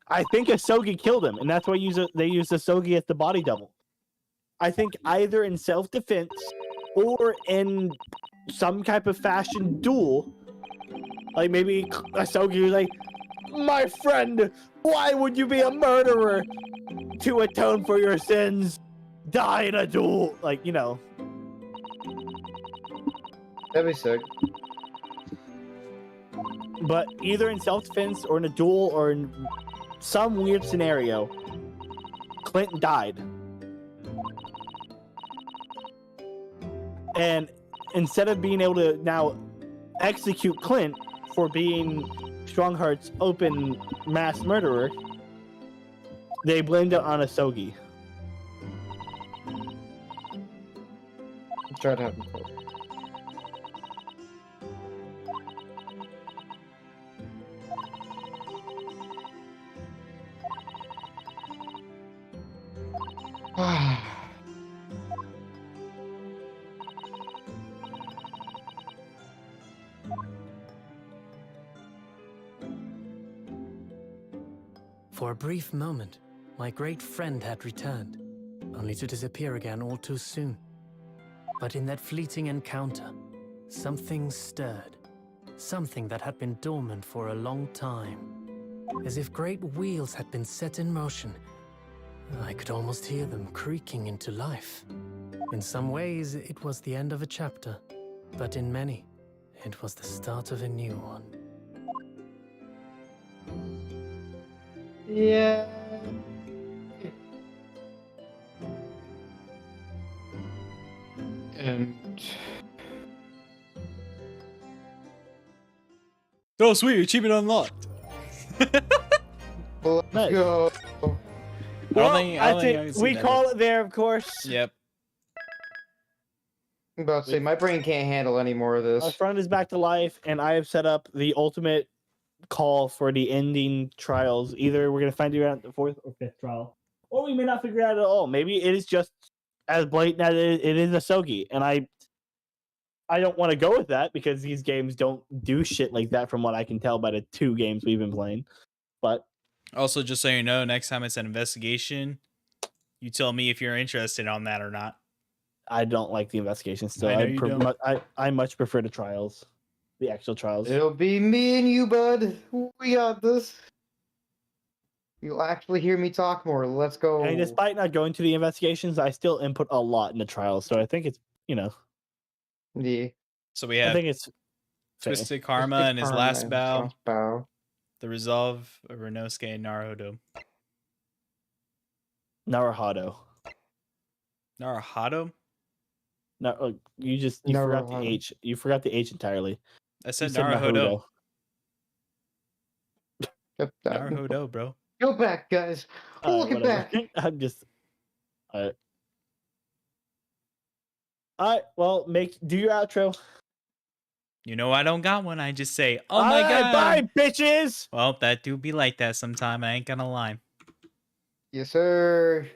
I think Asogi killed him, and that's why they used Asogi as the body double. I think either in self-defense or in some type of fashion duel, like maybe Asogi was like, "My friend, why would you be a murderer? To atone for your sins, die in a duel." Like, you know. That'd be sick. But either in self-defense or in a duel or in some weird scenario, Clint died. And instead of being able to now execute Clint for being Strongheart's open mass murderer, they blamed it on Asogi. Try to have him killed. For a brief moment, my great friend had returned, only to disappear again all too soon. But in that fleeting encounter, something stirred. Something that had been dormant for a long time. As if great wheels had been set in motion. I could almost hear them creaking into life. In some ways, it was the end of a chapter, but in many, it was the start of a new one. Yeah. And Oh, sweet. Achievement unlocked. let's Nice. go. Well, I don't think I can see we that. call it there, of course. Yep. I'm about to say my brain can't handle any more of Our this. friend is back to life, and I have set up the ultimate call for the ending trials. Either we're going to find you out at the 4th or 5th trial, or we may not figure it out at all. Maybe it is just as blatant as it is Asogi, and I don't want to go with that because these games don't do shit like that from what I can tell by the 2 games we've been playing. But Also, just so you know, next time it's an investigation, you tell me if you're interested on that or not. I don't like the investigation still. I know you don't. I much prefer the trials, the actual trials. It'll be me and you, bud. We got this. You'll actually hear me talk more. Let's go. And despite not going to the investigations, I still input a lot in the trials. So I think it's, Yeah. So we I have think it's fair. Twisted Karma and his Karma last and bow, last bow. the resolve of Renosuke and Naruhodo. Naruhodo. Naruhodo? No, you forgot the Naruhodo. H. You forgot the H entirely. I said You said Naruhodo. Yep, that- Naruhodo, bro. Go back, guys. Look it Whatever. back. I'm just. All right. Well, do your outro. You know I don't got one. I just say, oh my All right, god. bye, bitches. Well, that do be like that sometime. I ain't gonna lie. Yes, sir.